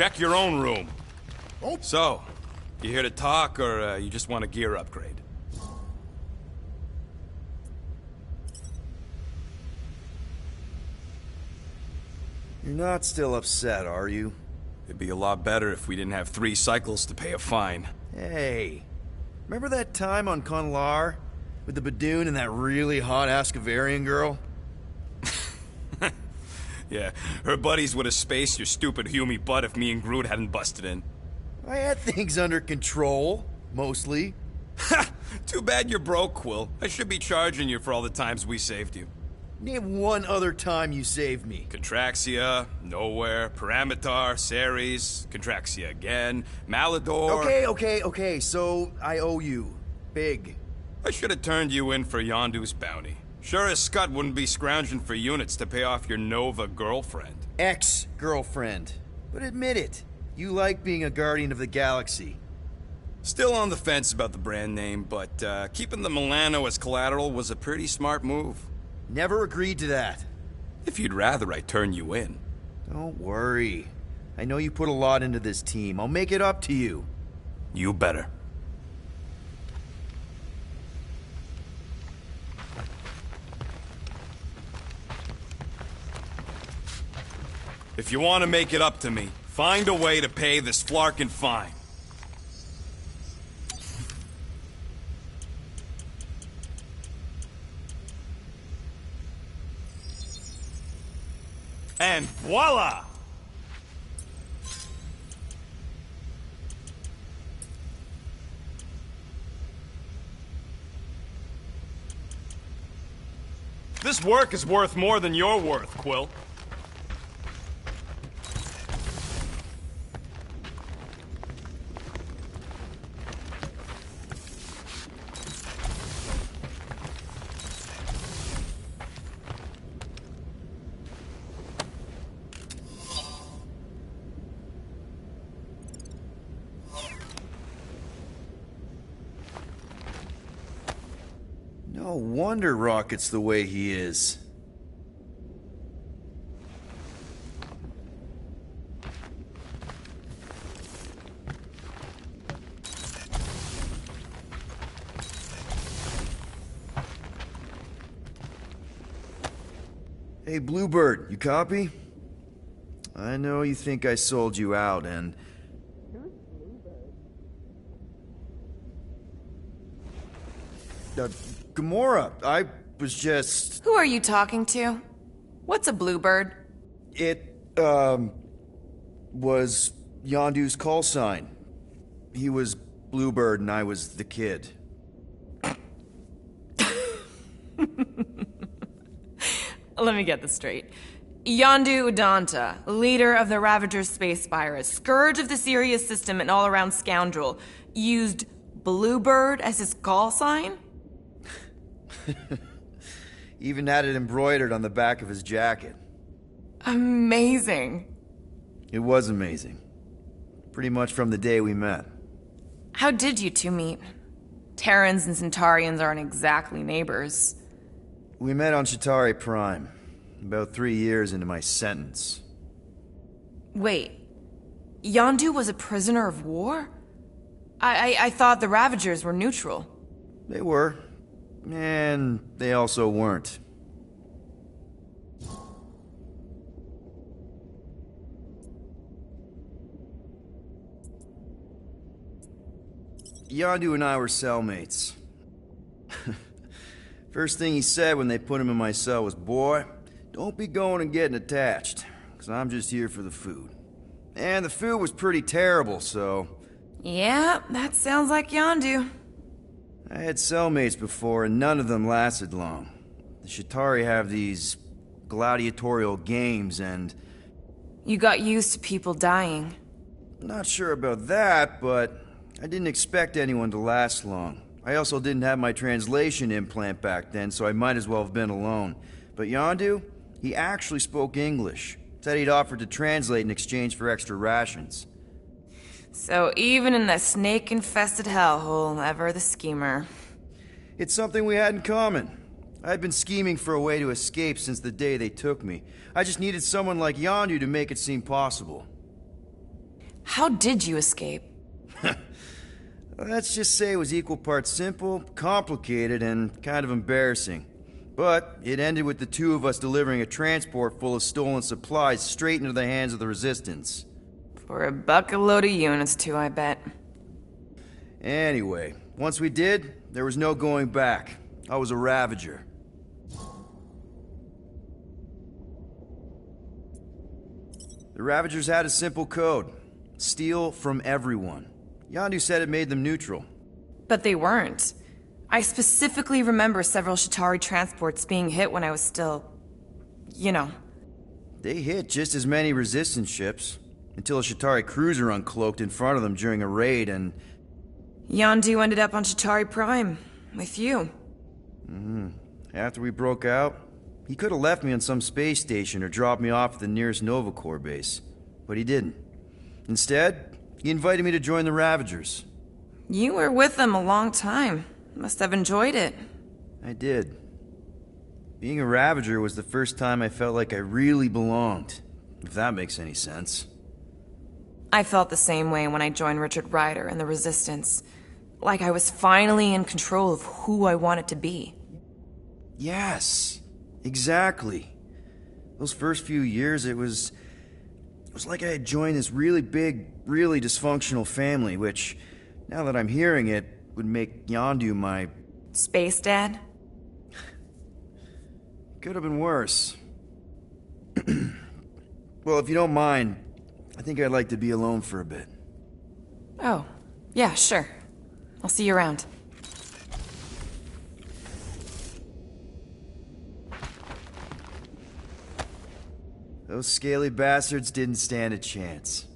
check your own room. Oh. So, you here to talk, or you just want a gear upgrade? You're not still upset, are you? It'd be a lot better if we didn't have 3 cycles to pay a fine. Hey, remember that time on Conlar? With the Badoon and that really hot Ascavarian girl? Yeah, her buddies would have spaced your stupid Hume butt if me and Groot hadn't busted in. I had things under control, mostly. Ha! Too bad you're broke, Quill. I should be charging you for all the times we saved you. Name one other time you saved me. Contraxia, Nowhere, Paramitar, Ceres, Contraxia again, Malador... Okay, so I owe you. Big. I should have turned you in for Yondu's bounty. Sure as Scott wouldn't be scrounging for units to pay off your Nova girlfriend. Ex-girlfriend. But admit it, you like being a Guardian of the Galaxy. Still on the fence about the brand name, but keeping the Milano as collateral was a pretty smart move. Never agreed to that. If you'd rather I turn you in. Don't worry. I know you put a lot into this team. I'll make it up to you. You better. If you want to make it up to me, find a way to pay this Flarkin fine. And voila! This work is worth more than you're worth, Quill. No wonder Rocket's the way he is. Hey, Bluebird, you copy? I know you think I sold you out, and... Gamora, I was just... Who are you talking to? What's a bluebird? It, was Yondu's call sign. He was Bluebird and I was the kid. Let me get this straight. Yondu Udanta, leader of the Ravager space virus, scourge of the Sirius system and all-around scoundrel, used Bluebird as his call sign? Even had it embroidered on the back of his jacket. Amazing. It was amazing. Pretty much from the day we met. How did you two meet? Terrans and Centaurians aren't exactly neighbors. We met on Chitauri Prime, about 3 years into my sentence. Wait, Yondu was a prisoner of war? I thought the Ravagers were neutral. They were. And they also weren't. Yondu and I were cellmates. First thing he said when they put him in my cell was, "Boy, don't be going and getting attached, because I'm just here for the food." And the food was pretty terrible, so... Yeah, that sounds like Yondu. I had cellmates before, and none of them lasted long. The Chitauri have these gladiatorial games, and... You got used to people dying. Not sure about that, but I didn't expect anyone to last long. I also didn't have my translation implant back then, so I might as well have been alone. But Yondu, he actually spoke English. Said he'd offered to translate in exchange for extra rations. So even in that snake-infested hellhole, ever the schemer. It's something we had in common. I'd been scheming for a way to escape since the day they took me. I just needed someone like Yondu to make it seem possible. How did you escape? Let's just say it was equal parts simple, complicated, and kind of embarrassing. But it ended with the two of us delivering a transport full of stolen supplies straight into the hands of the Resistance. For a bucket-load of units, too, I bet. Anyway, once we did, there was no going back. I was a Ravager. The Ravagers had a simple code. Steal from everyone. Yondu said it made them neutral. But they weren't. I specifically remember several Chitauri transports being hit when I was still... you know. They hit just as many Resistance ships, until a Chitauri cruiser uncloaked in front of them during a raid and... Yondu ended up on Chitauri Prime, with you. After we broke out, he could have left me on some space station or dropped me off at the nearest Nova Corps base. But he didn't. Instead, he invited me to join the Ravagers. You were with them a long time. Must have enjoyed it. I did. Being a Ravager was the first time I felt like I really belonged, if that makes any sense. I felt the same way when I joined Richard Ryder and the Resistance. Like I was finally in control of who I wanted to be. Yes, exactly. Those first few years, it was like I had joined this really big, really dysfunctional family, which, now that I'm hearing it, would make Yondu my... Space Dad? Could have been worse. Well, if you don't mind, I think I'd like to be alone for a bit. Oh, yeah, sure. I'll see you around. Those scaly bastards didn't stand a chance.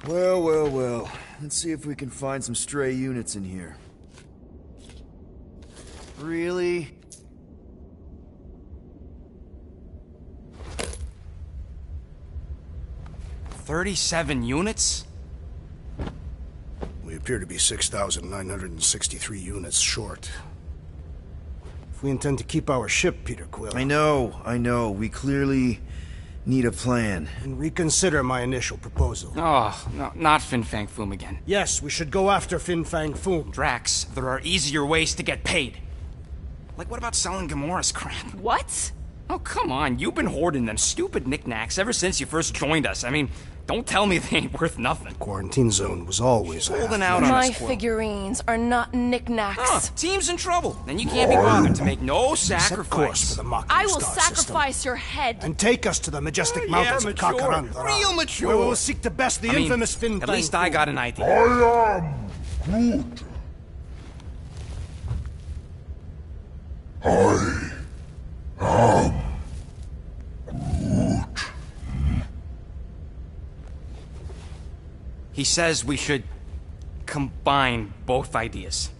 Well. Let's see if we can find some stray units in here. Really? "37 units? We appear to be 6,963 units short. If we intend to keep our ship, Peter Quill... I know. We clearly need a plan. And reconsider my initial proposal. Oh, no, not Fin Fang Foom again. Yes, we should go after Fin Fang Foom. Drax, there are easier ways to get paid. Like, what about selling Gamora's crap? What? Oh, come on, you've been hoarding them stupid knickknacks ever since you first joined us. I mean, don't tell me they ain't worth nothing. Quarantine zone was always Holding out on My us, Quill. figurines are not knickknacks. Huh, team's in trouble. Then you can't be bothered to make no Set course sacrifice. for the Mocking I will Star sacrifice system. your head. And take us to the majestic Yeah, mountains of mature. Kakarandara. Real mature. Where we will seek to best the I mean, infamous Fin at Fang least I Foom. got an idea. He says we should combine both ideas.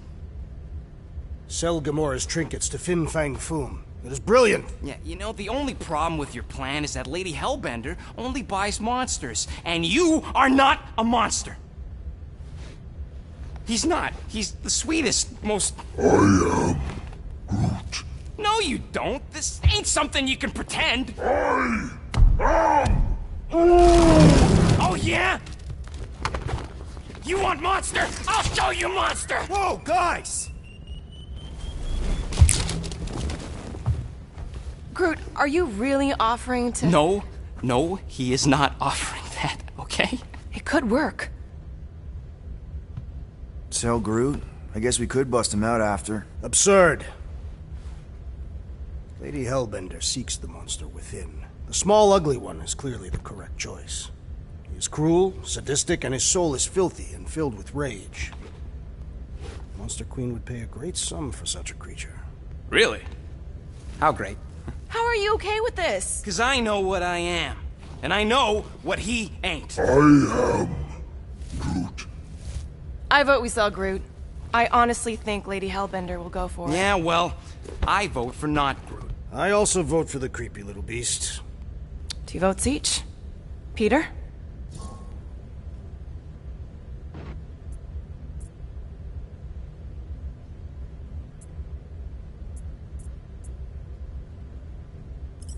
Sell Gamora's trinkets to Fin Fang Foom. It is brilliant. Yeah, you know, the only problem with your plan is that Lady Hellbender only buys monsters, and you are not a monster. He's not. He's the sweetest, most... I am Groot. No, you don't. This ain't something you can pretend. I am Oh, yeah? You want monster? I'll show you monster! Whoa, guys! Groot, are you really offering to... No, he is not offering that, okay? It could work. Sell Groot? I guess we could bust him out after. Absurd. Lady Hellbender seeks the monster within. The small, ugly one is clearly the correct choice. He is cruel, sadistic, and his soul is filthy and filled with rage. Monster Queen would pay a great sum for such a creature. Really? How great. How are you okay with this? Because I know what I am. And I know what he ain't. I vote we sell Groot. I honestly think Lady Hellbender will go for it. Yeah, well, I vote for not Groot. I also vote for the creepy little beast. 2 votes each. Peter?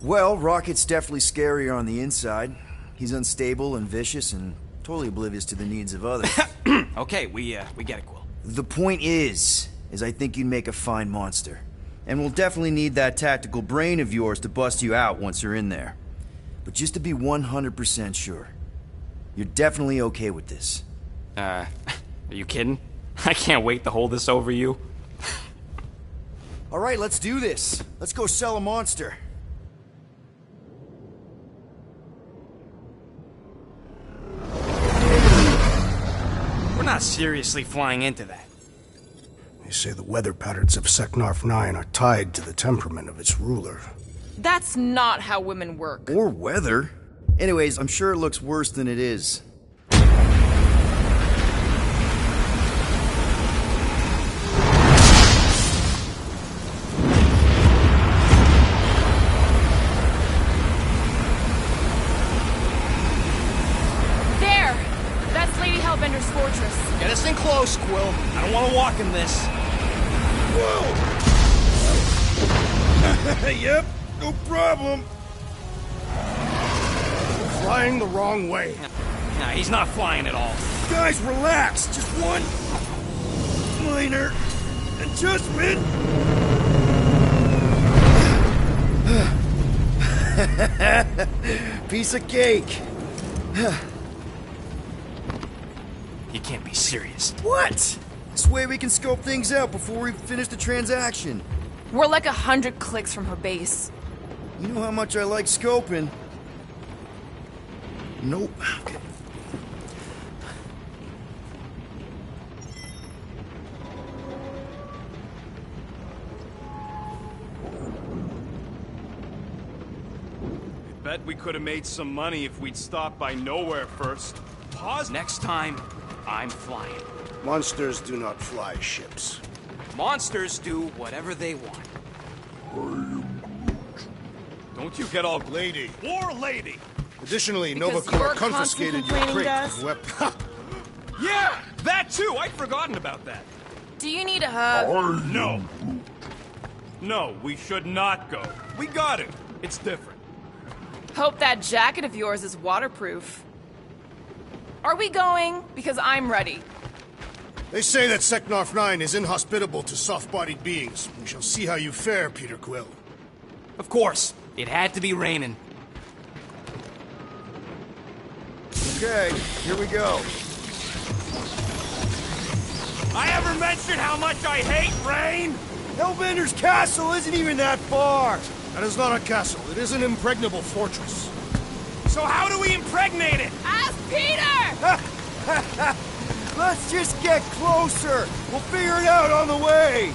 Well, Rocket's definitely scarier on the inside. He's unstable and vicious and totally oblivious to the needs of others. Okay, we get it, Quill. The point is I think you'd make a fine monster. And we'll definitely need that tactical brain of yours to bust you out once you're in there. But just to be 100% sure, you're definitely okay with this. Are you kidding? I can't wait to hold this over you. Alright, let's do this. Let's go sell a monster. We're not seriously flying into that. They say the weather patterns of Seknarf 9 are tied to the temperament of its ruler. That's not how women work. Or weather. Anyways, I'm sure it looks worse than it is. Hellbender's fortress. Get us in close, Quill. I don't want to walk in this. Whoa! Yep, no problem. Flying the wrong way. Nah, he's not flying at all. Guys, relax. Just one minor adjustment. Piece of cake. You can't be serious. What? This way we can scope things out before we finish the transaction. We're like 100 clicks from her base. You know how much I like scoping. Nope. Okay. I bet we could have made some money if we'd stopped by nowhere first. Pause. Next time, I'm flying. Monsters do not fly ships. Monsters do whatever they want. Don't you get all Lady. war lady. Additionally, Because Nova Corps you're confiscated your constantly crate complaining, with weapons. Yeah, that too. I'd forgotten about that. Do you need a hug? No. No, we should not go. We got it. It's different. Hope that jacket of yours is waterproof. Are we going? Because I'm ready. They say that Seknarf 9 is inhospitable to soft-bodied beings. We shall see how you fare, Peter Quill. Of course, it had to be raining. Okay, here we go. I ever mentioned how much I hate rain? Hellbender's castle isn't even that far. That is not a castle. It is an impregnable fortress. So how do we impregnate it? Ask Peter! Let's just get closer. We'll figure it out on the way.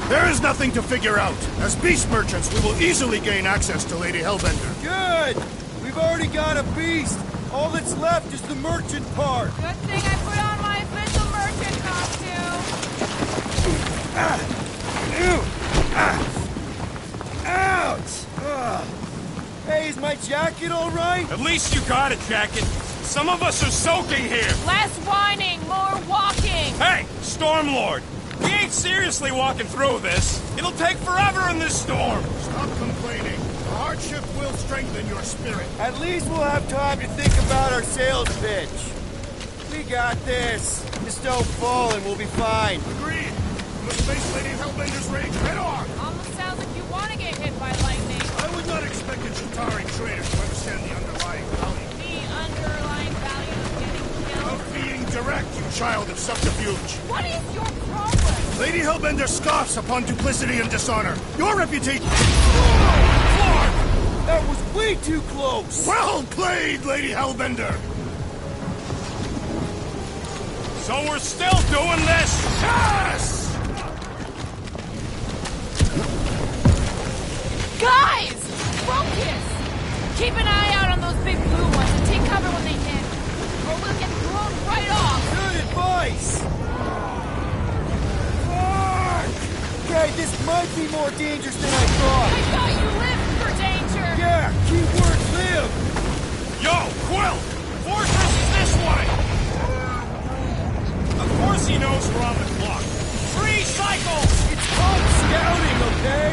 There is nothing to figure out. As beast merchants, we will easily gain access to Lady Hellbender. Good. We've already got a beast. All that's left is the merchant part. Good thing I put on my official merchant costume. Ouch! Ugh. Hey, is my jacket all right? At least you got a jacket. Some of us are soaking here. Less whining, more walking. Hey, Stormlord. We ain't seriously walking through this. It'll take forever in this storm. Stop complaining. The hardship will strengthen your spirit. At least we'll have time to think about our sales pitch. We got this. Just don't fall and we'll be fine. Agreed. Let's face Lady Hellbender's rage head on. Almost sounds like you want to get hit by lightning. I would not expect a Chitauri trader to understand the underlying value The underlying value of getting killed. of being direct, you child of subterfuge. What is your problem? Lady Hellbender scoffs upon duplicity and dishonor. Your reputation... That was way too close. Well played, Lady Hellbender! So we're still doing this? Yes! Guys! Focus! Keep an eye out on those big blue ones and take cover when they hit. Or we'll get thrown right off. Good advice. Fuck! Okay, this might be more dangerous than I thought. I thought you lived for danger. Yeah, keyword live. Yo, Quill! Fortress is this way! Of course he knows we're on the clock. 3 cycles! It's called scouting, okay?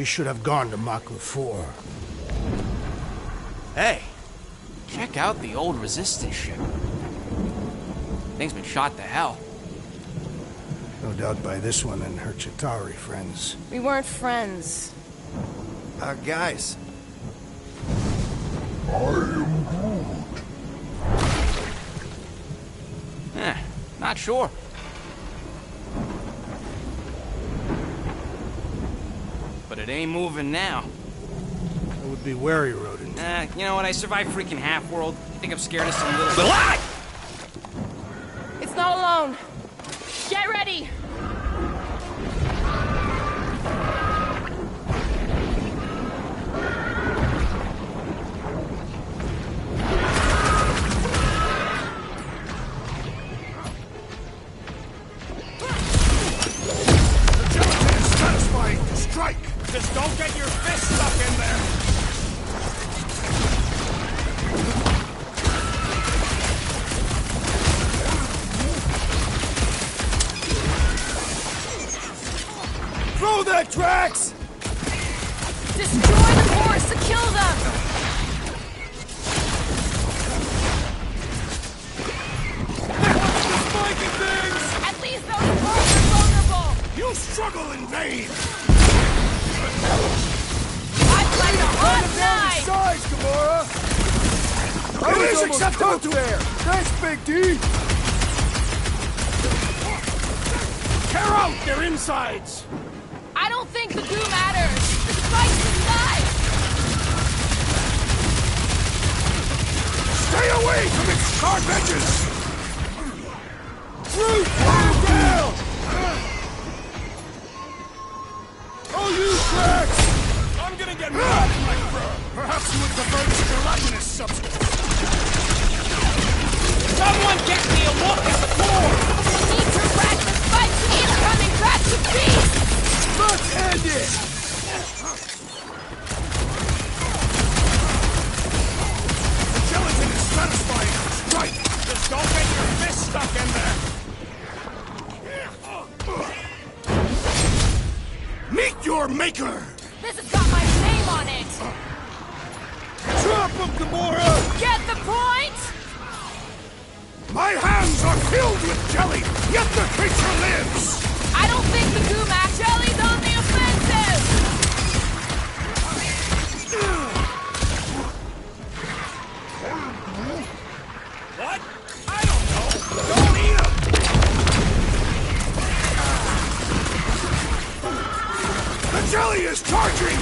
should have gone to Mach 4. Hey, check out the old Resistance ship. Thing's been shot to hell. No doubt by this one and her Chitauri friends. We weren't friends. Guys. Not sure. But it ain't moving now. I would be wary, Rodent. You know what? I survived freaking Half-World. I think I'm scared of some little... Ah! It's not alone. Get ready! Just don't get your fist stuck in there! Throw that, Drax! Destroy the force to kill them! Spiky things! At least those parts are vulnerable! You struggle in vain! I'd like a hot night! Size, Gamora! It is acceptable to there! Thanks, Big D! tear out their insides! I don't think the goo matters! The spike's inside! Stay away from its sharp edges! Root! Down! Oh, you Drax! I'm gonna get mad in my fur! Perhaps you would prefer this gelatinous substance. Someone get me a look at the floor! We need to rack the spikes and incoming batch of beasts! Let's end it! The gelatin is satisfying! Right! Just don't get your fist stuck in there! Meet your maker! This has got my name on it! Drop him, Gamora! Get the point? My hands are filled with jelly, yet the creature lives! I don't think the goo mac jelly's on the offensive! What? I don't know! Don't eat him! The jelly is charging!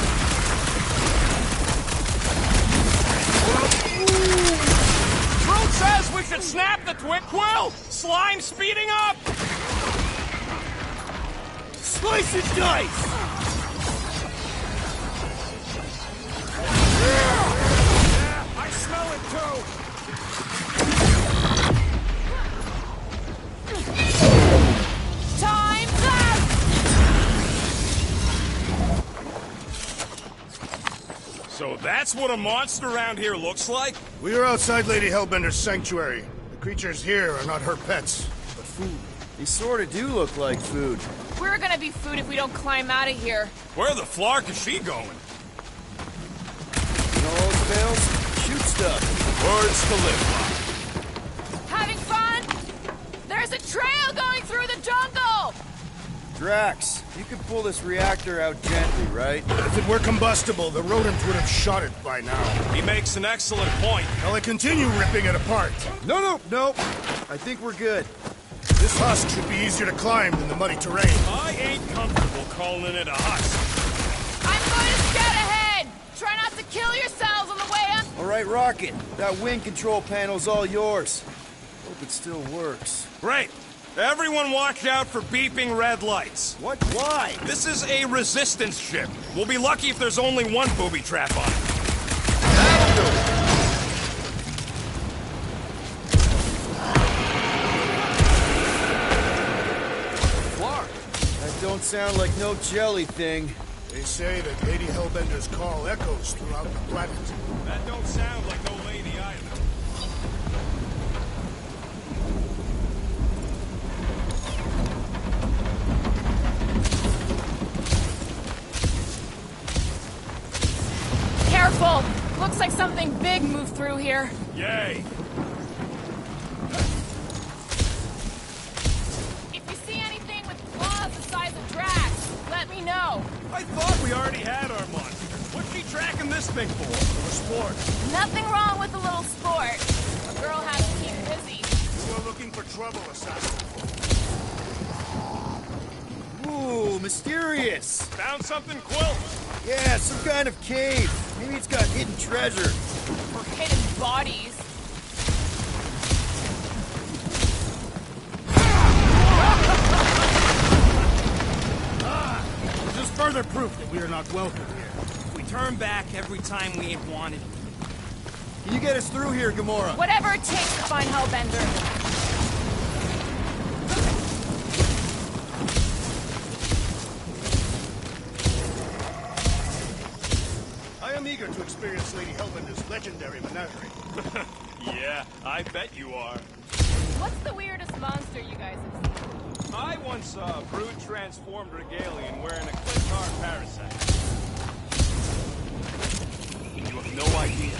Groot says we should snap the twin quill! Slime speeding up! Slice and dice! Yeah, I smell it too! Time's up! So that's what a monster around here looks like? We are outside Lady Hellbender's sanctuary. The creatures here are not her pets, but food. They sort of do look like food. We're gonna be food if we don't climb out of here. Where the flark is she going? You know those fails? Shoot stuff. Words to live by. Having fun? There's a trail going through the jungle! Drax, you can pull this reactor out gently, right? If it were combustible, the rodent would have shot it by now. He makes an excellent point. Shall I continue ripping it apart? No. I think we're good. This husk should be easier to climb than the muddy terrain. I ain't comfortable calling it a husk. I'm going to scout ahead! Try not to kill yourselves on the way up! All right, Rocket. That wind control panel's all yours. Hope it still works. Great. Everyone watch out for beeping red lights. What? Why? This is a resistance ship. We'll be lucky if there's only one booby trap on it. That'll do it. Clark. That don't sound like no jelly thing. They say that Lady Hellbender's call echoes throughout the planet. That don't sound like no lady either. MiG move through here? Yay! If you see anything with claws the size of Drax, let me know. I thought we already had our monster. What's she tracking this thing for? For sport. Nothing wrong with a little sport. A girl has to keep busy. You are looking for trouble, assassin. Ooh, mysterious. Found something, Quill? Yeah, some kind of cave. Maybe it's got hidden treasure. Or hidden bodies. This is further proof that we are not welcome here. We turn back every time we ain't wanted. Can you get us through here, Gamora? Whatever it takes to find Hellbender. I am eager to experience Lady Hellbender's legendary menagerie. Yeah, I bet you are. What's the weirdest monster you guys have seen? I once saw a brood transformed regalian wearing a Clintar parasite. You have no idea.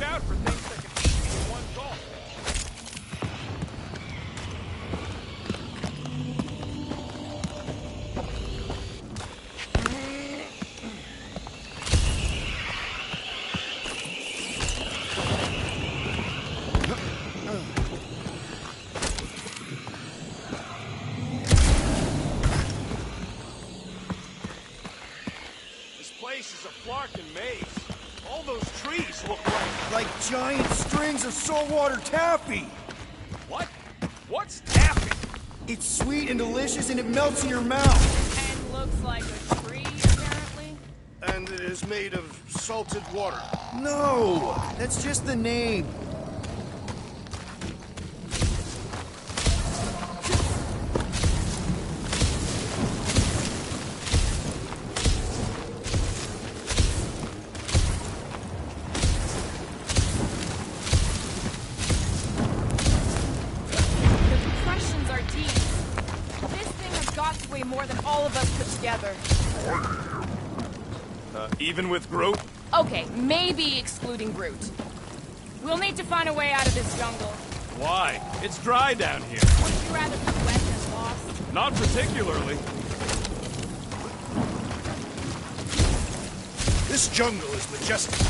Out for things that can beat me in one gulp. This place is a Flarkin maze. All those trees look Like giant strings of saltwater taffy. What? What's taffy? It's sweet and delicious, and it melts in your mouth. And looks like a tree, apparently. And it is made of salted water. No, that's just the name. The depressions are deep. This thing has got to weigh more than all of us put together. Even with Groot? Okay, maybe excluding Groot. We'll need to find a way out of this jungle. Why? It's dry down here. Would you rather be wet than lost? Not particularly. This jungle is majestic.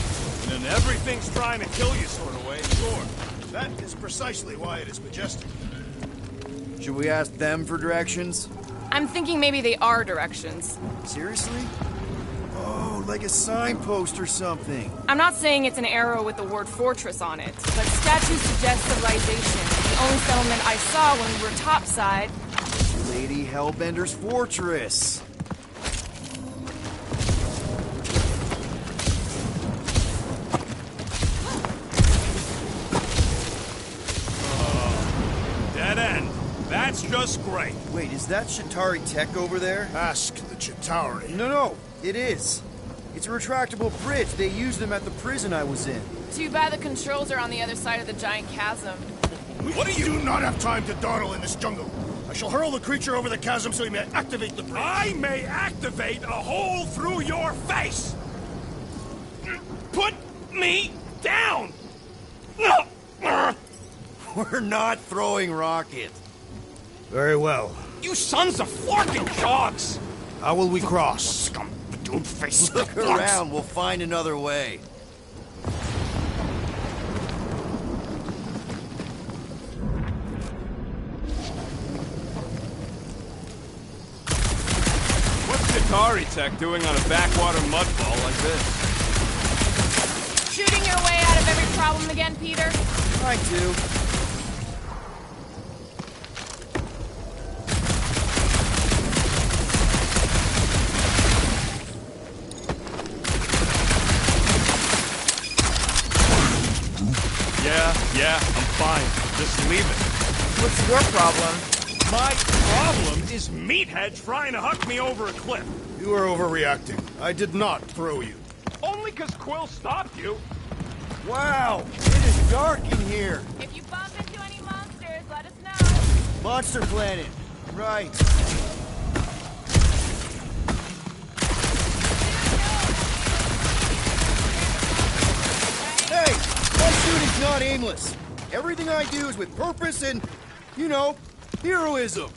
And everything's trying to kill you sort of way. Sure. That is precisely why it is majestic. Should we ask them for directions? I'm thinking maybe they are directions. Seriously? Oh, like a signpost or something. I'm not saying it's an arrow with the word fortress on it, but statues suggest civilization. The only settlement I saw when we were topside. Lady Hellbender's fortress. Dead end. That's just great. Wait, is that Shatari tech over there? Ask the Chitauri. No, it is. It's a retractable bridge. They used them at the prison I was in. Too bad the controls are on the other side of the giant chasm. What do you do not have time to dawdle in this jungle? I shall hurl the creature over the chasm so he may activate the bridge. I may activate a hole through your face. Put me down. We're not throwing rockets. Very well. You sons of Flarkin dogs! How will we cross? Scum, dude face. Look around. We'll find another way. What's Atari Tech doing on a backwater mudball like this? Shooting your way out of every problem again, Peter? I do. What's your problem? My problem is Meathead trying to huck me over a cliff. You are overreacting. I did not throw you. Only 'cause Quill stopped you. Wow, it is dark in here. If you bump into any monsters, let us know. Monster Planet. Right. Hey, my shooting's not aimless. Everything I do is with purpose and, you know, heroism.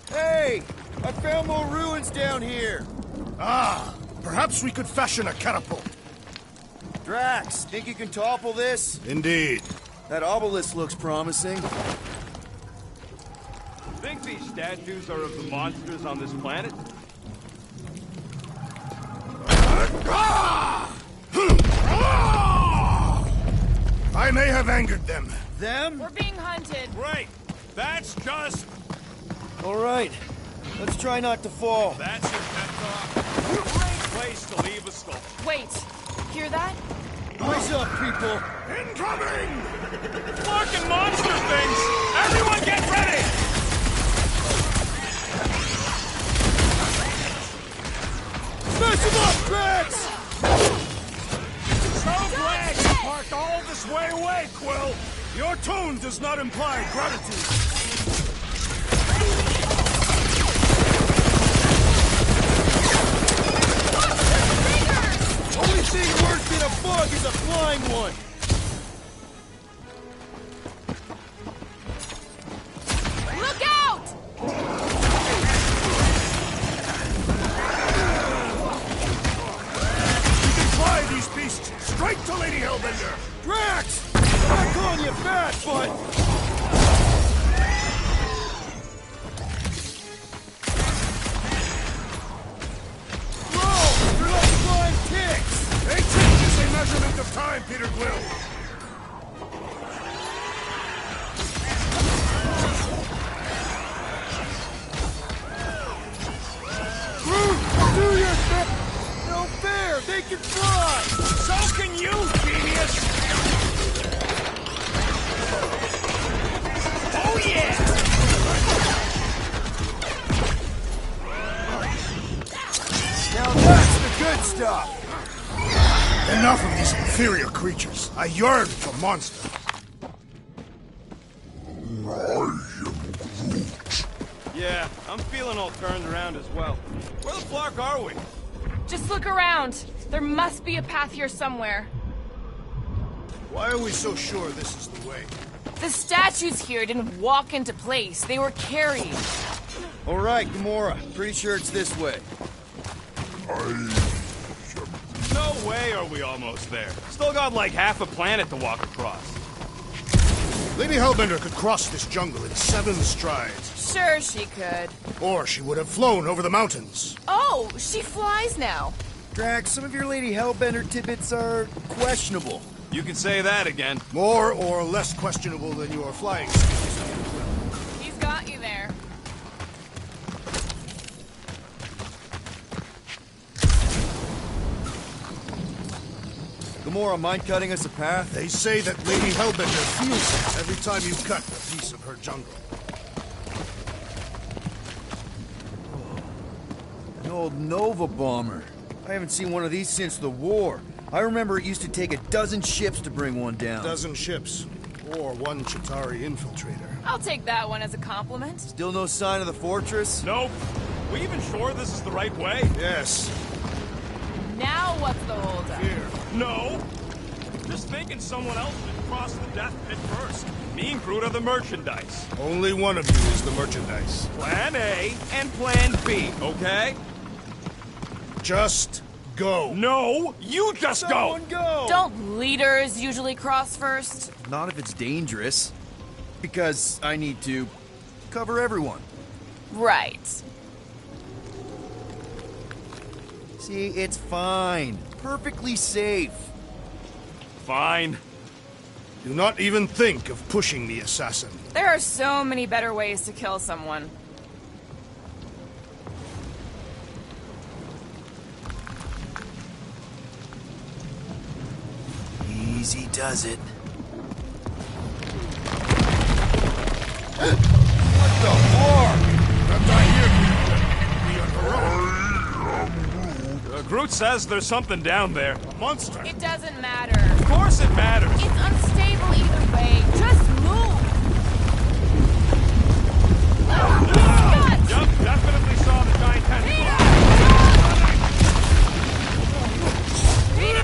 Hey, I found more ruins down here. Ah, perhaps we could fashion a catapult. Drax, think you can topple this? Indeed. That obelisk looks promising. Think these statues are of the monsters on this planet? I may have angered them. Them? We're being hunted. Right. That's just... All right. Let's try not to fall. That's your pep talk. Great place to leave a skull. Wait, hear that? What's up, people? Incoming! Fucking monster things! Everyone get ready! Smash him up, Drax! So glad you parked all this way away, Quill! Your tone does not imply gratitude. Only thing worse than a bug is a flying one. Look out! We can fly these beasts straight to Lady Hellbender. Drax! I'm not calling you fat, but... Whoa! You're like flying ticks! A tick is a measurement of time, Peter Quill. Do your thing! No fair! They can fly! So can you, genius! Oh yeah! Now that's the good stuff! Enough of these inferior creatures. I yearn for monster. Yeah, I'm feeling all turned around as well. Where the fuck are we? Just look around. There must be a path here somewhere. Why are we so sure this is the way? The statues here didn't walk into place. They were carried. All right, Gamora. Pretty sure it's this way. No way are we almost there. Still got like half a planet to walk across. Lady Hellbender could cross this jungle in 7 strides. Sure she could. Or she would have flown over the mountains. Oh, she flies now. Drax, some of your Lady Hellbender tidbits are questionable. You can say that again. More or less questionable than your flying skills. He's got you there. Gamora, mind cutting us a path? They say that Lady Hellbender feels it every time you cut a piece of her jungle. An old Nova bomber. I haven't seen one of these since the war. I remember it used to take 12 ships to bring one down. 12 ships. Or 1 Chitauri infiltrator. I'll take that one as a compliment. Still no sign of the fortress? Nope. We even sure this is the right way? Yes. Now what's the holdup? Here. No. Just thinking someone else should cross the death pit first. Me and Groot are the merchandise. Only one of you is the merchandise. Plan A and Plan B, okay? Just go. No, you just Someone go! Don't leaders usually cross first? Not if it's dangerous. Because I need to cover everyone. Right. See, it's fine. Perfectly safe. Fine. Do not even think of pushing the assassin. There are so many better ways to kill someone. Easy does it. Groot says there's something down there. A monster. It doesn't matter. Of course it matters. It's unstable either way. Just move. Scott! Yup, definitely saw the giant tentacle. Peter!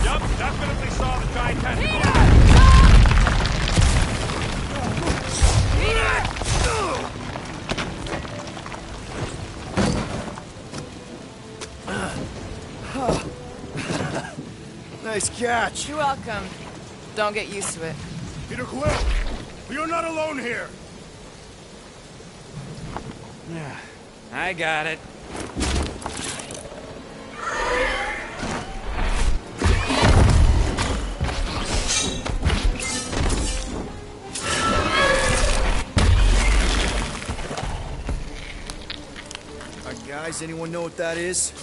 Yup, definitely saw the giant tentacle. Nice catch. You're welcome. Don't get used to it. Peter Quill, you're not alone here. I got it. Guys, anyone know what that is?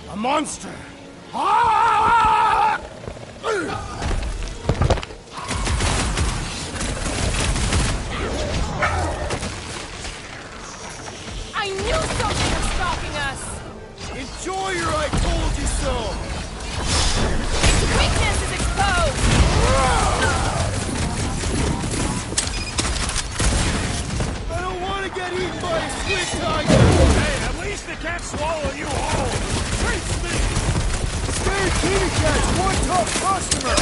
A monster. Ah! I knew something was stalking us. Enjoy your I told you so! Its weakness is exposed. I don't want to get eaten by a squid tiger! Hey, at least it can't swallow you whole. Trace me! Scared kitty cat's one tough customer!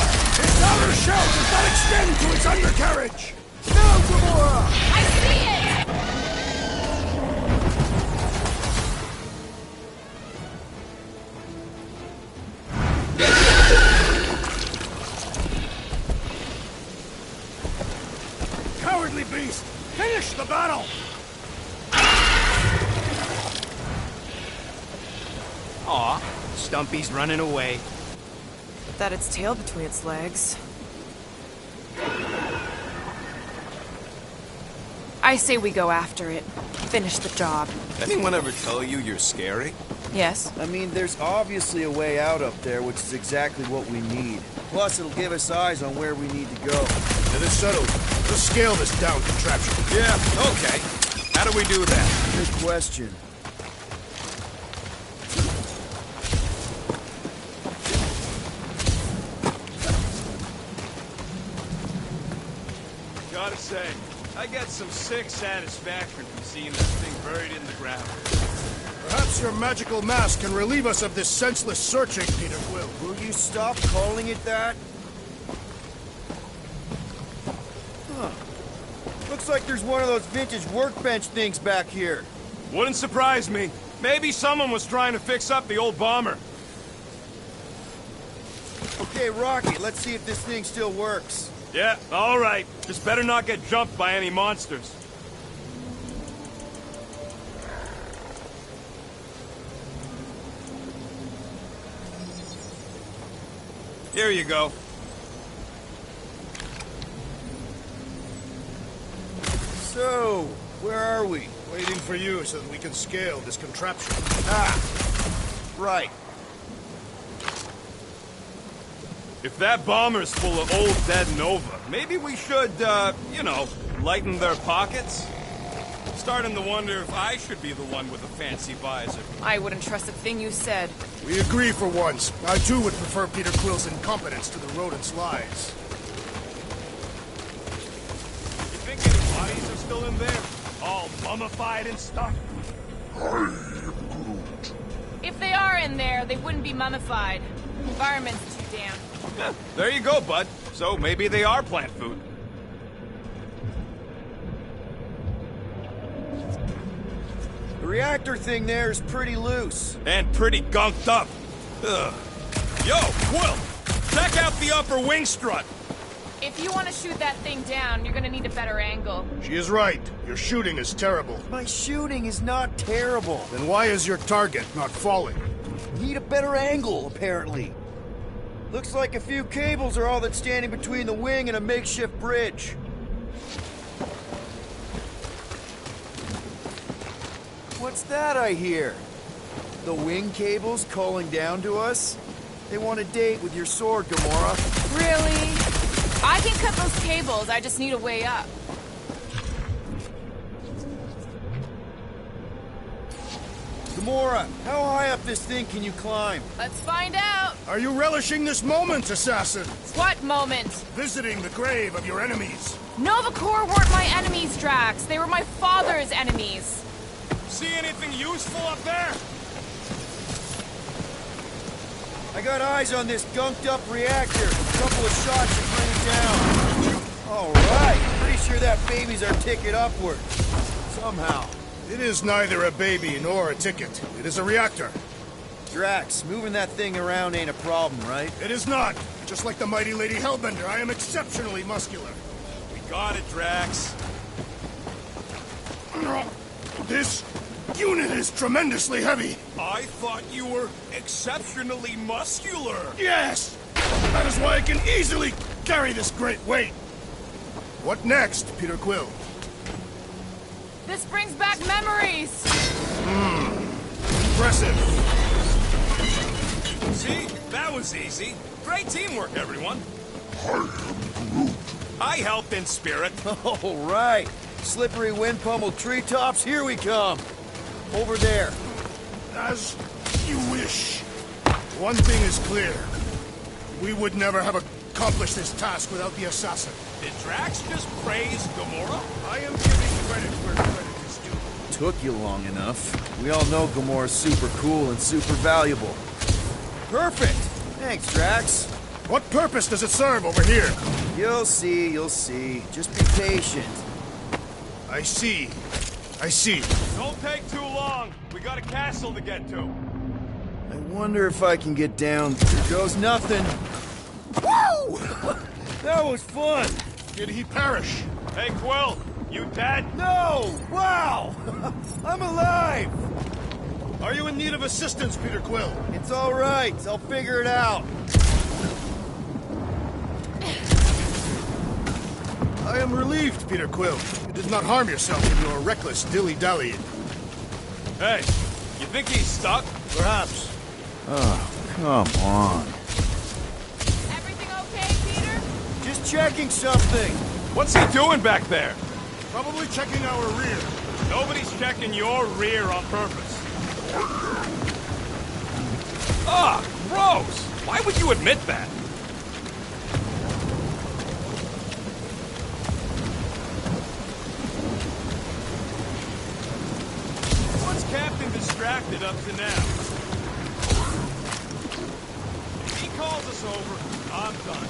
Its outer shell does not extend to its undercarriage. Now, Gamora! I see it. Cowardly beast! Finish the battle! Aw, Stumpy's running away. That its tail between its legs. I say we go after it. Finish the job. Anyone ever tell you you're scary? Yes? I mean, there's obviously a way out up there, which is exactly what we need. Plus, it'll give us eyes on where we need to go. It is settled. Let's scale this down contraption. Yeah, okay. How do we do that? Good question. Gotta say, I get some sick satisfaction from seeing that thing buried in the ground. Perhaps your magical mask can relieve us of this senseless searching, Peter Quill. Will you stop calling it that? Huh. Looks like there's one of those vintage workbench things back here. Wouldn't surprise me. Maybe someone was trying to fix up the old bomber. Okay, Rocky, let's see if this thing still works. Yeah, all right. Just better not get jumped by any monsters. Here you go. So, where are we? Waiting for you so that we can scale this contraption. Ah, right. If that bomber's full of old dead Nova, maybe we should, you know, lighten their pockets? Starting to wonder if I should be the one with a fancy visor. I wouldn't trust a thing you said. We agree for once. I too would prefer Peter Quill's incompetence to the rodent's lies. You think any bodies are still in there? All mummified and stuff? If they are in there, they wouldn't be mummified. The environment's too damp. Yeah, there you go, bud. So maybe they are plant food. The reactor thing there is pretty loose. And pretty gunked up. Ugh. Yo, Quill! Check out the upper wing strut! If you want to shoot that thing down, you're gonna need a better angle. She is right. Your shooting is terrible. My shooting is not terrible. Then why is your target not falling? Need a better angle, apparently. Looks like a few cables are all that's standing between the wing and a makeshift bridge. What's that I hear? The wing cables calling down to us? They want a date with your sword, Gamora. Really? I can cut those cables, I just need a way up. Gamora, how high up this thing can you climb? Let's find out. Are you relishing this moment, assassin? What moment? Visiting the grave of your enemies. Nova Corps weren't my enemies, Drax. They were my father's enemies. See anything useful up there? I got eyes on this gunked up reactor. A couple of shots should bring it down. All right. Pretty sure that baby's our ticket upward. Somehow. It is neither a baby nor a ticket. It is a reactor. Drax, moving that thing around ain't a problem, right? It is not. Just like the mighty Lady Hellbender, I am exceptionally muscular. We got it, Drax. This unit is tremendously heavy. I thought you were exceptionally muscular. Yes! That is why I can easily carry this great weight. What next, Peter Quill? This brings back memories. Impressive. See? That was easy. Great teamwork, everyone. I helped in spirit. All right. Slippery wind-pummeled treetops, here we come. Over there. As you wish. One thing is clear. We would never have accomplished this task without the assassin. Did Drax just praise Gamora? I am giving credit where credit is due. Took you long enough. We all know Gamora's super cool and super valuable. Perfect. Thanks, Drax. What purpose does it serve over here? You'll see, you'll see. Just be patient. I see. I see. Don't take too long. We got a castle to get to. I wonder if I can get down. There goes nothing. Woo! That was fun. Did he perish? Hey, Quill, you dead? No! Wow! I'm alive! Are you in need of assistance, Peter Quill? It's all right. I'll figure it out. I am relieved, Peter Quill. You did not harm yourself in your reckless dilly-dallying. Hey, you think he's stuck? Perhaps. Oh, come on. Everything okay, Peter? Just checking something. What's he doing back there? Probably checking our rear. Nobody's checking your rear on purpose. Ah, gross! Why would you admit that? What's Captain distracted up to now? If he calls us over, I'm done.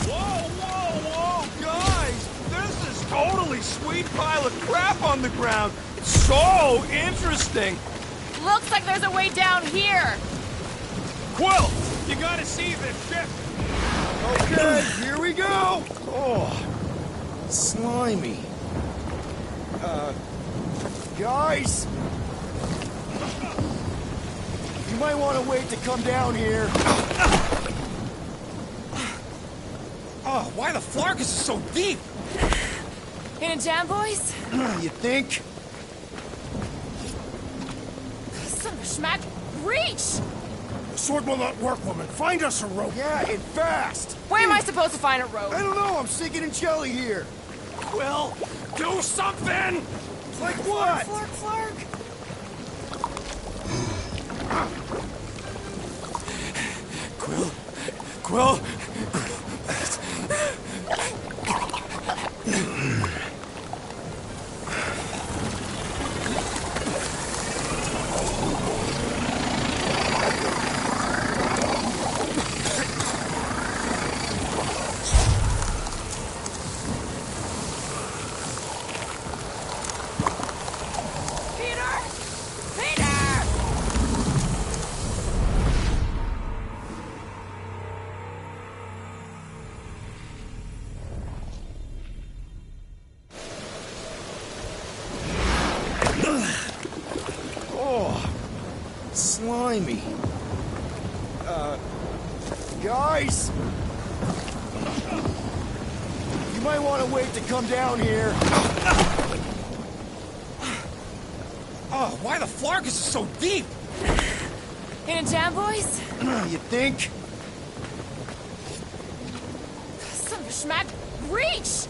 Whoa, whoa, whoa, guys! There's this totally sweet pile of crap on the ground. It's so interesting. Looks like there's a way down here. Quill, you gotta see this ship. Okay, here we go. Oh, slimy. Guys. You might want to wait to come down here. Oh, why the Flarkus is so deep? In a jam, boys? You think? Son of a schmack. Reach! The sword will not work, woman. Find us a rope. Yeah, and fast. Where am I supposed to find a rope? I don't know. I'm sinking in jelly here. Quill, do something! Like what? Flark, Flark. Quill. Peter! Peter! Oh, slimy. Guys! You might want to wait to come down here. Oh, why the Flarkus is so deep? In a jam, boys? You think? Son of a schmack. Reach!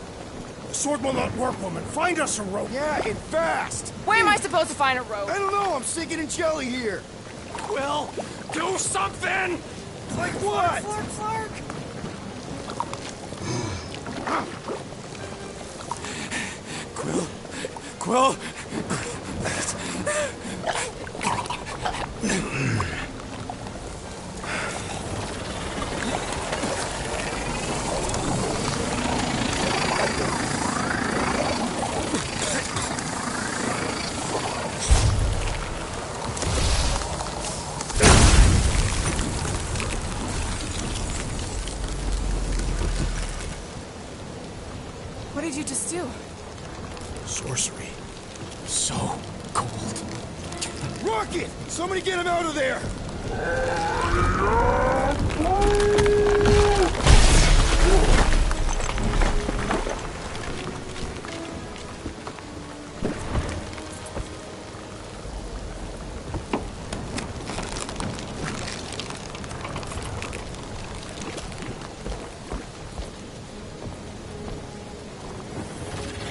The sword will not work, woman. Find us a rope. Yeah, and fast! Where am I supposed to find a rope? I don't know, I'm sinking in jelly here. Quill, do something! Like what? Flark. Quill? What did you just do? Sorcery. So cold. Rocket! Somebody get him out of there!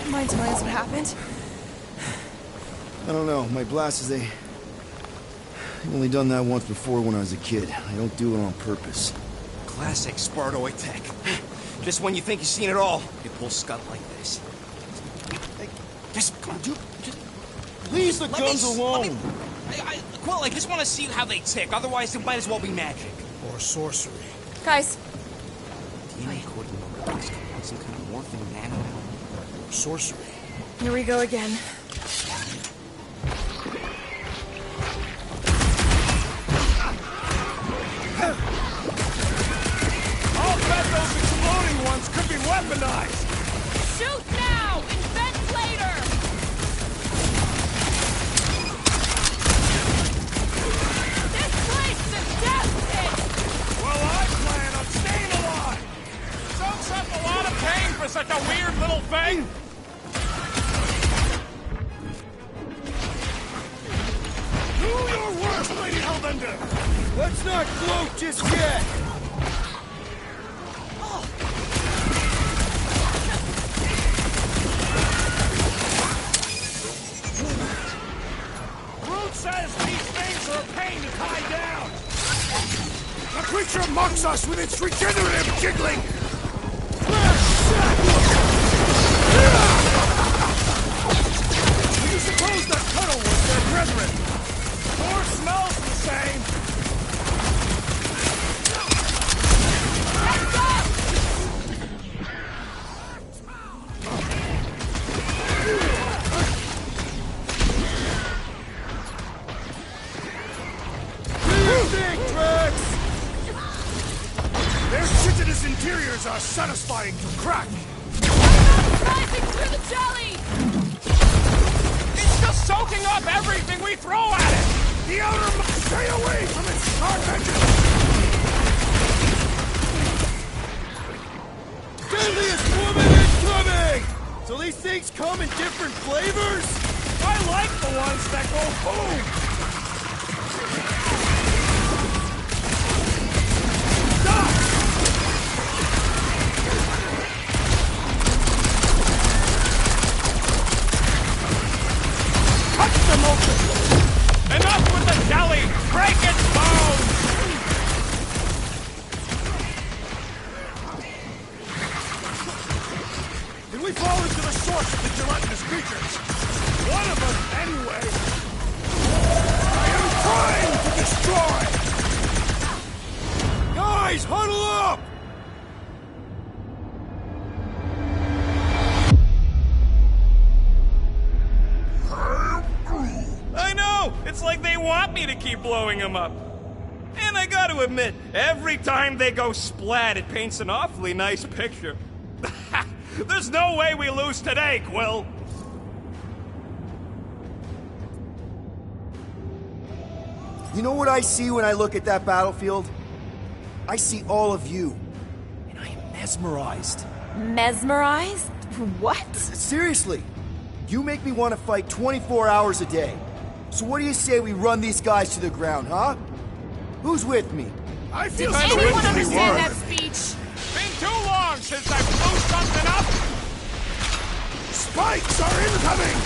Mind telling us what happened? I don't know. My blasters, I've only done that once before when I was a kid. I don't do it on purpose. Classic Spartoid tech. Just when you think you've seen it all, you pull scut like this. Hey, just come on, dude. Just Leave the let guns me, alone! Quill, I just want to see how they tick. Otherwise, it might as well be magic. Or sorcery. Guys, DNA coding some kind of morphing nano. Or sorcery. here we go again. I'll bet those exploding ones could be weaponized! Shoot now! Invent later! This place is a death pit! Well, I plan on staying alive! Soaks up a lot of pain for such a weird little thing! Do your worst, Lady Hellbender! Let's not gloat just yet! Root says these things are a pain to tie down! The creature mocks us with its regenerative jiggling! Do you suppose that tunnel was their brethren? Door smells the same! Heads up! Their chitinous interiors are satisfying to crack! Rising through the jelly! It's just soaking up everything we throw at it! The outer must stay away from its sharp edges! Deadliest woman incoming! So these things come in different flavors? I like the ones that go boom! Cut them open! Enough with the jelly! Break its bones! Did we fall into the source of the gelatinous creatures? One of us, anyway! I am trying to destroy! Guys, huddle up! I know! It's like they want me to keep blowing them up. And I gotta admit, every time they go splat, it paints an awfully nice picture. There's no way we lose today, Quill! You know what I see when I look at that battlefield? I see all of you. And I am mesmerized. Mesmerized? What? Seriously, you make me want to fight 24 hours a day. So what do you say we run these guys to the ground, huh? Who's with me? I feel Does kind of anyone wish we understand were. that speech? Been too long since I blew something up! Spikes are incoming!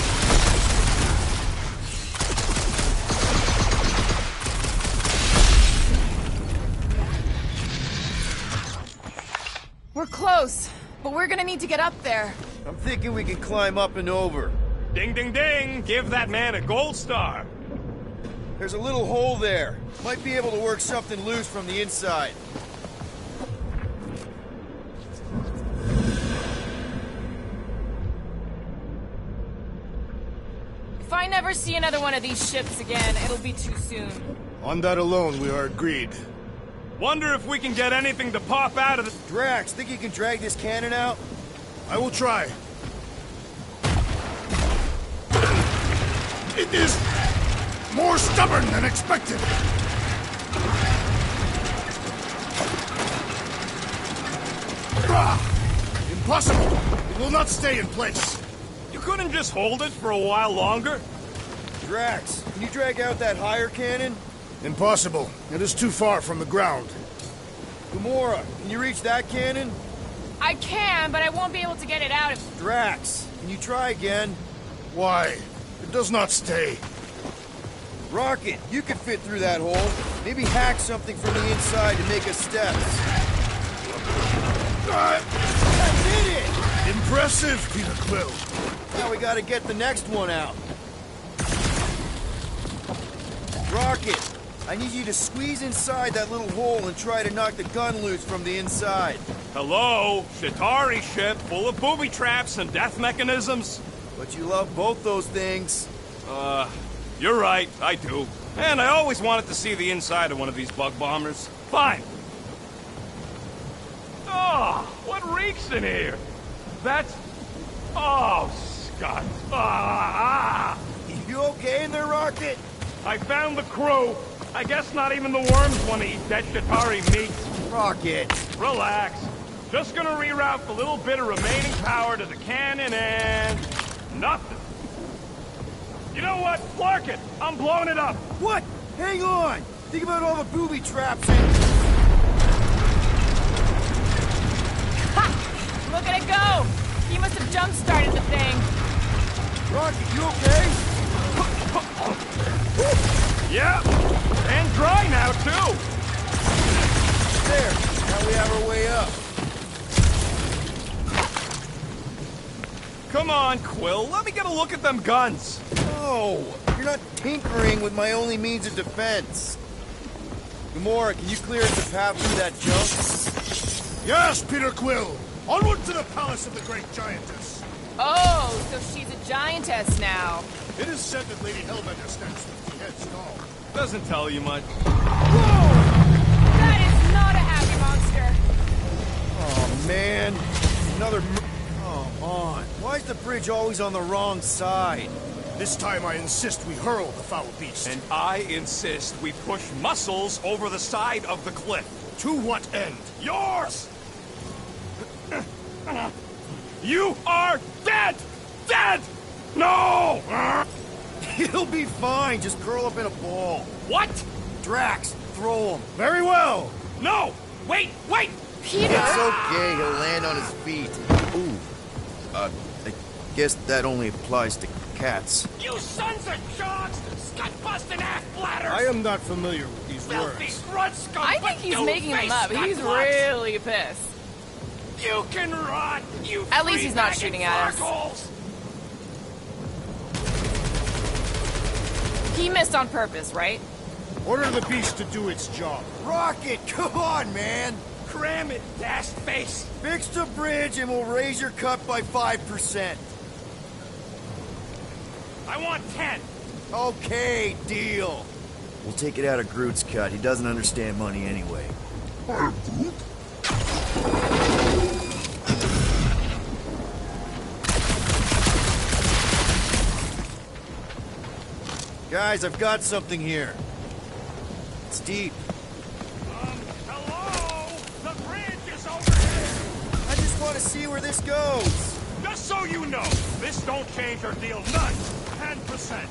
We're close, but we're gonna need to get up there. I'm thinking we can climb up and over. Ding, ding, ding! Give that man a gold star. There's a little hole there. Might be able to work something loose from the inside. If I never see another one of these ships again, it'll be too soon. On that alone, we are agreed. Wonder if we can get anything to pop out of the... Drax, think you can drag this cannon out? I will try. It is more stubborn than expected. Impossible! It will not stay in place. You couldn't just hold it for a while longer? Drax, can you drag out that higher cannon? Impossible. It is too far from the ground. Gamora, can you reach that cannon? I can, but I won't be able to get it out if... Drax, can you try again? Why? It does not stay. Rocket, you could fit through that hole. Maybe hack something from the inside to make us steps. I did it! Impressive, Peter Quill. Now we gotta get the next one out. Rocket, I need you to squeeze inside that little hole and try to knock the gun loose from the inside. Hello? Shatari ship full of booby traps and death mechanisms? But you love both those things. You're right, I do. And I always wanted to see the inside of one of these bug bombers. Fine. Oh, what reeks in here? That's... Oh, Scott. Ah! You okay in there, Rocket? I found the crew. I guess not even the worms want to eat that Shatari meat. Rocket. Relax. Just gonna reroute the little bit of remaining power to the cannon and... nothing. You know what? Clark it! I'm blowing it up! What? Hang on! Think about all the booby traps and... Ha! Look at it go! He must have jump-started the thing. Rocket, you okay? Yeah! And dry now, too! There. Now we have our way up. Come on, Quill. Let me get a look at them guns. No! You're not tinkering with my only means of defense. Gamora, can you clear us a path through that junk? Yes, Peter Quill. Onward to the palace of the great giantess. Oh, so she's a giantess now. It is said that Lady Hellbender stands 50 heads tall. Doesn't tell you much. Whoa! That is not a happy monster. Oh, man. Another... Come on. Why is the bridge always on the wrong side? This time I insist we hurl the foul beast. And I insist we push muscles over the side of the cliff. To what end? Yours! You are dead! Dead! No! He'll be fine. Just curl up in a ball. What? Drax, throw him. Very well. No! Wait! Wait! Peter! It's okay. He'll land on his feet. Ooh. I guess that only applies to cats. You sons of dogs! Scut-busting ass-bladders! I am not familiar with these Filthy words. grunt scum! I think he's making them up. He's really pissed. You can rot, you At least he's not free-bagging shooting at us. farkholes. He missed on purpose, right? Order the beast to do its job. Rocket, come on, man. Cram it, dash face! Fix the bridge and we'll raise your cut by 5%. I want 10! Okay, deal. We'll take it out of Groot's cut. He doesn't understand money anyway. Guys, I've got something here. It's deep. Hello? The bridge is over here! I just want to see where this goes. Just so you know, this don't change our deal none. 10%.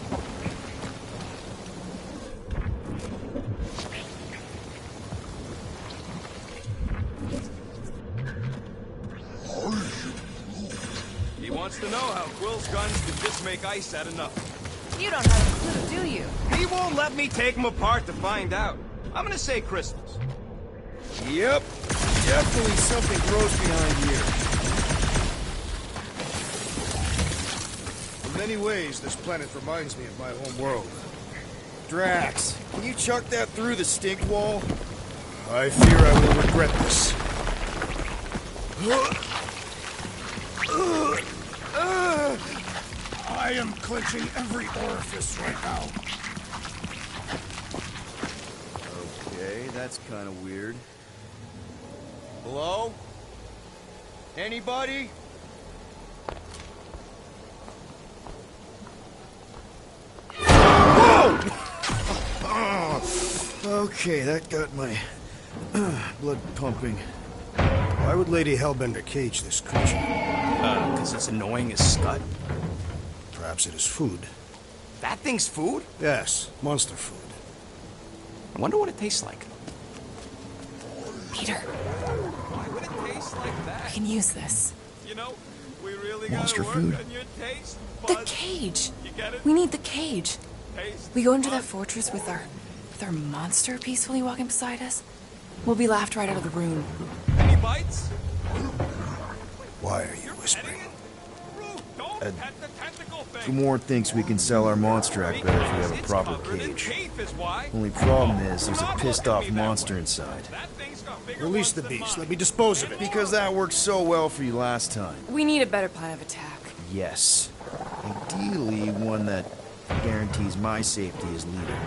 He wants to know how Quill's guns can just make ice out of nothing. You don't have a clue, do you? He won't let me take them apart to find out. I'm gonna say crystals. Yep. Definitely something grows behind here. In many ways, this planet reminds me of my home world. Drax, can you chuck that through the stink wall? I fear I will regret this. I am clenching every orifice right now. Okay, that's kind of weird. Hello? Anybody? Okay, that got my blood pumping. Why would Lady Hellbender cage this creature? Because it's annoying as scut. Perhaps it is food. That thing's food? Yes, monster food. I wonder what it tastes like. Peter, Why would it taste like I that? can use this. You know, we really Monster gotta work food. on your taste The buds. cage. You get it? We need the cage. Taste We go into that buds. fortress with our monster peacefully walking beside us. We'll be laughed right out of the room. Any bites? Why are you whispering? Petting it? Root, don't pet the tentacle thing. Gamorrean thinks we can sell our monster act better if we have a It's proper covered in cage. tape is why. Only problem is there's a Not pissed look at off me that monster way. inside. That thing's got bigger Release ones the than beast. mine. Let me dispose of it. Because that worked so well for you last time. We need a better plan of attack. Yes. Ideally, one that guarantees my safety as leader.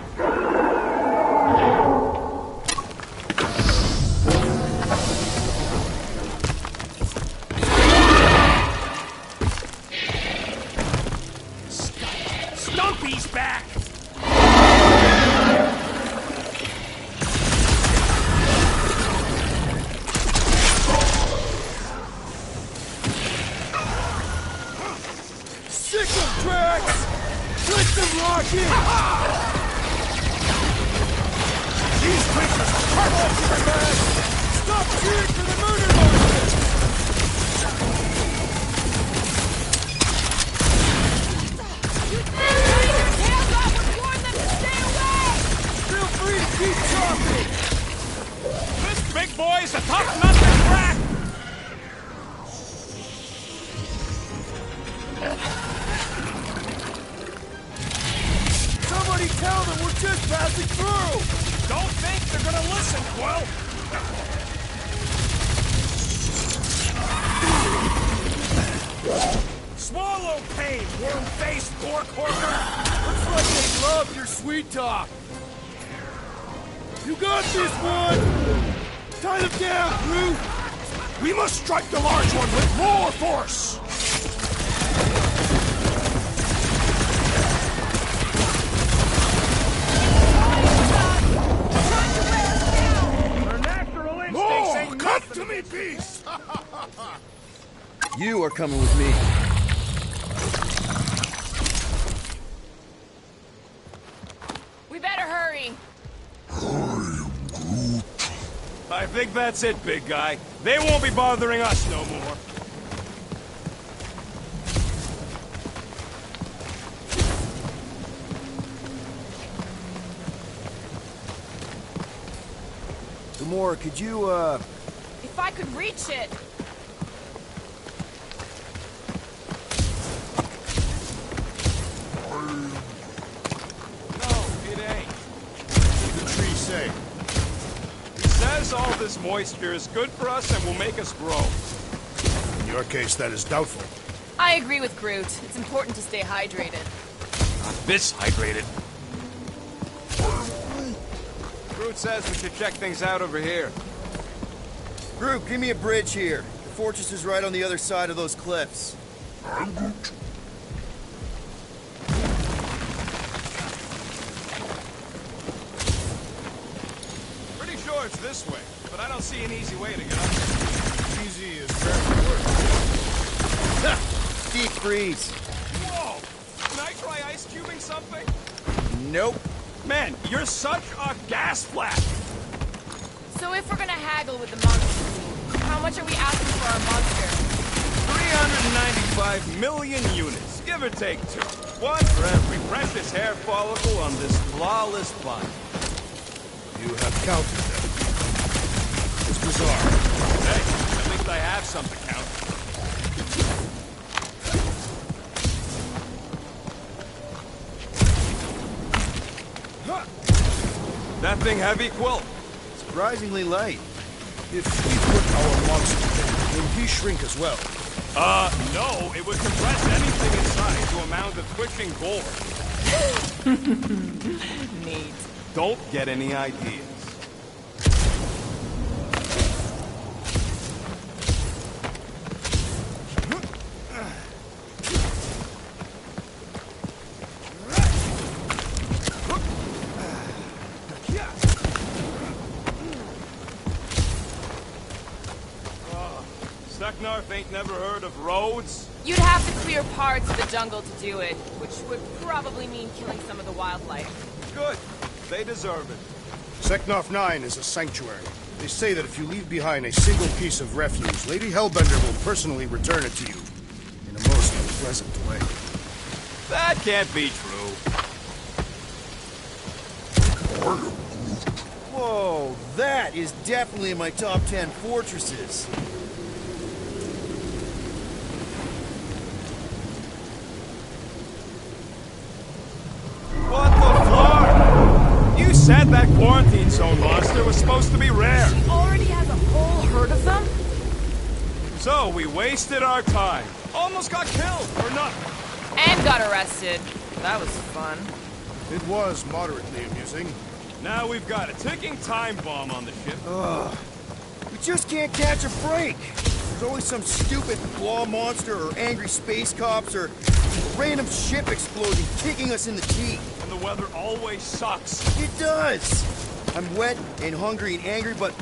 Stumpy's back! Sick of Drax! Let them rock in! These creatures are purple! Stop cheering for the murder monster! Hands off and warn them to stay away! Feel free to keep chopping! This big boy's a tough nut to crack! Somebody tell them we're just passing through! Don't think they're gonna listen, Quill! Swallow pain, worm-faced pork-horker! Looks like they love your sweet talk! You got this one! Tie them down, Groot! We must strike the large one with more force! Their natural instincts ain't Come nothing to me, beast! You are coming with me. We better hurry. I think that's it, big guy. They won't be bothering us no more. Gamora, could you, If I could reach it. No, it ain't. What did the tree say? He says all this moisture is good for us and will make us grow. In your case, that is doubtful. I agree with Groot. It's important to stay hydrated. This hydrated. Groot says we should check things out over here. Groot, give me a bridge here. The fortress is right on the other side of those cliffs. Pretty sure it's this way. but I don't see an easy way to get up there. Easy is barely worth. Deep freeze. Whoa! Can I try ice cubing something? Nope. Man, you're such a gas flash! So if we're gonna haggle with the monster, how much are we asking for our monster? 395 million units, give or take 2. One for every precious hair follicle on this flawless body. You have counted them. It's bizarre. Hey, at least I have some to count. That thing heavy, Quill? Surprisingly light. If we put our monster in, will he shrink as well? No, it would compress anything inside to a mound of twitching gore. Neat. Don't get any ideas. Seknarf ain't never heard of roads? You'd have to clear parts of the jungle to do it, which would probably mean killing some of the wildlife. Good. They deserve it. Seknarf 9 is a sanctuary. They say that if you leave behind a single piece of refuse, Lady Hellbender will personally return it to you. In a most unpleasant way. That can't be true. Whoa, that is definitely in my top 10 fortresses. What the flar? You said that quarantine zone monster was supposed to be rare. Already has a whole herd of them? So we wasted our time. Almost got killed for nothing. And got arrested. That was fun. It was moderately amusing. Now we've got a ticking time bomb on the ship. We just can't catch a break. There's always some stupid claw monster or angry space cops or a random ship explosion kicking us in the teeth. And the weather always sucks. It does. I'm wet and hungry and angry, but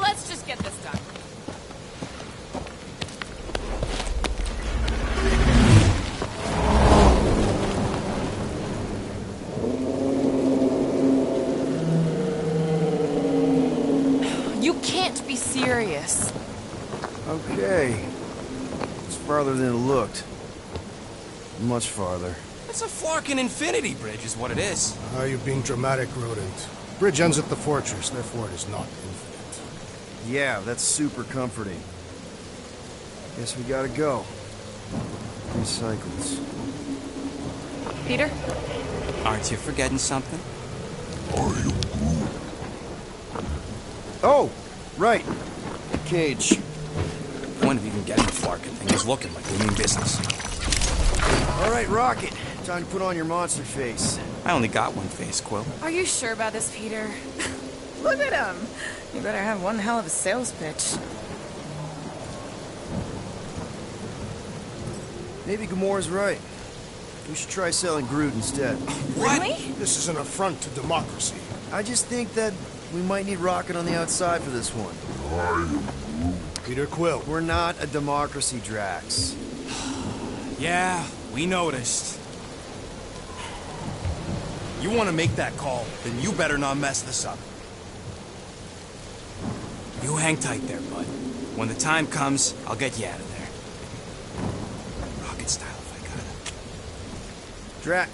Let's just get this done. You can't be serious. okay. It's farther than it looked. Much farther. It's a flarkin' infinity bridge is what it is. Are you being dramatic, Rodent? Bridge ends at the fortress, therefore it is not infinite. Yeah, that's super comforting. Guess we gotta go. 3 cycles. Peter? Aren't you forgetting something? Oh, right. Cage. Point of even getting the flarkin' thing is looking like we mean business. All right, Rocket. Time to put on your monster face. I only got one face, Quill. Are you sure about this, Peter? Look at him. You better have one hell of a sales pitch. Maybe Gamora's right. We should try selling Groot instead. Really? This is an affront to democracy. I just think that we might need Rocket on the outside for this one. Peter Quill. We're not a democracy, Drax. Yeah, we noticed. You want to make that call, then you better not mess this up. You hang tight there, bud. When the time comes, I'll get you out of there. Rocket style if I got it. Drax.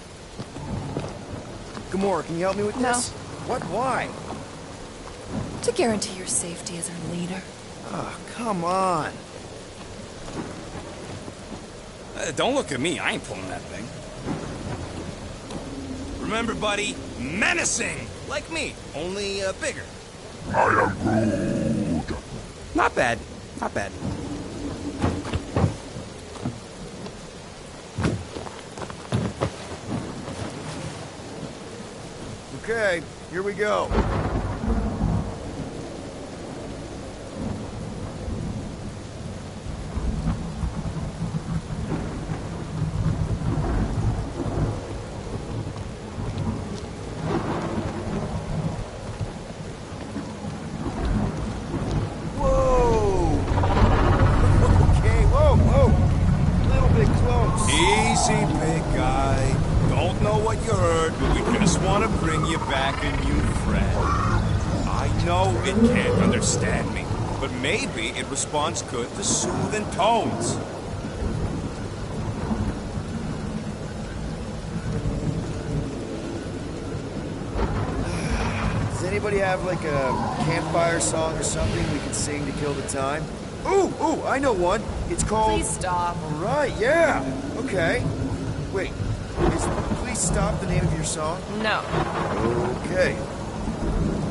Gamora, can you help me with No. this? What? Why? To guarantee your safety as our leader. Oh, come on. Don't look at me, I ain't pulling that thing. Remember, buddy, menacing! Like me, only bigger. I am Groot. Not bad, not bad. Okay, here we go. friend. I know it can't understand me, but maybe it responds good to soothing tones. Does anybody have like a campfire song or something we can sing to kill the time? Ooh, I know one. It's called... Please stop. All right, yeah. Okay. Wait, is Please Stop the name of your song? No. Okay.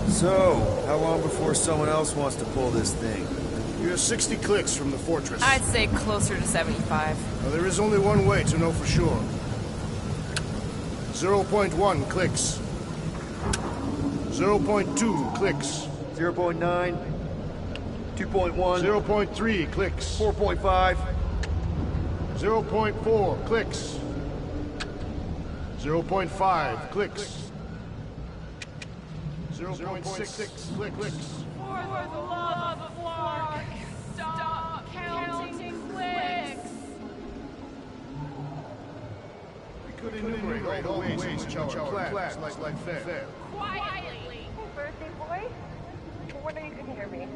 So, how long before someone else wants to pull this thing? You're 60 clicks from the fortress. I'd say closer to 75. Now, there is only one way to know for sure. 0.1 clicks. 0.2 clicks. 0.9, 2.1, 0.3 clicks. 4.5. 0.4 clicks. 0.5 clicks. 0.6 clicks. For the love of Clark, stop counting clicks. We could enumerate all the ways in which our plans like fair. Quietly. Birthday boy? No wonder you couldn't hear me. Is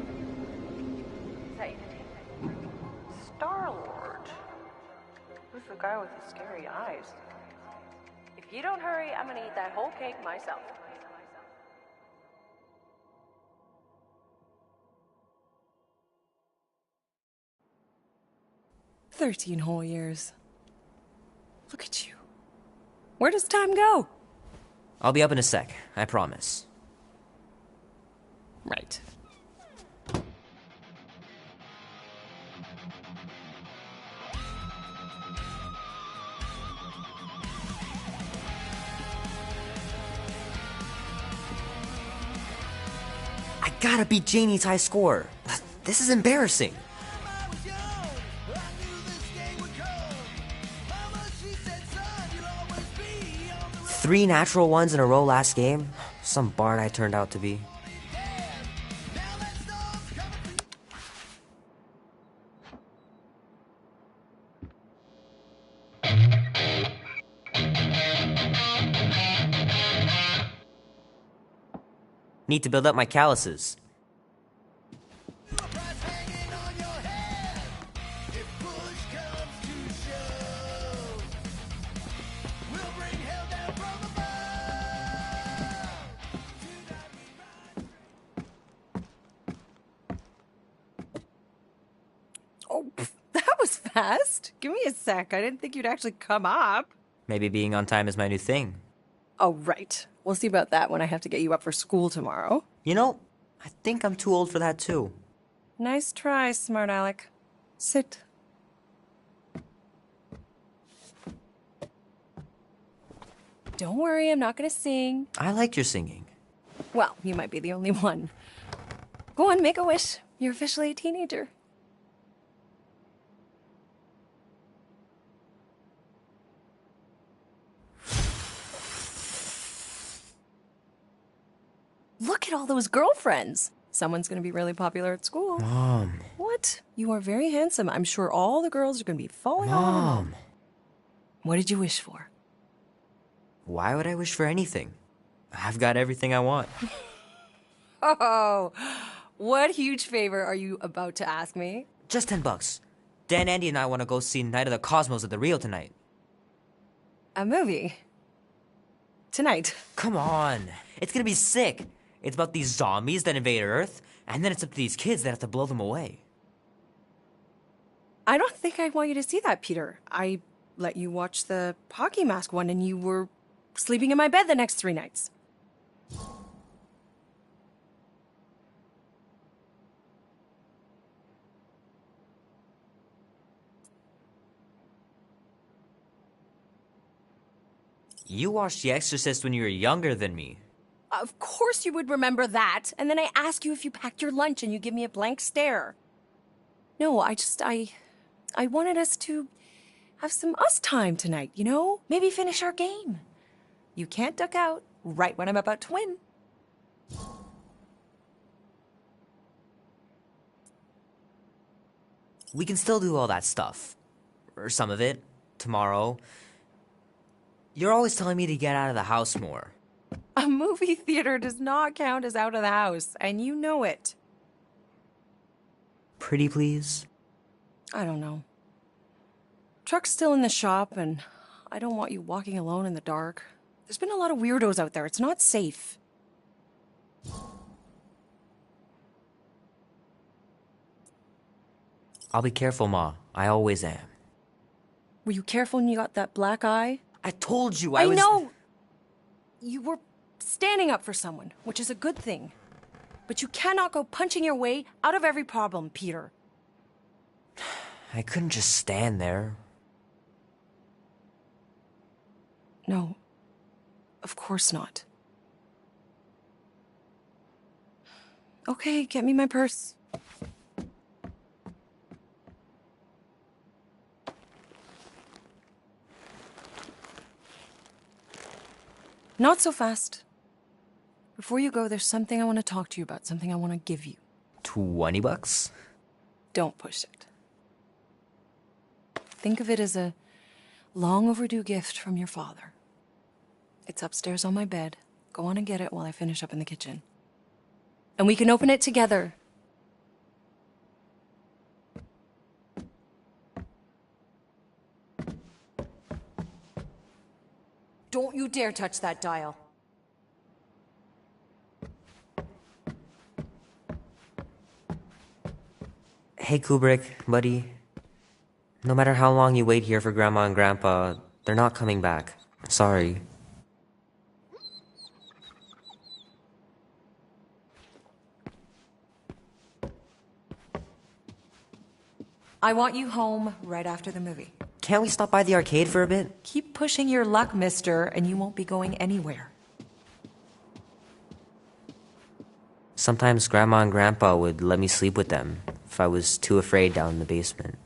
that you, Detective? Star-Lord. Who's the guy with the scary eyes? If you don't hurry, I'm gonna eat that whole cake myself. "13 whole years. Look at you. Where does time go?" I'll be up in a sec, I promise. Right. I gotta beat Janie's high score. This is embarrassing. 3 natural ones in a row last game? Some bard I turned out to be. Need to build up my calluses. Oh, that was fast. Give me a sec. I didn't think you'd actually come up. Maybe being on time is my new thing. Oh, right. We'll see about that when I have to get you up for school tomorrow. You know, I think I'm too old for that too. Nice try, smart Alec. Sit. Don't worry, I'm not gonna sing. I like your singing. Well, you might be the only one. Go on, make a wish. You're officially a teenager. Look at all those girlfriends. Someone's gonna be really popular at school. Mom. What? You are very handsome. I'm sure all the girls are gonna be falling all over you. Mom. What did you wish for? Why would I wish for anything? I've got everything I want. Oh, what huge favor are you about to ask me? Just $10. Dan, Andy, and I want to go see Night of the Cosmos at the Rio tonight. A movie? Tonight? Come on. It's gonna be sick. It's about these zombies that invade Earth, and then it's up to these kids that have to blow them away. I don't think I want you to see that, Peter. I let you watch the hockey mask one and you were sleeping in my bed the next 3 nights. You watched The Exorcist when you were younger than me. Of course you would remember that. And then I ask you if you packed your lunch and you give me a blank stare. No, I wanted us to have some us time tonight, you know? Maybe finish our game. You can't duck out right when I'm about to win. We can still do all that stuff. Or some of it. Tomorrow. You're always telling me to get out of the house more. A movie theater does not count as out of the house, and you know it. Pretty please? I don't know. Truck's still in the shop, and I don't want you walking alone in the dark. There's been a lot of weirdos out there. It's not safe. I'll be careful, Ma. I always am. Were you careful when you got that black eye? I told you I was... know! You were standing up for someone, which is a good thing. But you cannot go punching your way out of every problem, Peter. I couldn't just stand there. No. Of course not. Okay, get me my purse. Not so fast. Before you go, there's something I want to talk to you about, something I want to give you. $20? Don't push it. Think of it as a long overdue gift from your father. It's upstairs on my bed. Go on and get it while I finish up in the kitchen. And we can open it together. Don't you dare touch that dial. Hey, Kubrick, buddy. No matter how long you wait here for Grandma and Grandpa, they're not coming back. Sorry. I want you home right after the movie. Can't we stop by the arcade for a bit? Keep pushing your luck, mister, and you won't be going anywhere. Sometimes Grandma and Grandpa would let me sleep with them if I was too afraid down in the basement.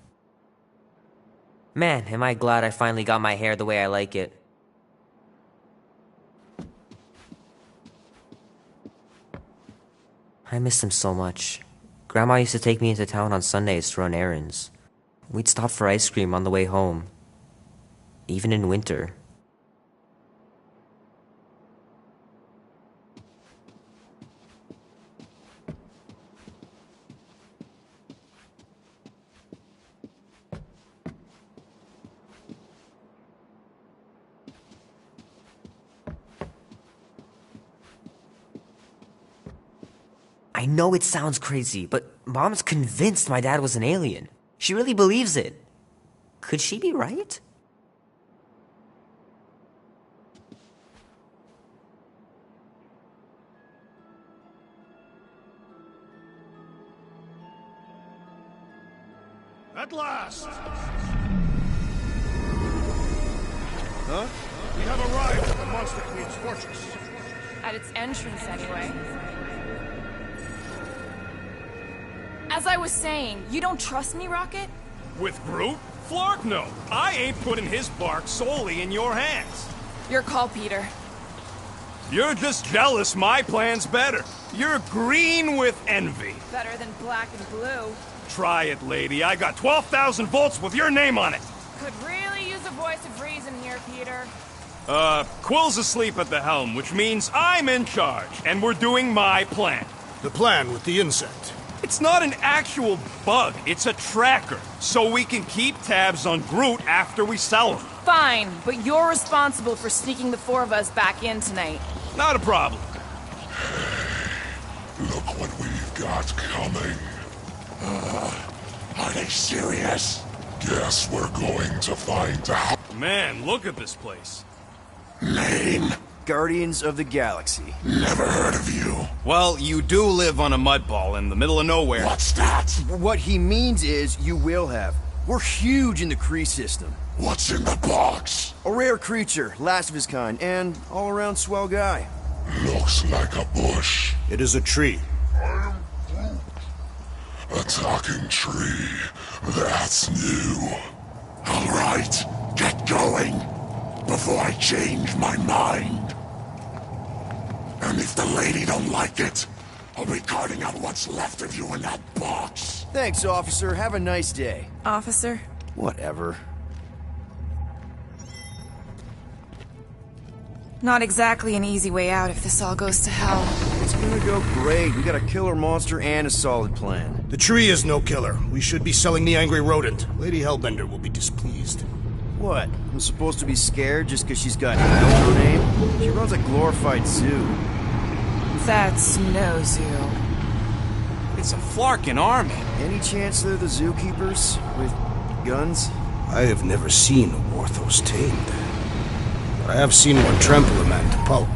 Man, am I glad I finally got my hair the way I like it. I miss them so much. Grandma used to take me into town on Sundays to run errands. We'd stop for ice cream on the way home. Even in winter. I know it sounds crazy, but Mom's convinced my dad was an alien. She really believes it. Could she be right? At last! Huh? We have arrived at the Monster Queen's fortress. At its entrance, anyway. As I was saying, you don't trust me, Rocket? With Groot? Flark, no. I ain't putting his bark solely in your hands. Your call, Peter. You're just jealous my plan's better. You're green with envy. Better than black and blue. Try it, lady. I got 12,000 volts with your name on it. Could really use a voice of reason here, Peter. Quill's asleep at the helm, which means I'm in charge, and we're doing my plan. The plan with the insect. It's not an actual bug, it's a tracker, so we can keep tabs on Groot after we sell him. Fine, but you're responsible for sneaking the four of us back in tonight. Not a problem. Look what we've got coming. Are they serious? Guess we're going to find out. Man, look at this place. Name? Guardians of the Galaxy. Never heard of you. Well, you do live on a mud ball in the middle of nowhere. What's that? What he means is you will have. We're huge in the Kree system. What's in the box? A rare creature, last of his kind, and all-around swell guy. Looks like a bush. It is a tree. A talking tree. That's new. All right, get going before I change my mind. And if the lady don't like it, I'll be carting out what's left of you in that box. Thanks, officer. Have a nice day. Officer? Whatever. Not exactly an easy way out if this all goes to hell. It's gonna go great. We got a killer monster and a solid plan. The tree is no killer. We should be selling the angry rodent. Lady Hellbender will be displeased. What? I'm supposed to be scared just because she's got hell in her name? She runs a glorified zoo. That's no zoo. It's a Flarkin army. Any chance they're the zookeepers? With guns? I have never seen a Warthos tamed. But I have seen one trample a man to pulp.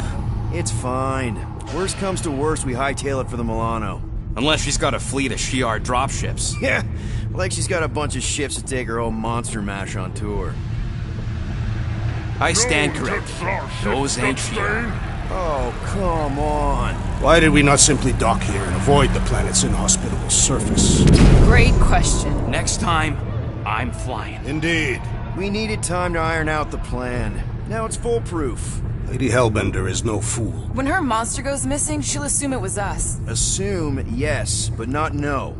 It's fine. Worst comes to worst, we hightail it for the Milano. Unless she's got a fleet of Shi'ar dropships. Yeah, like she's got a bunch of ships to take her whole monster mash on tour. I stand corrected. Those ain't Shi'ar. Oh, come on. Why did we not simply dock here and avoid the planet's inhospitable surface? Great question. Next time, I'm flying. Indeed. We needed time to iron out the plan. Now it's foolproof. Lady Hellbender is no fool. When her monster goes missing, she'll assume it was us. Assume, yes, but not no.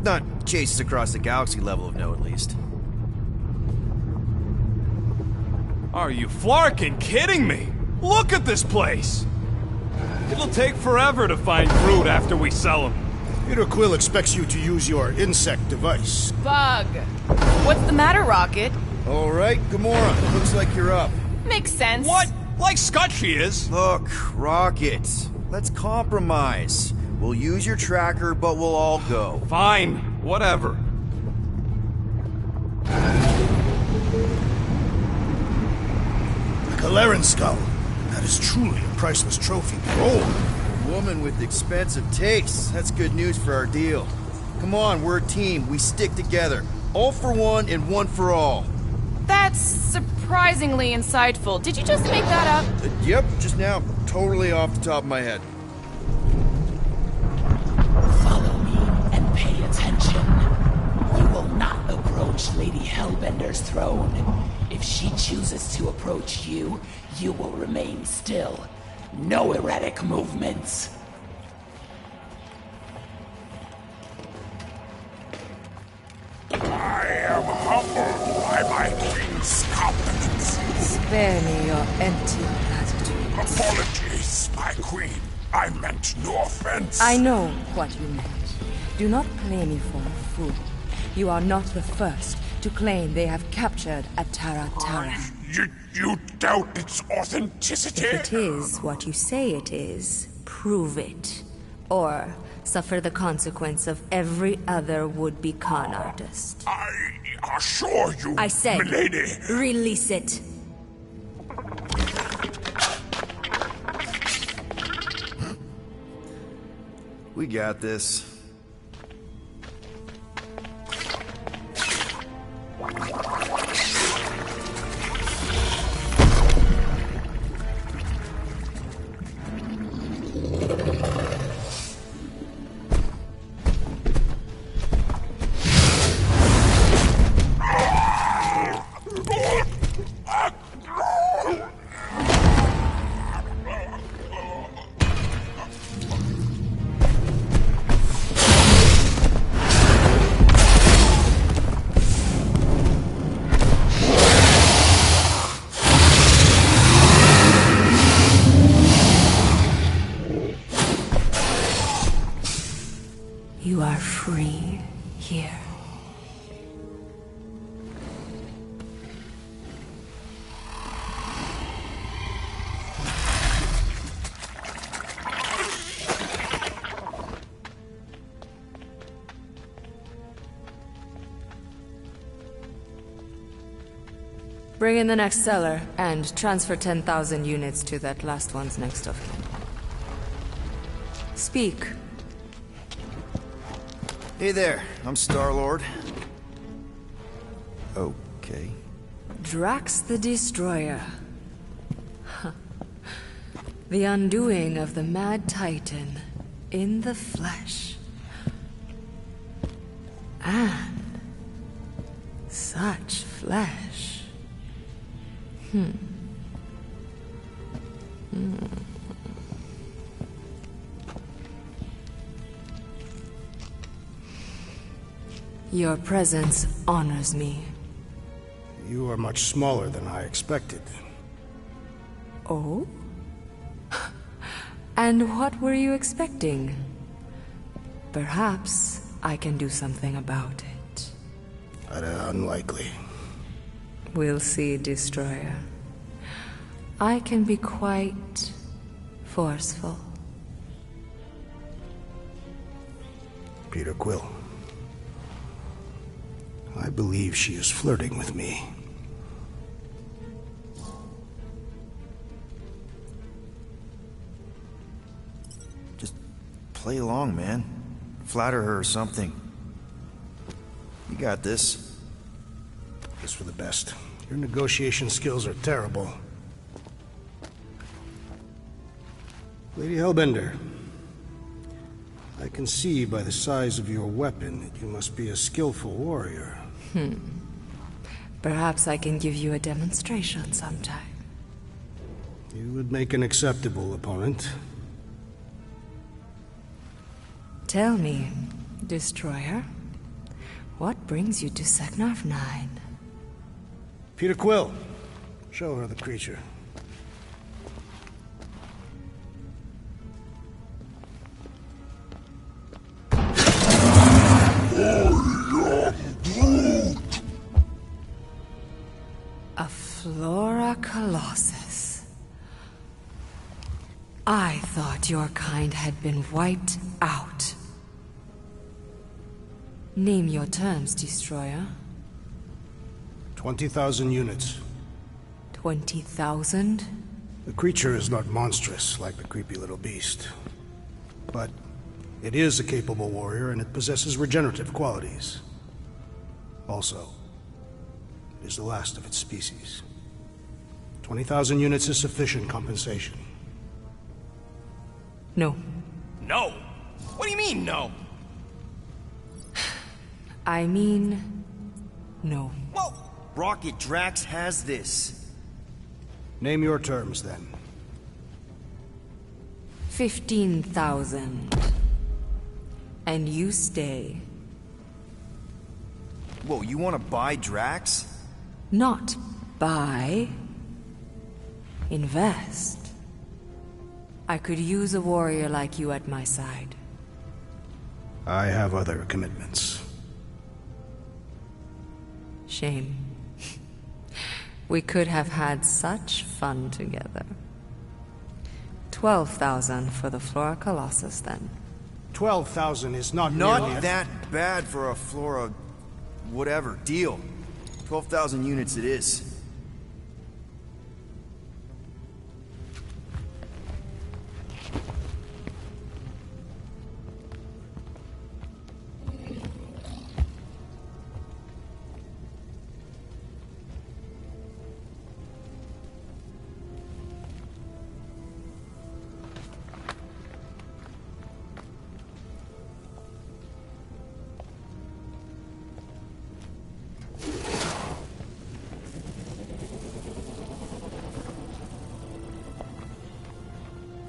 Not chase us across the galaxy level of no, at least. Are you Flarkin kidding me? Look at this place! It'll take forever to find Groot after we sell him. Peter Quill expects you to use your insect device. Bug. What's the matter, Rocket? All right, Gamora, looks like you're up. Makes sense. What? Like Scott she is. Look, Rocket, let's compromise. We'll use your tracker, but we'll all go. Fine, whatever. A Galeran skull. That is truly a priceless trophy. Behold. Woman with expensive tastes. That's good news for our deal. Come on, we're a team. We stick together. All for one and one for all. That's surprisingly insightful. Did you just make that up? Yep, just now. Totally off the top of my head. Follow me and pay attention. You will not approach Lady Hellbender's throne. If she chooses to approach you, you will remain still. No erratic movements. I am humbled by my queen's compliments. Spare me your empty platitudes. Apologies, my queen. I meant no offense. I know what you meant. Do not play me for a fool. You are not the first to claim they have captured a Tara. You doubt its authenticity? If it is what you say it is, prove it. Or suffer the consequence of every other would-be con artist. I assure you, I said, milady. Release it. We got this. You are free here. Bring in the next seller, and transfer 10,000 units to that last one's next of kin. Speak. Hey there, I'm Star-Lord. Okay. Drax the Destroyer. The undoing of the Mad Titan in the flesh. And such flesh. Your presence honors me. You are much smaller than I expected. Oh? And what were you expecting? Perhaps I can do something about it. Unlikely. We'll see, Destroyer. I can be quite forceful. Peter Quill. I believe she is flirting with me. Just play along, man. Flatter her or something. You got this. It's for the best. Your negotiation skills are terrible. Lady Hellbender, I can see by the size of your weapon that you must be a skillful warrior. Perhaps I can give you a demonstration sometime. You would make an acceptable opponent. Tell me, Destroyer, what brings you to Seknarf 9? Peter Quill, show her the creature. A Flora Colossus. I thought your kind had been wiped out. Name your terms, Destroyer. 20,000 units. 20,000? The creature is not monstrous like the creepy little beast. But it is a capable warrior and it possesses regenerative qualities. Also, it is the last of its species. 20,000 units is sufficient compensation. No. No? What do you mean, no? I mean, no. Whoa! Rocket Drax has this. Name your terms, then. 15,000. And you stay. Whoa, you want to buy Drax? Not buy. Invest. I could use a warrior like you at my side. I have other commitments. Shame. We could have had such fun together. 12,000 for the Flora Colossus, then. 12,000 is not Not nearly that bad for a Flora... whatever, deal. 12,000 units it is.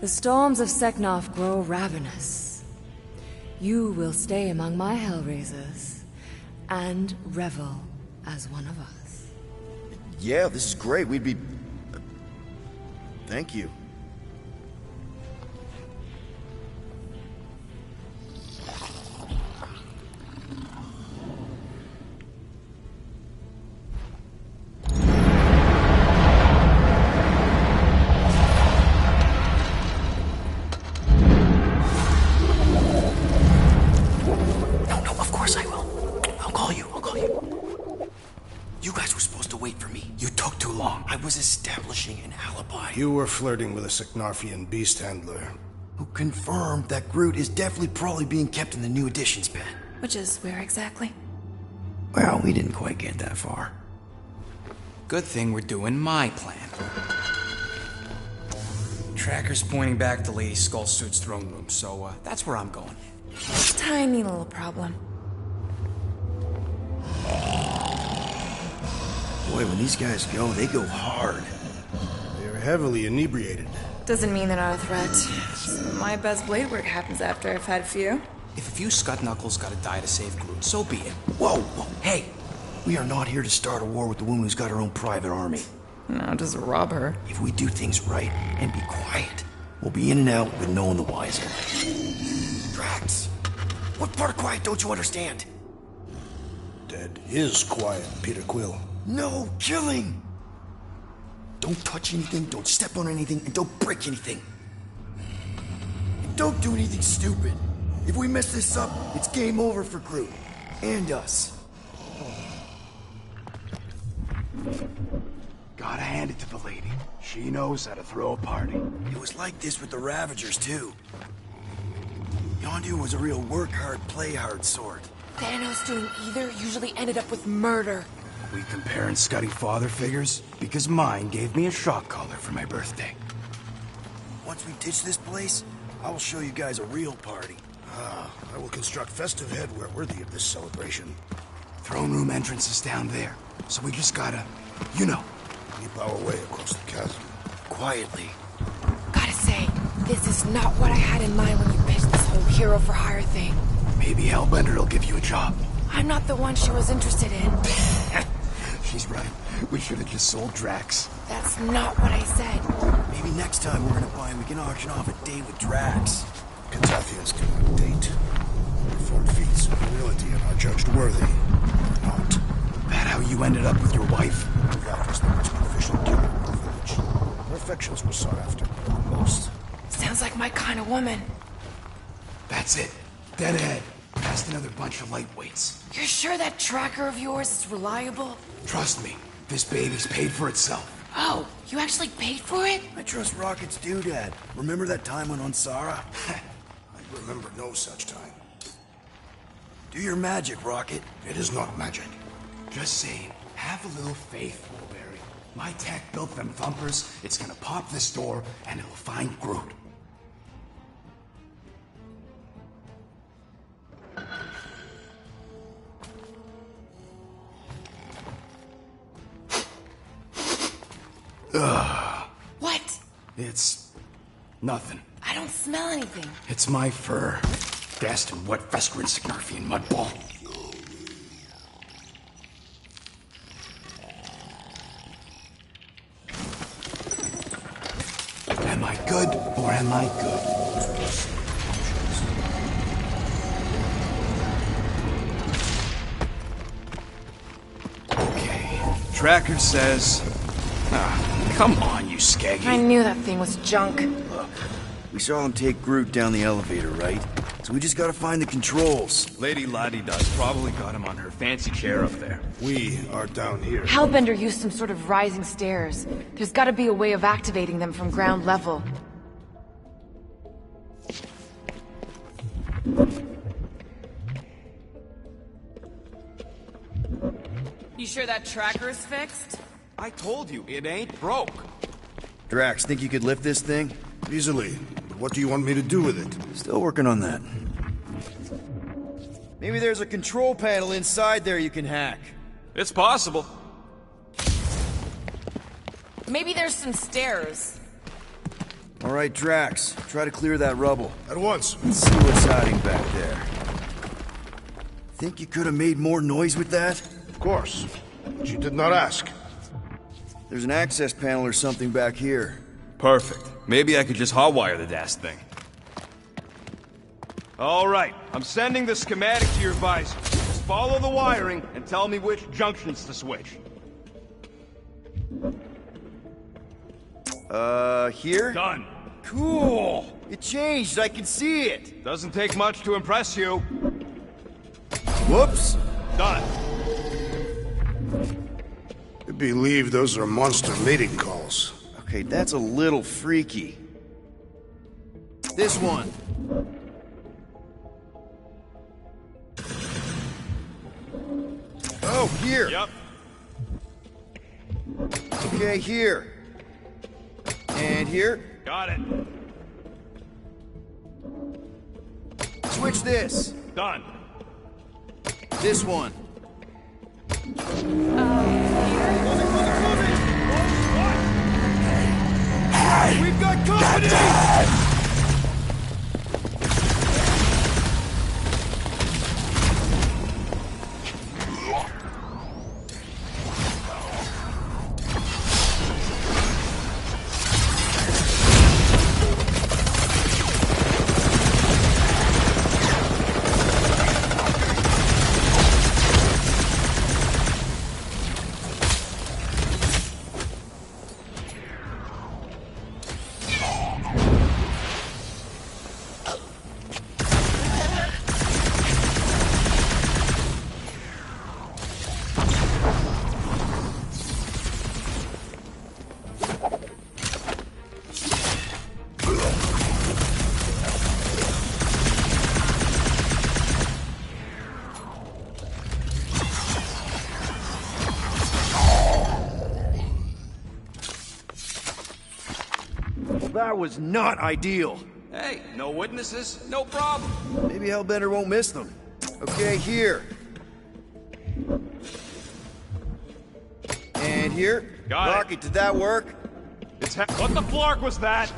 The storms of Seknarf grow ravenous. You will stay among my Hellraisers and revel as one of us. Yeah, this is great. We'd be... Thank you. You were flirting with a Seknarfian beast handler. Who confirmed that Groot is definitely probably being kept in the new editions pen. Which is where exactly? Well, we didn't quite get that far. Good thing we're doing my plan. Tracker's pointing back to Lady Skullsuit's throne room, so that's where I'm going. Tiny little problem. Boy, when these guys go, they go hard. They're heavily inebriated. Doesn't mean they're not a threat. My best blade work happens after I've had a few. If a few scut knuckles gotta die to save Groot, so be it. Whoa, whoa, hey! We are not here to start a war with the woman who's got her own private army. No, just rob her. If we do things right and be quiet, we'll be in and out with no one the wiser. Drax, what part of quiet don't you understand? Dead is quiet, Peter Quill. No killing! Don't touch anything, don't step on anything, and don't break anything. And don't do anything stupid. If we mess this up, it's game over for Groot. And us. Gotta hand it to the lady. She knows how to throw a party. It was like this with the Ravagers, too. Yondu was a real work hard, play hard sort. Thanos doing either usually ended up with murder. We comparing Scuddy father figures? Because mine gave me a shock collar for my birthday. Once we ditch this place, I will show you guys a real party. I will construct festive headwear worthy of this celebration. Throne room entrance is down there, so we just gotta, you know. Keep our way across the chasm. Quietly. Gotta say, this is not what I had in mind when you pitched this whole hero for hire thing. Maybe Hellbender will give you a job. I'm not the one she was interested in. She's right. We should have just sold Drax. That's not what I said. Maybe next time we're gonna buy and we can auction off a date with Drax. Catathians do not date. Perform feats of humility and are judged worthy. Or not. That how you ended up with your wife? That was the most proficient killer in the village. Her affections were sought after more than most. Sounds like my kind of woman. That's it. Dead ahead. Past another bunch of lightweights. You're sure that tracker of yours is reliable? Trust me, this baby's paid for itself. Oh, you actually paid for it? I trust Rocket's doodad. Remember that time on Ansara? I remember no such time. Do your magic, Rocket. It is not magic. Just saying, have a little faith, Wolverine. My tech built them thumpers. It's gonna pop this door, and it'll find Groot. What? It's nothing. I don't smell anything. It's my fur. Gassed and wet festering Signarfian mudball. Am I good or am I good? Okay. Tracker says... come on, you skaggy. I knew that thing was junk. Look, we saw him take Groot down the elevator, right? So we just gotta find the controls. Lady Lottie-Dot's probably got him on her fancy chair up there. We are down here. Hellbender used some sort of rising stairs. There's gotta be a way of activating them from ground level. You sure that tracker's fixed? I told you, it ain't broke. Drax, think you could lift this thing? Easily. But what do you want me to do with it? Still working on that. Maybe there's a control panel inside there you can hack. It's possible. Maybe there's some stairs. All right, Drax, try to clear that rubble. At once. Let's see what's hiding back there. Think you could have made more noise with that? Of course. But you did not ask. There's an access panel or something back here. Perfect. Maybe I could just hotwire the dashed thing. All right, I'm sending the schematic to your visor. Just follow the wiring and tell me which junctions to switch. Here? Done. Cool! It changed, I can see it! Doesn't take much to impress you. Whoops! Done. I believe those are monster mating calls. Okay, that's a little freaky. This one. Oh, here. Yep. Okay, here. And here. Got it. Switch this. Done. This one. We've got company! That was not ideal. Hey, no witnesses, no problem. Maybe Hellbender won't miss them. Okay, here. And here. Got it. Rocky, did that work? What the flark was that?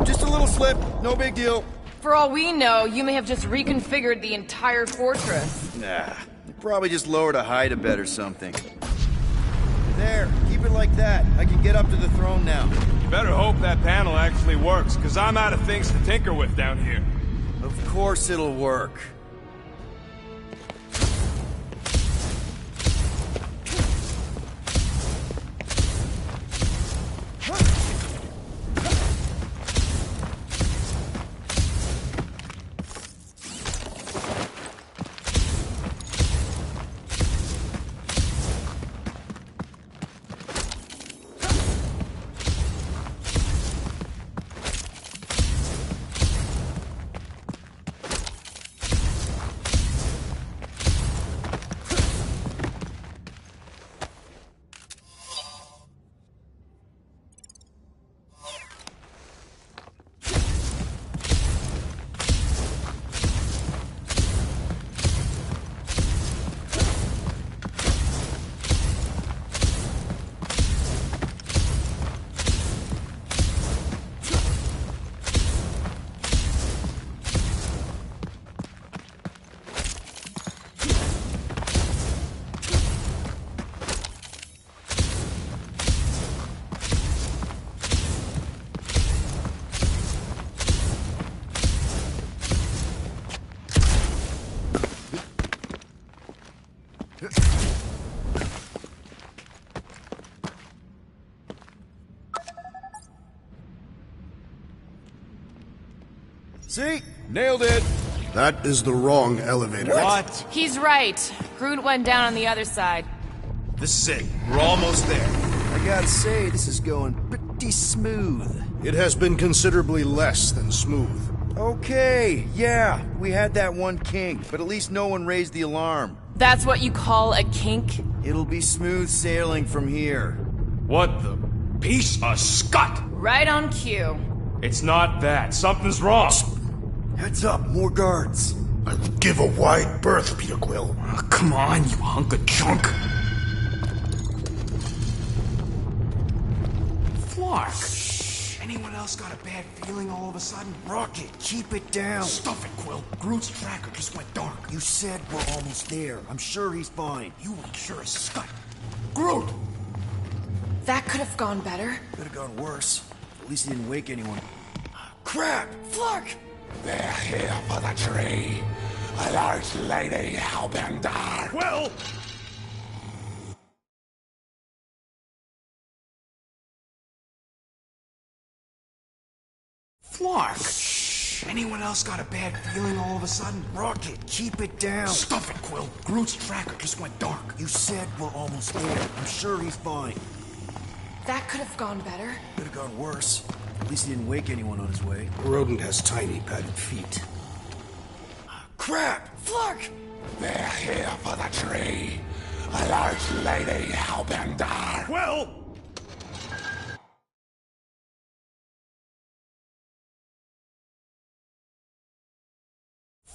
Just a little slip. No big deal. For all we know, you may have just reconfigured the entire fortress. Nah, you probably just lowered a height a bit or something. There, keep it like that. I can get up to the throne now. You better hope that panel actually works, because I'm out of things to tinker with down here. Of course it'll work. See? Nailed it. That is the wrong elevator. What? He's right. Groot went down on the other side. This is it. We're almost there. I gotta say, this is going pretty smooth. It has been considerably less than smooth. Okay, yeah, we had that one kink, but at least no one raised the alarm. That's what you call a kink? It'll be smooth sailing from here. What the piece of scut? Right on cue. It's not that. Something's wrong. Heads up, more guards. I would give a wide berth, Peter Quill. Oh, come on, you hunk of junk. Flark. Anyone else got a bad feeling all of a sudden? Rocket, keep it down. Stuff it, Quill. Groot's tracker just went dark. You said we're almost there. I'm sure he's fine. You ain't sure as scut. Groot! That could have gone better. Could have gone worse. At least he didn't wake anyone. Crap! Flark! They're here for the tree. A large lady Hellbender. Well, Flark. Anyone else got a bad feeling all of a sudden? Rocket, keep it down. Stuff it, Quill. Groot's tracker just went dark. You said we're almost there. I'm sure he's fine. That could have gone better. Could have gone worse. At least he didn't wake anyone on his way. The rodent has tiny padded feet. Crap! Flark! They're here for the tree. A large lady Hellbender. well.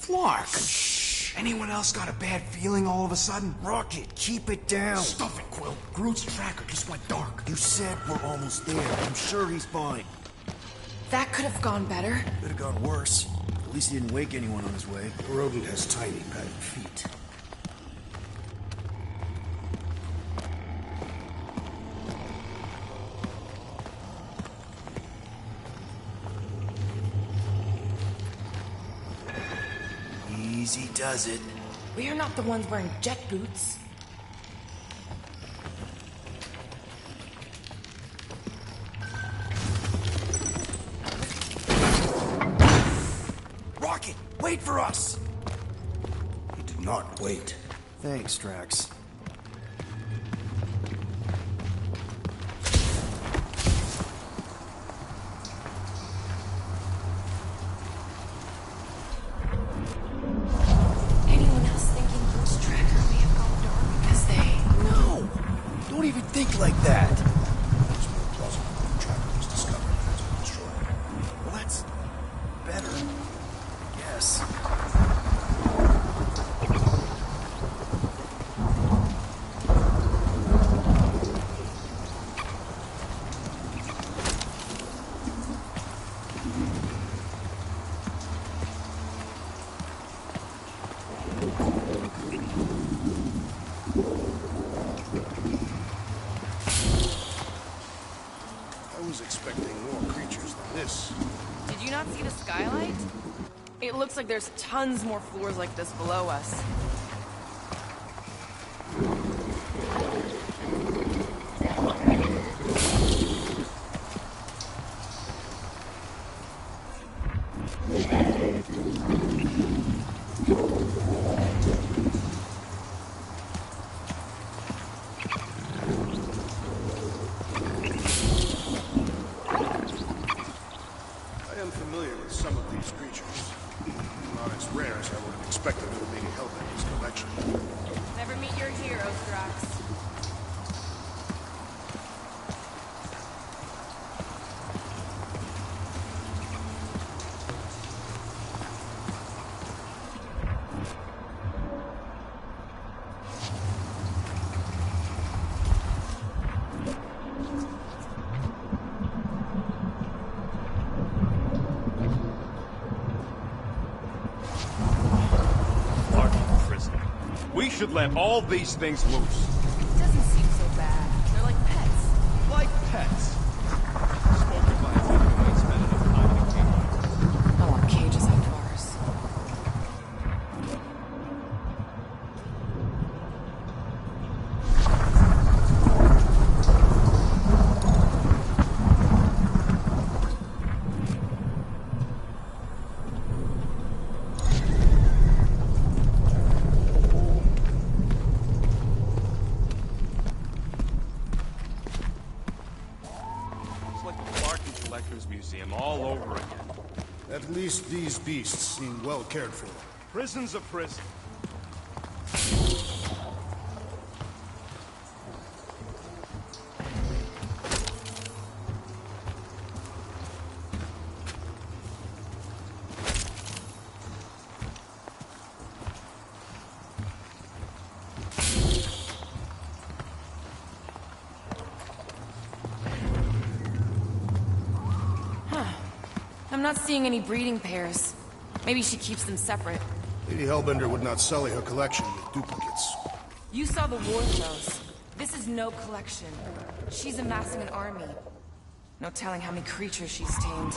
Flark. Anyone else got a bad feeling all of a sudden? Rocket, keep it down. Stuff it, Quill. Groot's tracker just went dark. You said we're almost there. I'm sure he's fine. That could have gone better. Could have gone worse. At least he didn't wake anyone on his way. The rodent has tiny padded feet. Easy does it. We are not the ones wearing jet boots. Rocket, wait for us! He did not wait. Thanks, Drax. Anyone else thinking Groot's tracker may have gone dark because they... No! Don't even think like that! It's more plausible that the tracker was discovered and has been destroyed. I was expecting more creatures than this. Did you not see the skylight? It looks like there's tons more floors like this below us. I am familiar with some of these creatures. Not as rare as I would have expected from Lady Hellbender's collection. Never meet your heroes, Drax. We should let all these things loose. It doesn't seem so bad. They're like pets. Like pets. Spoken by a woman who ain't spent enough time in a cage. I want cages outdoors. It's like the Clark Collector's Museum all over again. At least these beasts seem well cared for. Prison's a prison. I'm not seeing any breeding pairs. Maybe she keeps them separate. Lady Hellbender would not sully her collection with duplicates. You saw the war shows. This is no collection. She's amassing an army. No telling how many creatures she's tamed.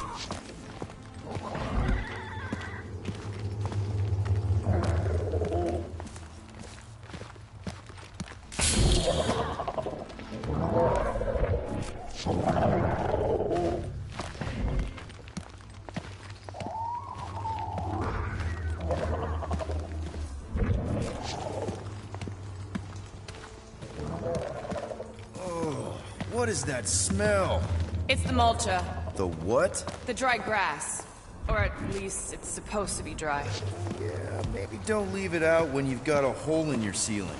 What is that smell? It's the mulcha. The what? The dry grass. Or at least it's supposed to be dry. Yeah, maybe don't leave it out when you've got a hole in your ceiling.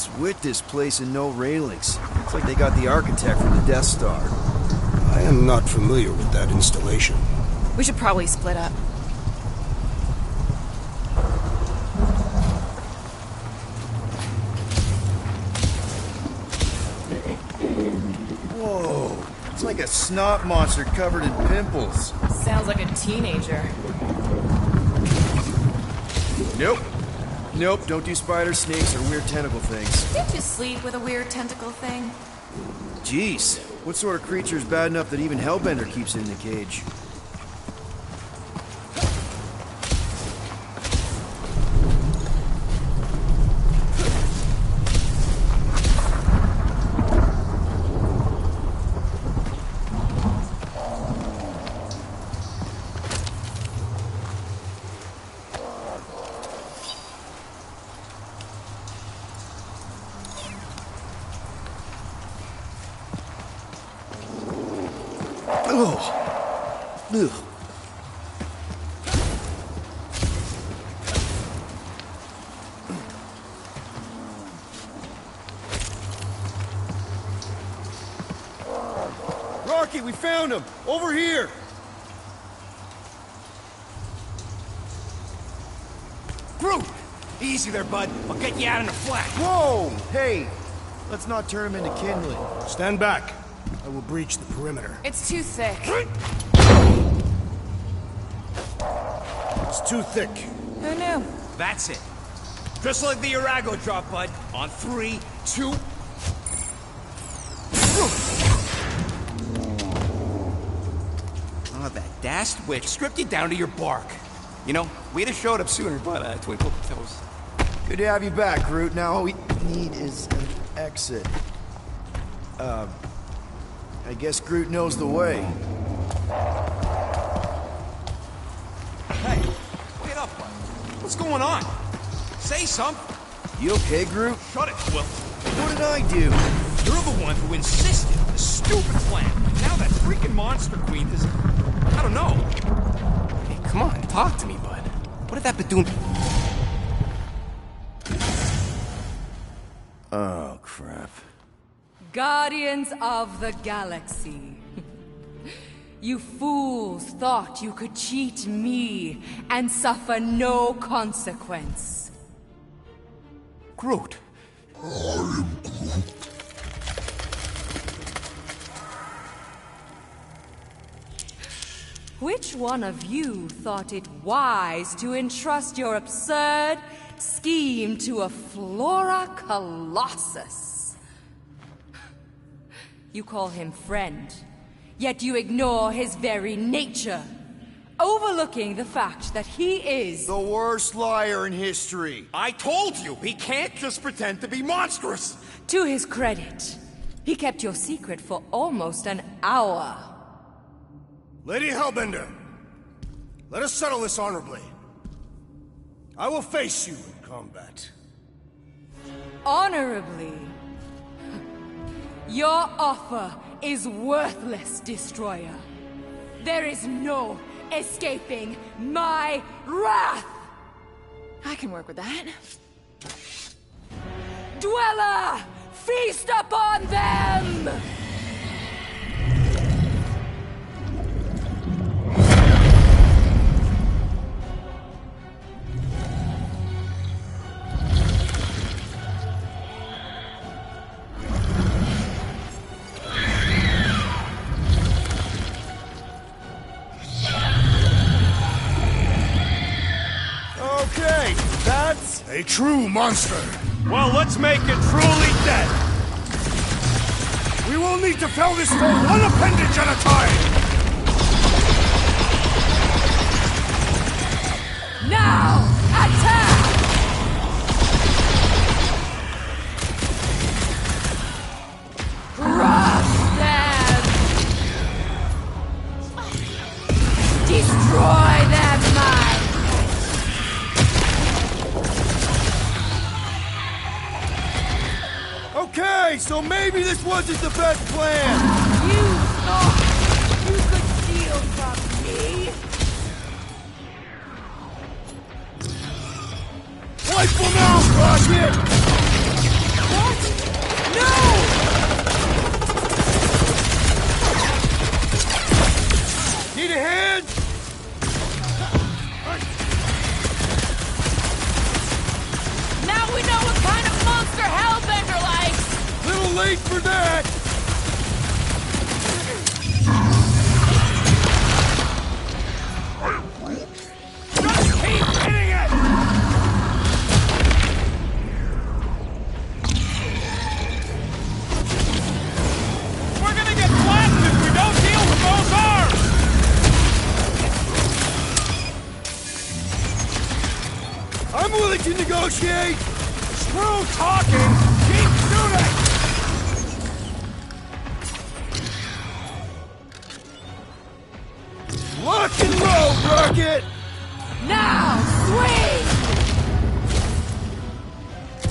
What's with this place and no railings? It's like they got the architect from the Death Star. I am not familiar with that installation. We should probably split up. Whoa, it's like a snot monster covered in pimples. Sounds like a teenager. Nope. Nope, don't do spider snakes or weird tentacle things. Did you sleep with a weird tentacle thing? Jeez, what sort of creature is bad enough that even Hellbender keeps it in a cage? Ugh. Rocky, we found him! Over here! Groot! Easy there, bud. I'll get you out in a flash. Whoa! Hey! Let's not turn him into kindling. Stand back. I will breach the perimeter. It's too thick. It's too thick. Who knew? That's it. Just like the Arago drop, bud. On 3, 2... Oh, that dashed witch stripped you down to your bark. You know, we'd have showed up sooner, but, Twinkle, that was... Good to have you back, Groot. Now all we need is an exit. I guess Groot knows the way. Hey, wait up, bud. What's going on? Say something. You okay, Groot? Shut it, Will. What did I do? You're the one who insisted on the stupid plan. Now that freaking Monster Queen is... I don't know. Hey, come on, talk to me, bud. What did that Bethune... Oh, crap. Guardians of the Galaxy. You fools thought you could cheat me and suffer no consequence. Groot. Which one of you thought it wise to entrust your absurd scheme to a Flora Colossus? You call him friend, yet you ignore his very nature, overlooking the fact that he is the worst liar in history. I told you, he can't just pretend to be monstrous. To his credit, he kept your secret for almost an hour. Lady Hellbender, let us settle this honorably. I will face you in combat. Honorably? Your offer is worthless, Destroyer. There is no escaping my wrath! I can work with that. Dweller! Feast upon them! Okay, that's a true monster. Well, let's make it truly dead. We will need to fell this foe one appendage at a time. Now, attack! Crush them! Destroy them, mine! okay, so maybe this wasn't the best plan. You thought you could steal from me? Wipe them out, Rocket! Need a hand? Now we know what kind of monster Hellbender likes! Little late for that! Just keep hitting it! We're gonna get blasted if we don't deal with those arms! I'm willing to negotiate! Screw talking! Keep shooting! Lock and load, Rocket! Now, swing!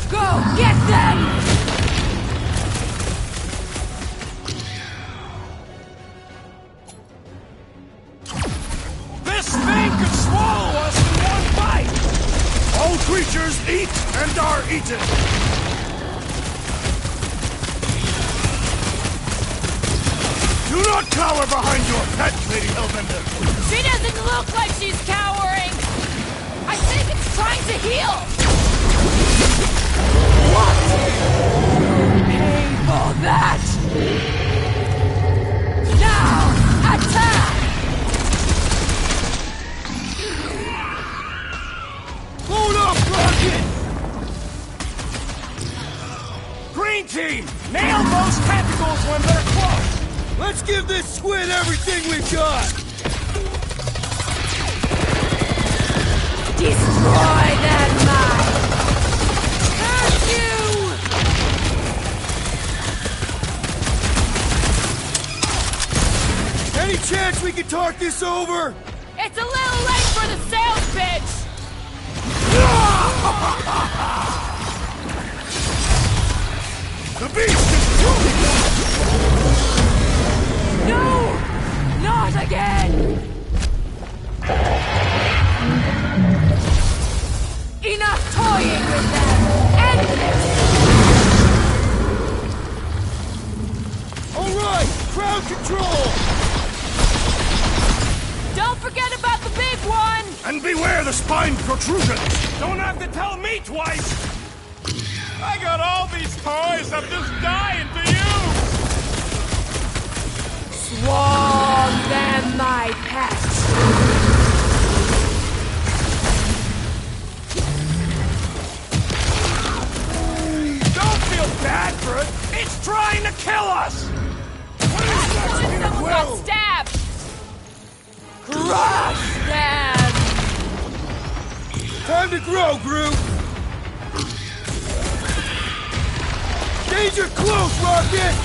Go, get them! This thing could swallow us in one bite! All creatures eat and are eaten! Do not cower behind your pet, Lady Hellbender! She doesn't look like she's cowering! I think it's trying to heal! Pay for that! Now, attack! Load up, Rocket! Green team! Nail those tentacles when they're close! Let's give this squid everything we've got! Destroy that mine! Curse you! Any chance we can talk this over? It's a little late for the sales pitch! The beast is truly No! Not again! Enough toying with them! End this! all right! Crowd control! Don't forget about the big one! And beware the spine protrusions! Don't have to tell me twice! I got all these toys I'm just dying to use! Swarm them, my pets! Don't feel bad for it! It's trying to kill us! Someone got stabbed! Crush them! Time to grow, Groot! Danger close, Rocket!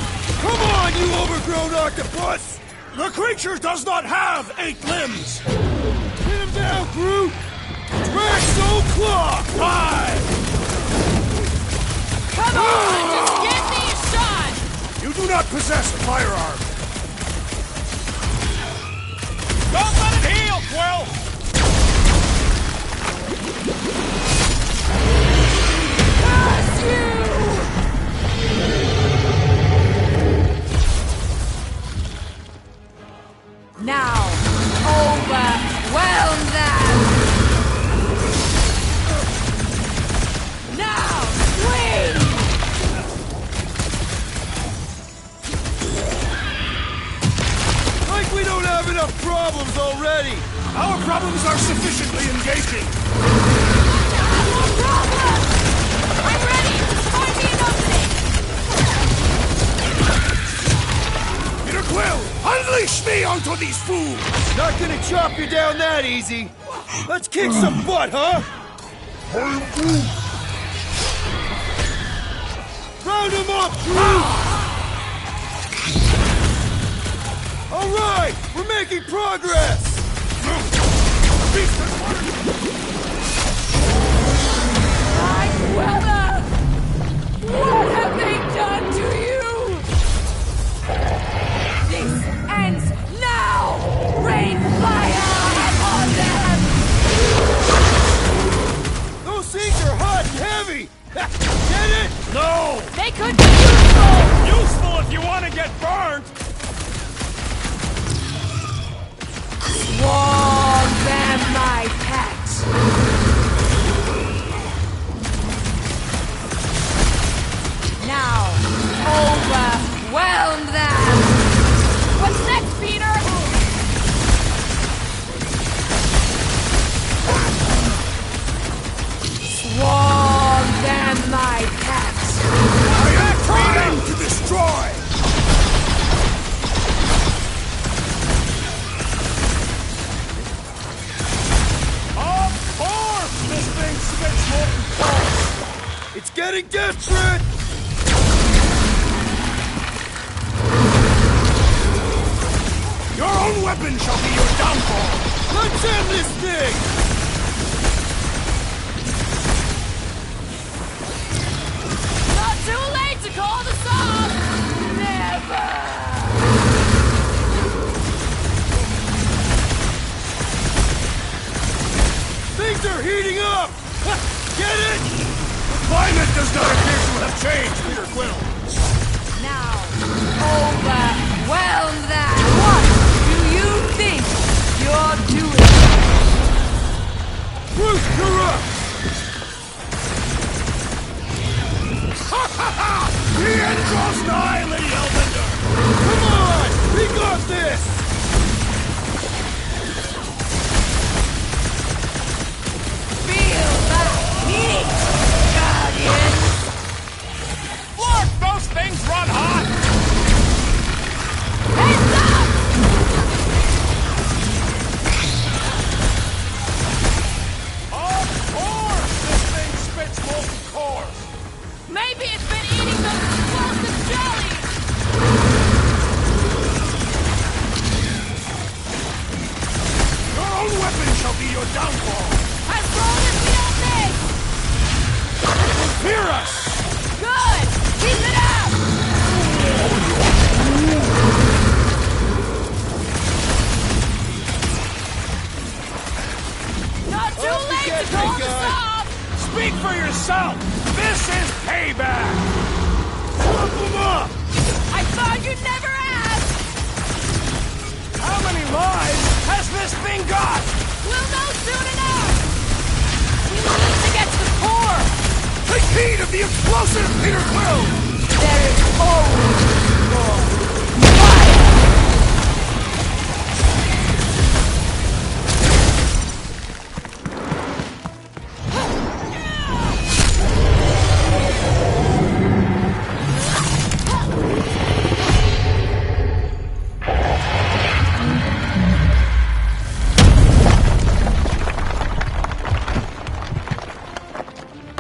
Come on, you overgrown octopus! The creature does not have 8 limbs! Hit him down, Groot! Draxo Claw! 5! Come on, just give me a shot! You do not possess a firearm! Don't let it heal, Quill! Curse you! Now, overwhelm them! Now, swing! Like we don't have enough problems already! Our problems are sufficiently engaging! No problem! I'm ready! Find me an opening! Peter Quill, unleash me onto these fools! Not gonna chop you down that easy! Let's kick some butt, huh? Round him up, Groot! All right, we're making progress! My brother! What have they done to you? This ends now! Rain fire upon them! Those things are hot and heavy! Get it? No! They could be used portrait! Your own weapon shall be your downfall! Let's end this thing! Not too late to call this off! Never! Things are heating up! Get it? The climate does not appear to have changed, Peter Quill. Now, overwhelm that! What do you think you're doing? Groot, you're up! Ha ha ha! The end draws nigh, Lady Hellbender! Come on! We got this! Feel that heat, Guardian! Look, those things run hot! Heads up! Of course this thing spits molten cores! Maybe it's been eating those explosive jellies! Your own weapon shall be your downfall! As long as we don't miss! Fear us! Good! Keep it up! Not too late to call this off! Speak for yourself! This is payback! Chop them up! I thought you'd never ask! How many lives has this thing got? We'll know soon enough! We need to get to the core! Take heed of the explosive, Peter Quill! There is always more.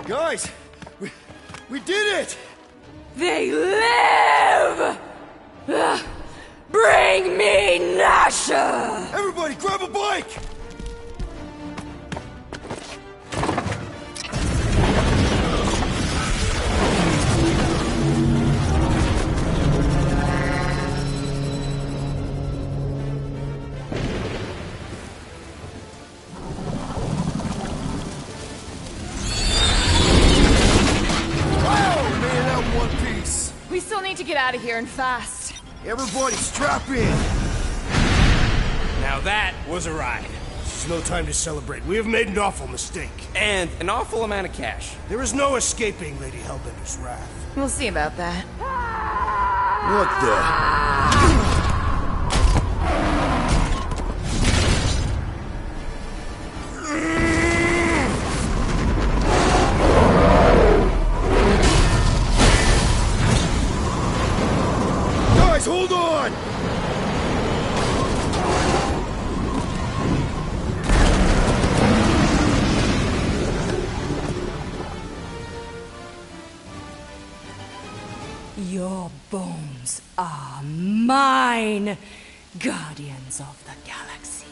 Guys, we did it! They live! Bring me Nasha! Everybody, grab a bike! We still need to get out of here and fast. Everybody, strap in! Now that was a ride. This is no time to celebrate. We have made an awful mistake. And an awful amount of cash. There is no escaping Lady Hellbender's wrath. We'll see about that. What the? Guys, hold on! Your bones are mine, guardians of the galaxy.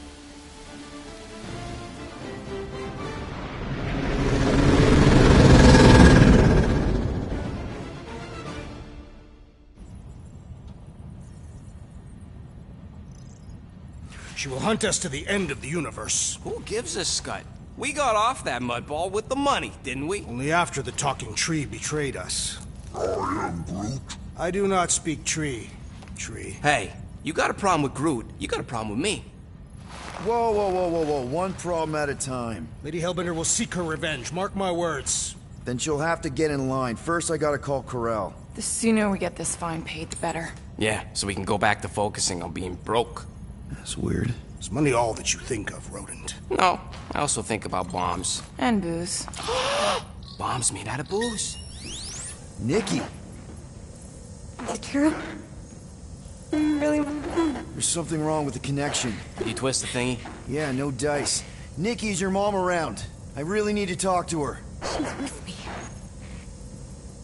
She will hunt us to the end of the universe. Who gives a scut? We got off that mudball with the money, didn't we? Only after the talking tree betrayed us. I am Groot. I do not speak tree. Hey, you got a problem with Groot, you got a problem with me. Whoa, whoa, whoa, whoa, whoa. One problem at a time. Lady Hellbender will seek her revenge. Mark my words. Then she'll have to get in line. First, I gotta call Corel. The sooner we get this fine paid, the better. Yeah, so we can go back to focusing on being broke. That's weird. Is money all that you think of, rodent? No, I also think about bombs. And booze. Bombs made out of booze. Nikki, Is it true? Really? there's something wrong with the connection. You twist the thingy? Yeah, no dice. Nikki, is your mom around? I really need to talk to her. She's with me.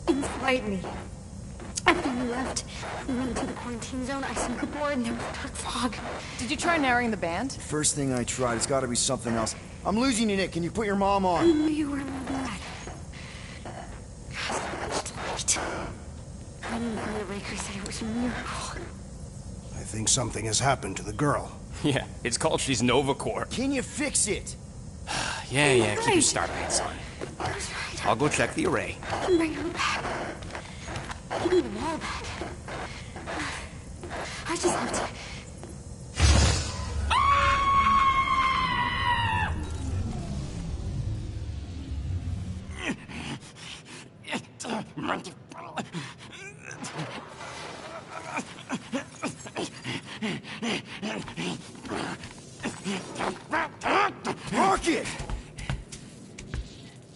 In fight me. After you left, we went into the quarantine zone. I sunk aboard and there was dark fog. Did you try narrowing the band? First thing I tried, it's gotta be something else. I'm losing you, Nick. Can you put your mom I on? knew you were my dad. Light. I knew the Raker said it was a miracle. I think something has happened to the girl. Yeah, it's called she's Nova Corps. Can you fix it? Yeah, keep your star pants on. I'll go check the array. I can bring her back. Give me them all back. I just have to... Rocket!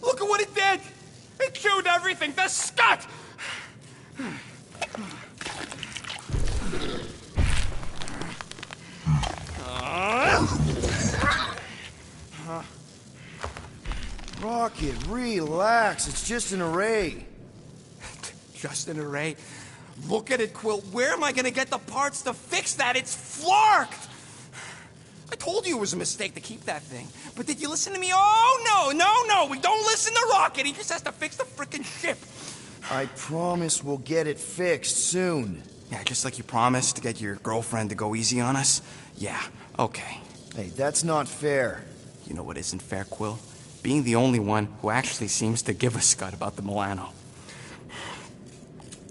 Look at what it did! It chewed everything! The scut! Rocket, relax. It's just an array. Just an array? Look at it, Quill. Where am I gonna get the parts to fix that? It's flarked! I told you it was a mistake to keep that thing. But did you listen to me? Oh, no! We don't listen to Rocket. He just has to fix the frickin' ship. I promise we'll get it fixed soon. Yeah, just like you promised to get your girlfriend to go easy on us? Yeah, okay. Hey, that's not fair. You know what isn't fair, Quill? Being the only one who actually seems to give a scut about the Milano.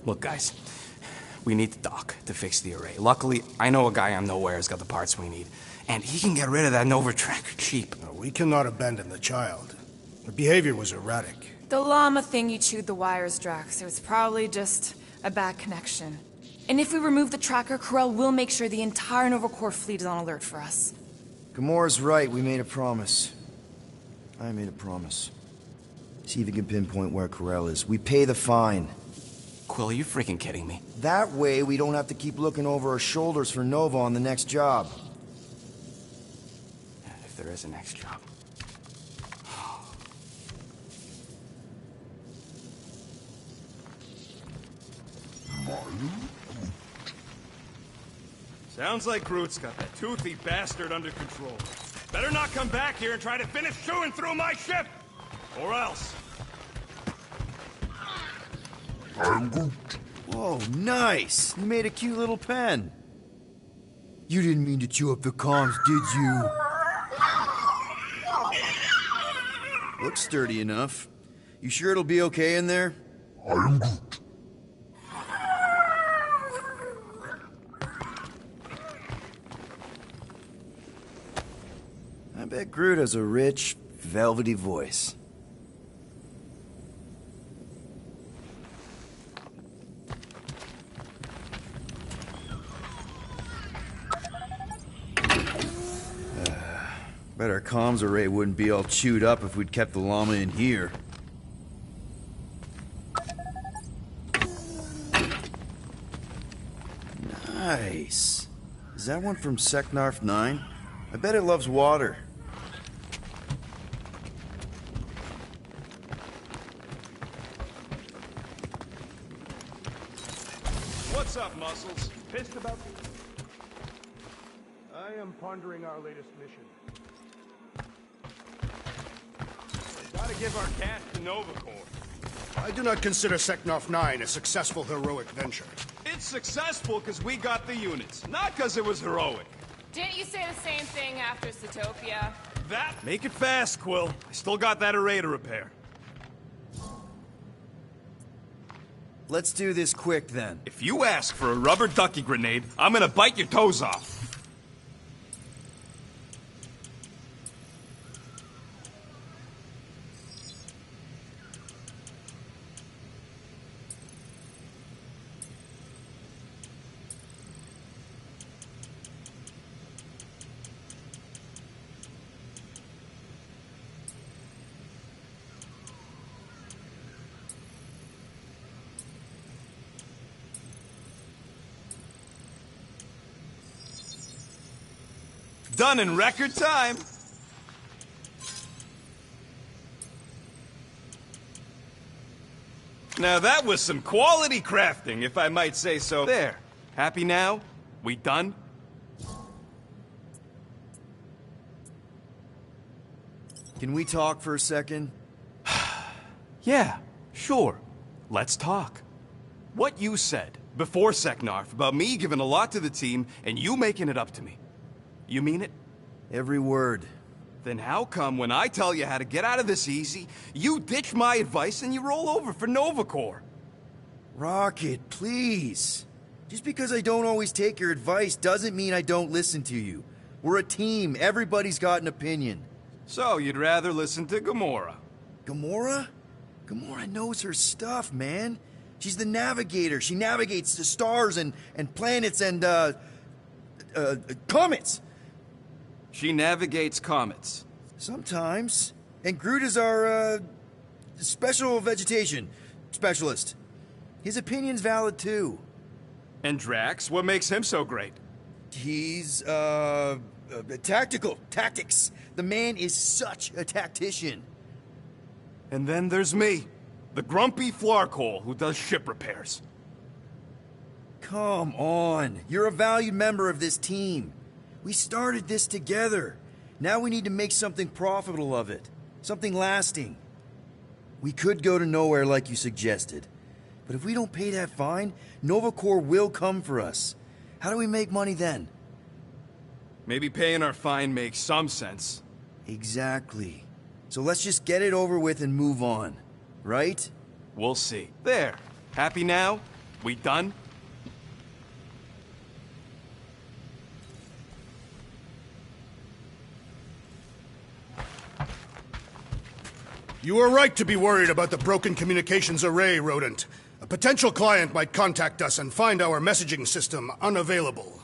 Look, guys, we need the dock to fix the array. Luckily, I know a guy on Nowhere has got the parts we need. And he can get rid of that Nova tracker cheap. No, we cannot abandon the child. Her behavior was erratic. The llama thing you chewed the wires, Drax. It was probably just a bad connection. And if we remove the tracker, Corel will make sure the entire Nova Corps fleet is on alert for us. Gamora's right. We made a promise. I made a promise. See if you can pinpoint where Corel is. We pay the fine. Quill, are you freaking kidding me? That way, we don't have to keep looking over our shoulders for Nova on the next job. If there is a next job. Sounds like Groot's got that toothy bastard under control. Better not come back here and try to finish chewing through my ship! Or else. I'm Groot. Whoa, nice! You made a cute little pen. You didn't mean to chew up the comms, did you? Looks sturdy enough. You sure it'll be okay in there? I am Groot. I bet Groot has a rich, velvety voice. Bet our comms array wouldn't be all chewed up if we'd kept the llama in here. Nice. Is that one from Seknarf 9? I bet it loves water. What's up, Muscles? Pissed about... I am pondering our latest mission. Gotta give our cash to Nova Corps. I do not consider Seknarf 9 a successful heroic venture. It's successful because we got the units, not because it was heroic. Didn't you say the same thing after Zootopia? That... Make it fast, Quill. I still got that array to repair. Let's do this quick, then. If you ask for a rubber ducky grenade, I'm gonna bite your toes off. Done in record time. Now that was some quality crafting, if I might say so. There. Happy now? We done? Can we talk for a second? Yeah, sure. Let's talk. What you said before Seknarf about me giving a lot to the team and you making it up to me. You mean it? Every word. Then how come when I tell you how to get out of this easy, you ditch my advice and you roll over for Nova Corps? Rocket, please. Just because I don't always take your advice doesn't mean I don't listen to you. We're a team. Everybody's got an opinion. So you'd rather listen to Gamora? Gamora? Gamora knows her stuff, man. She's the navigator. She navigates the stars and planets and, comets. She navigates comets. Sometimes. And Groot is our, special vegetation specialist. His opinion's valid, too. And Drax, what makes him so great? He's, tactics. The man is such a tactician. And then there's me, the grumpy Flarkhole who does ship repairs. Come on. You're a valued member of this team. We started this together. Now we need to make something profitable of it. Something lasting. We could go to nowhere like you suggested. But if we don't pay that fine, Nova Corps will come for us. How do we make money then? Maybe paying our fine makes some sense. Exactly. So let's just get it over with and move on. Right? We'll see. There. Happy now? We done? You are right to be worried about the broken communications array, Rodent. A potential client might contact us and find our messaging system unavailable.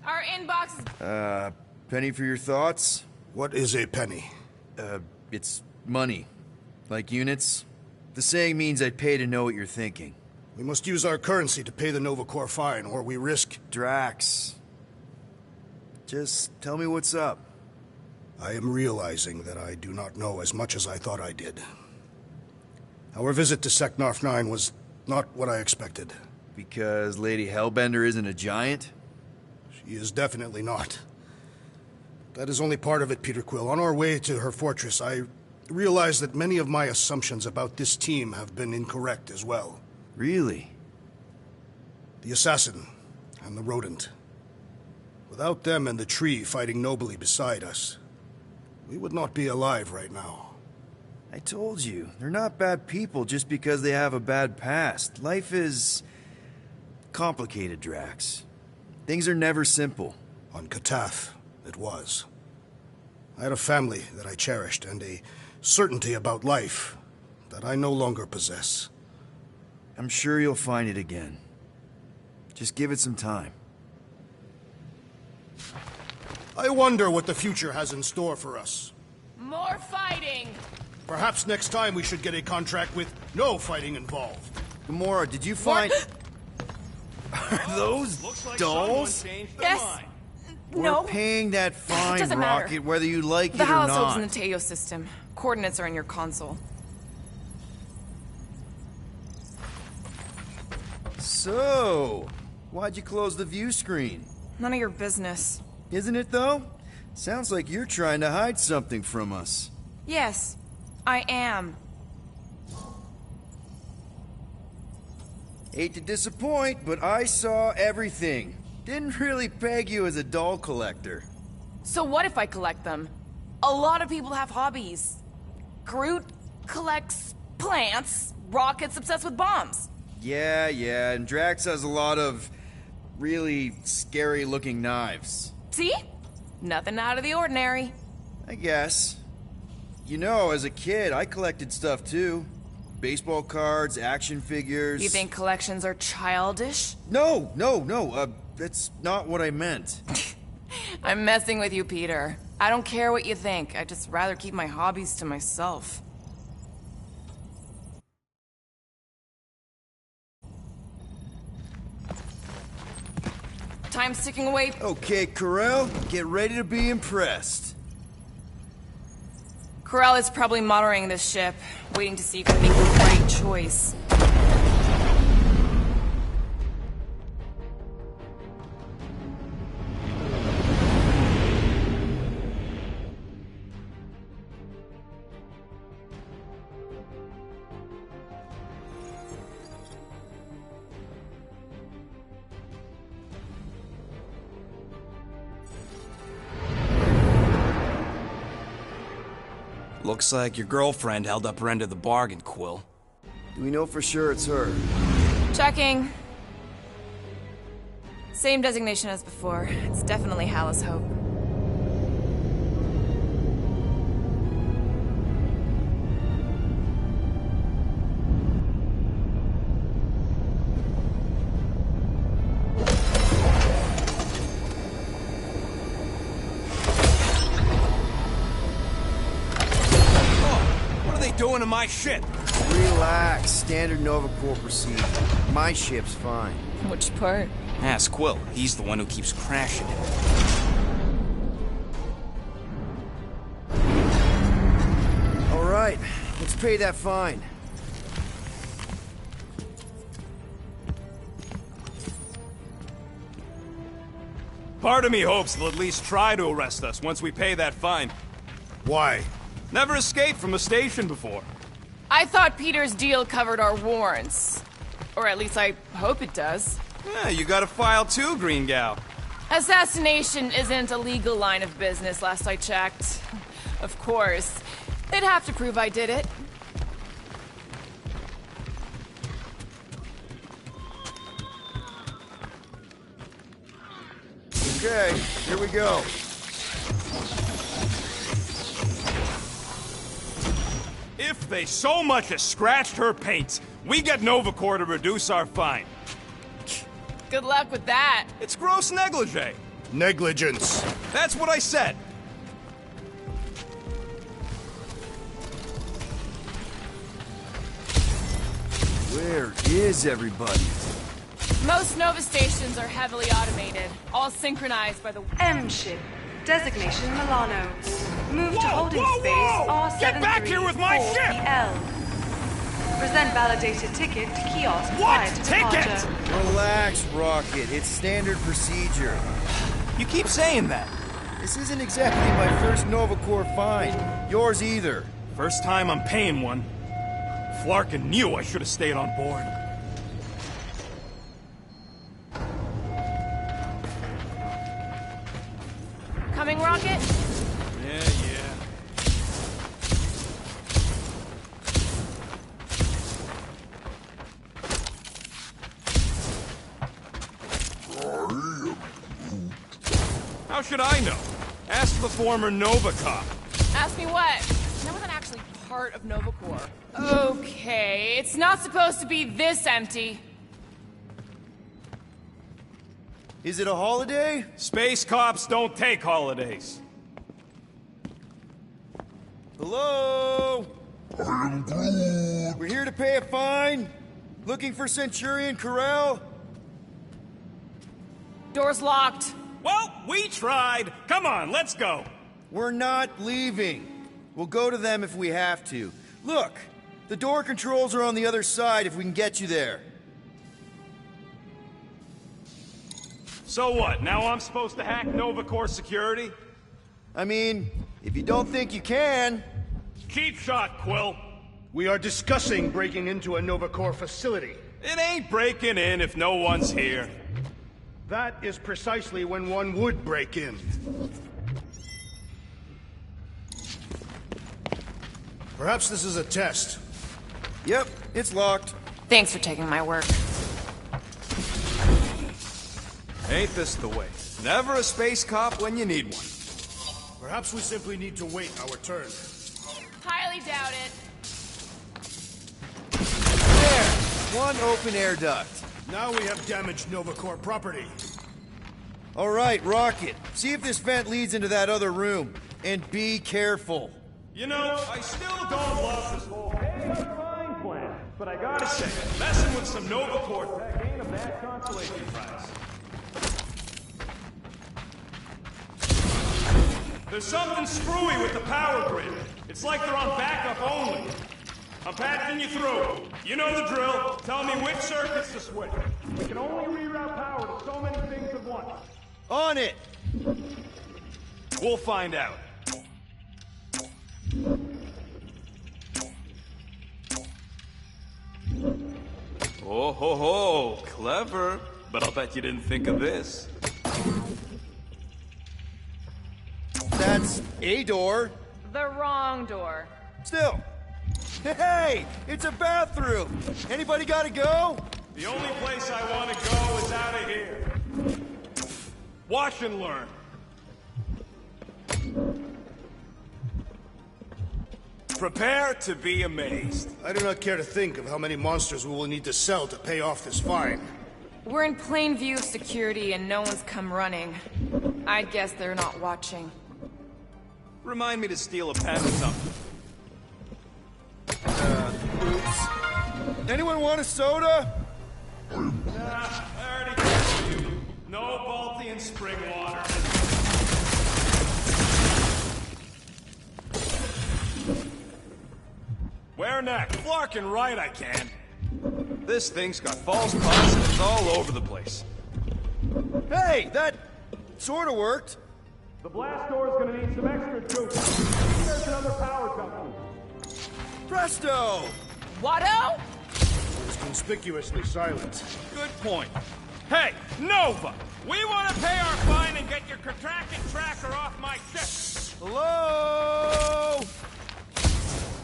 Our inbox is... Penny for your thoughts? What is a penny? It's money. Like units. The saying means I'd pay to know what you're thinking. We must use our currency to pay the Nova Corps fine, or we risk... Drax. Just tell me what's up. I am realizing that I do not know as much as I thought I did. Our visit to Seknarf 9 was not what I expected. Because Lady Hellbender isn't a giant? She is definitely not. That is only part of it, Peter Quill. On our way to her fortress, I realized that many of my assumptions about this team have been incorrect as well. Really? The assassin and the rodent. Without them and the tree fighting nobly beside us, we would not be alive right now. I told you, they're not bad people just because they have a bad past. Life is complicated, Drax. Things are never simple. On Katath, it was. I had a family that I cherished and a certainty about life that I no longer possess. I'm sure you'll find it again. Just give it some time. I wonder what the future has in store for us. More fighting! Perhaps next time we should get a contract with no fighting involved. Gamora, did you find... Are those dolls? Yes. We're paying that fine, Doesn't Rocket, matter. whether you like The it or holo's not. in the Teo system. Coordinates are in your console. So, why'd you close the view screen? None of your business. Isn't it, though? Sounds like you're trying to hide something from us. Yes, I am. Hate to disappoint, but I saw everything. Didn't really peg you as a doll collector. So what if I collect them? A lot of people have hobbies. Groot collects plants. Rocket's obsessed with bombs. Yeah, and Drax has a lot of really scary-looking knives. See? Nothing out of the ordinary. I guess. You know, as a kid, I collected stuff too. Baseball cards, action figures... You think collections are childish? No, that's not what I meant. I'm messing with you, Peter. I don't care what you think. I'd just rather keep my hobbies to myself. Time's ticking away. Okay, Carell, get ready to be impressed. Corell is probably monitoring this ship, waiting to see if we make the right choice. Looks like your girlfriend held up her end of the bargain, Quill. Do we know for sure it's her? Checking. Same designation as before. It's definitely Hallis Hope. Doing to my ship? Relax. Standard Nova Corps procedure. My ship's fine. Which part? Ask Quill. He's the one who keeps crashing it. All right. Let's pay that fine. Part of me hopes they'll at least try to arrest us once we pay that fine. Why? Never escaped from a station before. I thought Peter's deal covered our warrants. Or at least I hope it does. Yeah, you got a file too, Green Gal. Assassination isn't a legal line of business, last I checked. Of course. They'd have to prove I did it. Okay, here we go. If they so much as scratched her paint, we get Nova Corps to reduce our fine. Good luck with that. It's gross negligee. Negligence. That's what I said. Where is everybody? Most Nova stations are heavily automated, all synchronized by the M ship. Designation Milano. Move to holding space R734PL. Get back here with my ship! Present validated ticket to kiosk What prior to ticket? departure. Relax, Rocket. It's standard procedure. You keep saying that. This isn't exactly my first Nova Corps fine. Yours either. First time I'm paying one. Flarkin knew I should have stayed on board. Coming, Rocket? Yeah. How should I know? Ask the former Nova cop. Ask me what? That wasn't actually part of Nova Corps. Okay, it's not supposed to be this empty. Is it a holiday? Space cops don't take holidays. Hello? We're here to pay a fine. Looking for Centurion Corral? Door's locked. Well, we tried. Come on, let's go. We're not leaving. We'll go to them if we have to. Look, the door controls are on the other side if we can get you there. So what, now I'm supposed to hack Nova Corps security? I mean, if you don't think you can... Cheap shot, Quill. We are discussing breaking into a Nova Corps facility. It ain't breaking in if no one's here. That is precisely when one would break in. Perhaps this is a test. Yep, it's locked. Thanks for taking my work. Ain't this the way? Never a space cop when you need one. Perhaps we simply need to wait our turn. Highly doubt it. There! One open air duct. Now we have damaged Nova Corps property. All right, Rocket. See if this vent leads into that other room. And be careful. You know, I still don't love this whole fine plan. But I gotta say, messing with some Nova Corps tech ain't a bad consolation prize. There's something screwy with the power grid. It's like they're on backup only. I'm patching you through. You know the drill. Tell me which circuits to switch. We can only reroute power to so many things at once. On it! We'll find out. Oh ho ho, clever. But I'll bet you didn't think of this. That's a door. The wrong door. Still. Hey, it's a bathroom. Anybody gotta go? The only place I want to go is out of here. Watch and learn. Prepare to be amazed. I do not care to think of how many monsters we will need to sell to pay off this fine. We're in plain view of security and no one's come running. I'd guess they're not watching. Remind me to steal a pen or something. Oops. Anyone want a soda? Nah, I already told you. No Baltian spring water. Where next? Flarkin' right I can. This thing's got false positives all over the place. Hey, that sorta worked. The blast door's gonna need some extra juice. There's another power company. Presto! Watto? It's conspicuously silent. Good point. Hey, Nova! We want to pay our fine and get your contracted tracker off my ship. Hello?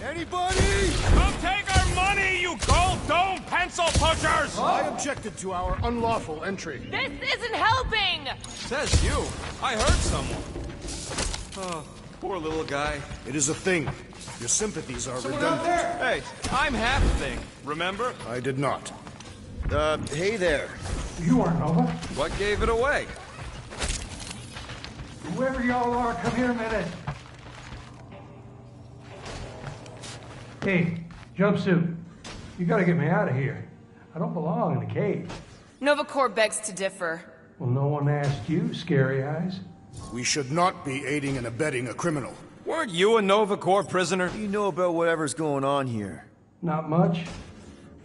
Anybody? Come take our money, you gold dome pencil pushers! I objected to our unlawful entry. This isn't helping! Says you. I heard someone. Oh, poor little guy. It is a thing. Your sympathies are Someone redundant. out there! Hey, I'm half thing, remember? I did not. Hey there. You aren't Nova. What gave it away? Whoever y'all are, come here a minute. Hey, jumpsuit. You gotta get me out of here. I don't belong in the cave. Nova Corps begs to differ. Well, no one asked you, Scary Eyes. We should not be aiding and abetting a criminal. Weren't you a Nova Corps prisoner? What do you know about whatever's going on here? Not much.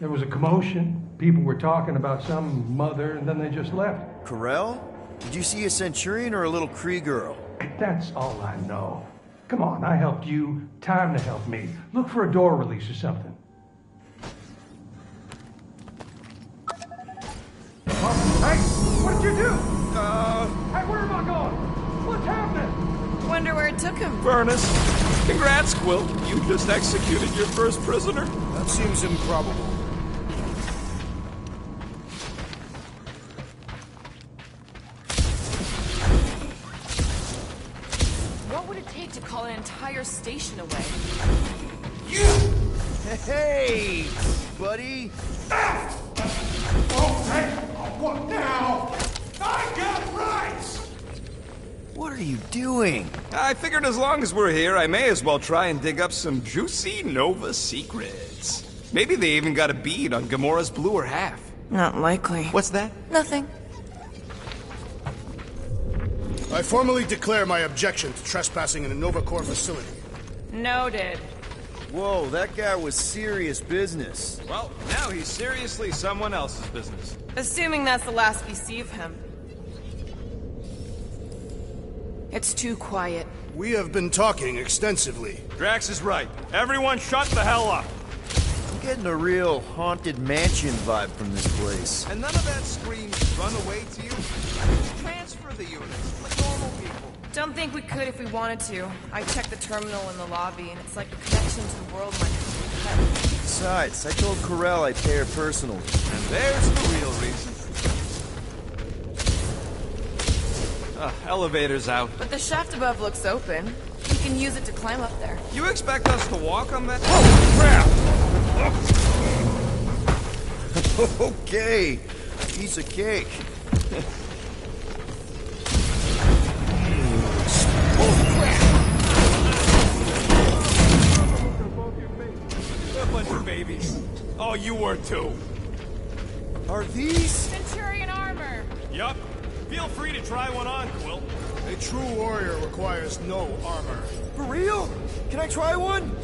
There was a commotion. People were talking about some mother, and then they just left. Corel? Did you see a Centurion or a little Kree girl? That's all I know. Come on, I helped you. Time to help me. Look for a door release or something. Hey, what did you do? Hey, where am I going? What's happening? Wonder where it took him. Furnace. Congrats, Quill. You just executed your first prisoner. That seems improbable. What would it take to call an entire station away? Hey, buddy. Oh, hey, what now? I got rights! What are you doing? I figured as long as we're here, I may as well try and dig up some juicy Nova secrets. Maybe they even got a bead on Gamora's bluer half. Not likely. What's that? Nothing. I formally declare my objection to trespassing in a Nova Corps facility. Noted. Whoa, that guy was serious business. Well, now he's seriously someone else's business. Assuming that's the last we see of him. It's too quiet. We have been talking extensively. Drax is right. Everyone shut the hell up. I'm getting a real haunted mansion vibe from this place. And none of that screams run away to you. Just transfer the units like normal people. Don't think we could if we wanted to. I checked the terminal in the lobby, and it's like the connection to the world might be cut. Besides, I told Corel I'd pay her personally. And there's the real reason. Elevator's out. But the shaft above looks open. We can use it to climb up there. You expect us to walk on that? Oh, crap! Okay, piece of cake. A bunch of babies. Oh, you were too. Are these? Centurion armor. Yup. Feel free to try one on, Quill. A true warrior requires no armor. For real? Can I try one?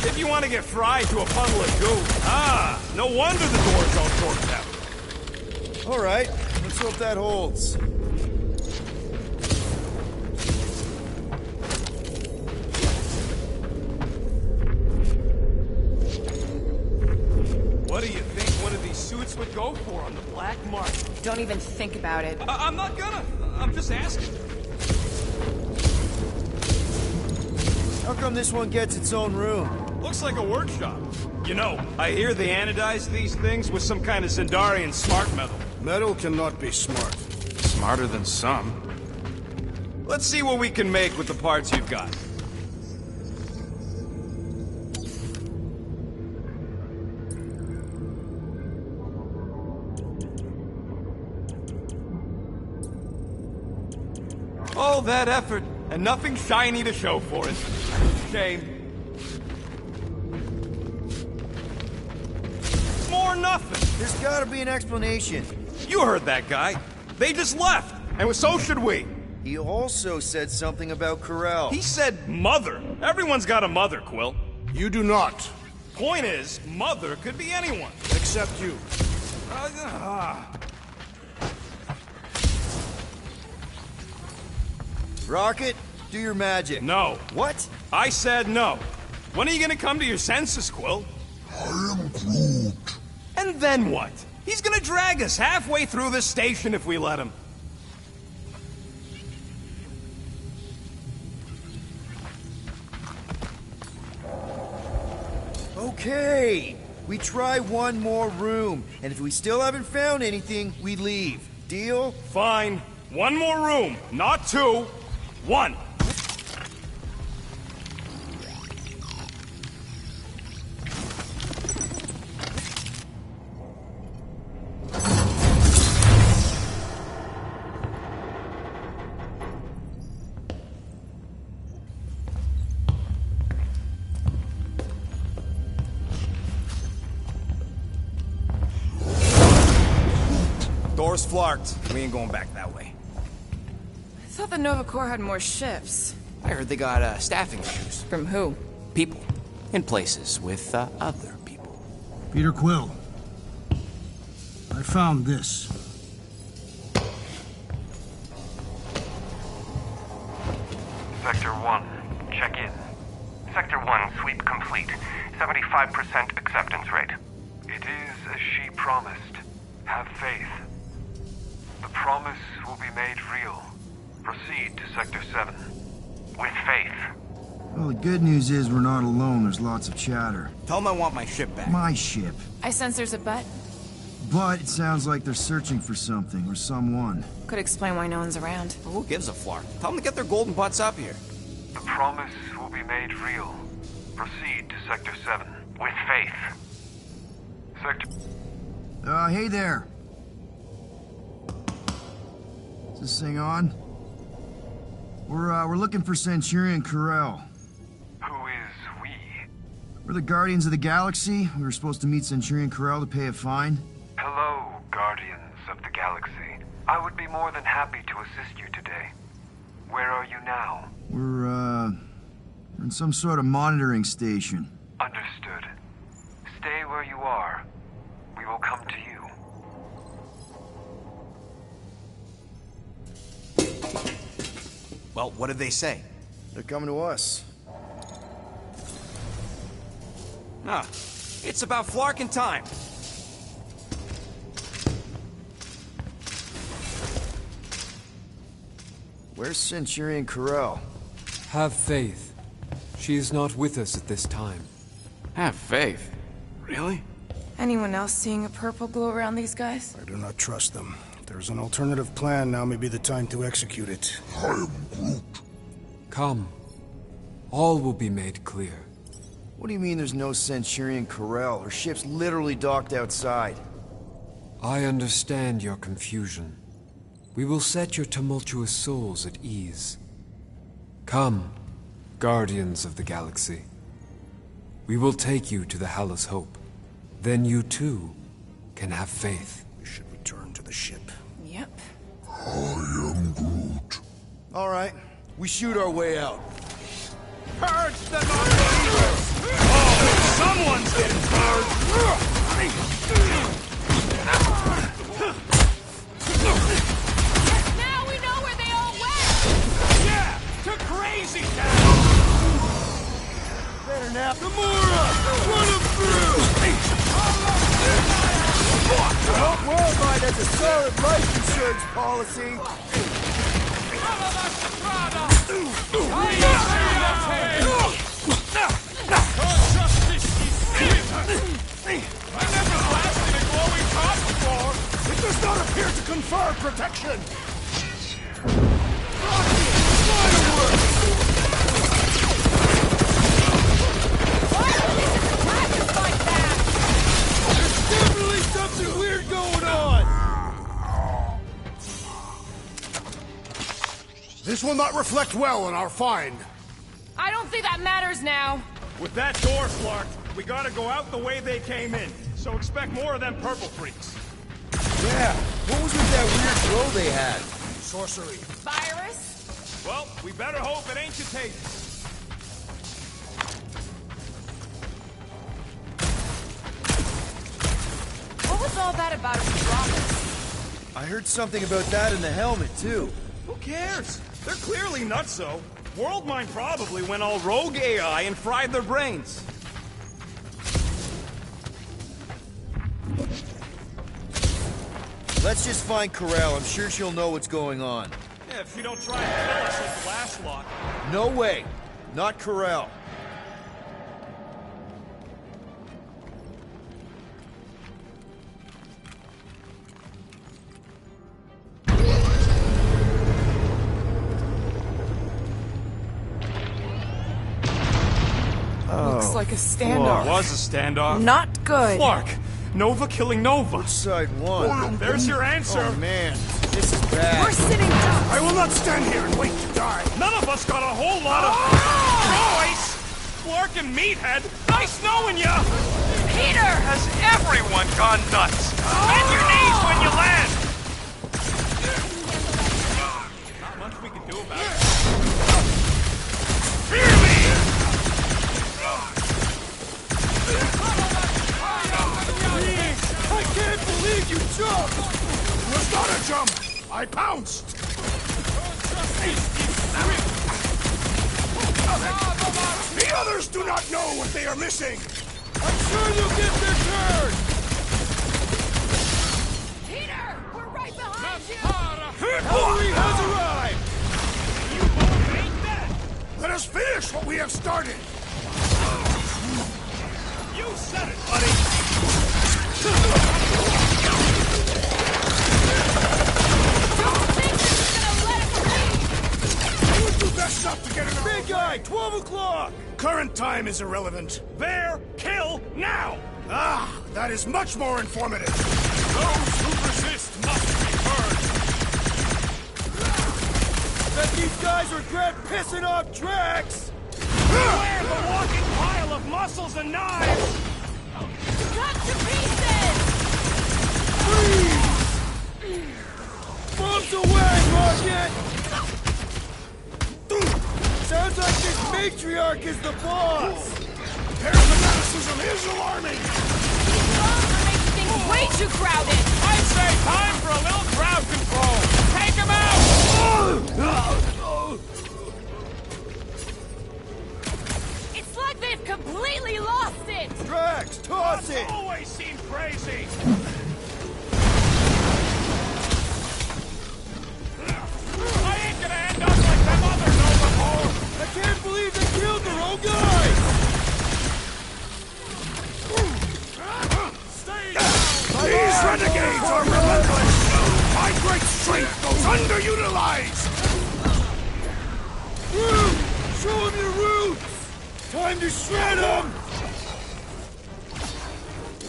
If you want to get fried to a puddle of goo. Ah, no wonder the doors all torqued out. All right, let's hope that holds. What do you think one of these suits would go for on the black market? Don't even think about it. I'm not gonna. I'm just asking. How come this one gets its own room? Looks like a workshop. You know, I hear they anodize these things with some kind of Zendarian smart metal. Metal cannot be smart. Smarter than some. Let's see what we can make with the parts you've got. All that effort, and nothing shiny to show for it. Shame. More nothing. There's gotta be an explanation. You heard that guy. They just left, and so should we. He also said something about Corel. He said mother. Everyone's got a mother, Quill. You do not. Point is, mother could be anyone. Except you. Rocket, do your magic. No. What? I said no. When are you gonna come to your senses, Quill? I am Groot. And then what? He's gonna drag us halfway through this station if we let him. Okay. We try one more room, and if we still haven't found anything, we leave. Deal? Fine. One more room. Not two. One. Door's flarked. We ain't going back that way. I thought the Nova Corps had more ships. I heard they got staffing issues. From who? People. In places with other people. Peter Quill. I found this. Sector 1, check in. Sector 1, sweep complete. 75% acceptance rate. It is as she promised. Have faith. The promise will be made real. Proceed to Sector 7. With faith. Well, the good news is we're not alone. There's lots of chatter. Tell them I want my ship back. My ship. I sense there's a bet. But it sounds like they're searching for something or someone. Could explain why no one's around. Who gives a flark? Tell them to get their golden butts up here. The promise will be made real. Proceed to Sector 7. With faith. Sector... Hey there. Is this thing on? We're looking for Centurion Corel. Who is we? We're the Guardians of the Galaxy. We were supposed to meet Centurion Corel to pay a fine. Hello, Guardians of the Galaxy. I would be more than happy to assist you today. Where are you now? We're in some sort of monitoring station. Understood. Stay where you are. We will come to you. Well, what did they say? They're coming to us. Ah, it's about flarking time. Where's Centurion Corel? Have faith. She is not with us at this time. Have faith? Really? Anyone else seeing a purple glow around these guys? I do not trust them. If there's an alternative plan, now may be the time to execute it. I am Groot. Come. All will be made clear. What do you mean there's no Centurion Corel? Her ship's literally docked outside. I understand your confusion. We will set your tumultuous souls at ease. Come, Guardians of the Galaxy. We will take you to the Hallus Hope. Then you too can have faith. We should return to the ship. Yep. I am Groot. All right, we shoot our way out. Purge the non-believers! Oh, someone's getting purged! Now we know where they all went! Yeah! To Crazy Town! Better now. Gamora! Run him through! Hope Worldwide has a solid life insurance policy. I never blasted a glowing top before! It does not appear to confer protection! There's definitely something weird going on! This will not reflect well on our find. I don't think that matters now. With that door locked, we gotta go out the way they came in. So expect more of them purple freaks. Yeah, what was with that weird glow they had? Sorcery. Virus? Well, we better hope it ain't contagious. What was all that about Andromeda? I heard something about that in the helmet, too. Who cares? They're clearly nutso. Worldmind probably went all rogue AI and fried their brains. Let's just find Corel. I'm sure she'll know what's going on. Yeah, if she don't try and kill us like the last lot. No way. Not Corel. Looks like a standoff. It was a standoff. Not good. Clark! Nova killing Nova. Which side won? There's your answer. Oh, man. This is bad. We're sitting ducks. I will not stand here and wait to die. None of us got a whole lot of choice. Clark and Meathead, nice knowing ya. Peter! Has everyone gone nuts? Bend your knees when you land. Not much we can do about it. Hear me! I can't believe you jumped! It was not a jump! I pounced! The others do not know what they are missing! I'm sure you'll get their turn! Peter! We're right behind you! Cavalry has arrived! You both ain't dead! Let us finish what we have started! You said it, buddy! I would do best not to get in our big guy, 12 o'clock! Current time is irrelevant. There, kill, now! Ah, that is much more informative. Those who resist must be burned! Bet these guys regret pissing off Drax! Beware the walking pile of muscles and knives! Cut to pieces! Freeze! Bombs away, Rocket! Sounds like this matriarch is the boss! Their fanaticism is alarming! Things way too crowded! I'd say time for a little crowd control! Take him out! It's like they've completely lost it! Drax, toss it! Always seemed crazy! I ain't gonna end up like them other Nova Corps! I can't believe they killed their own guys! Stay down! These renegades are relentless! My great strength goes underutilized! Groot! Show him your roots! Time to shred him!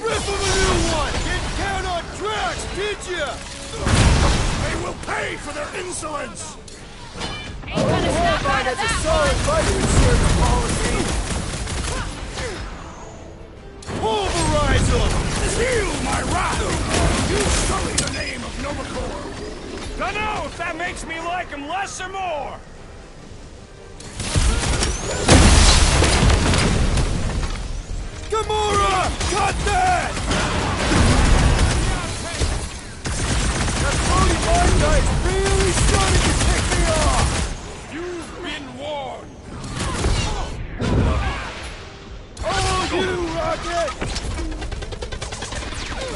Rip him a new one! Didn't count on Drax, did ya? They will pay for their insolence! That's a solid life insurance policy! Pulverize them! Feel my wrath! You sully the name of Nova Corps! Dunno if that makes me like him less or more! Gamora! Cut that! That floaty mind guy is really starting to tick me off! You've been warned! Oh, you, Rocket!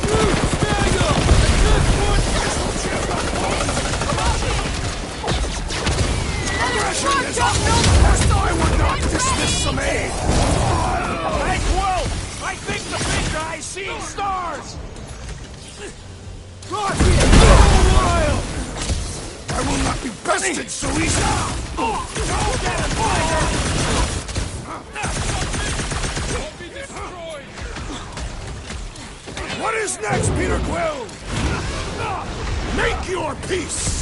Dude, snag him! At this point... Aggression is I would not this some aid? Hey, Quill! I think the big guy's seeing stars! Rocky, a while! I will not be bested so easily! Go get him, Tiger! Don't be destroyed! What is next, Peter Quill? Make your peace!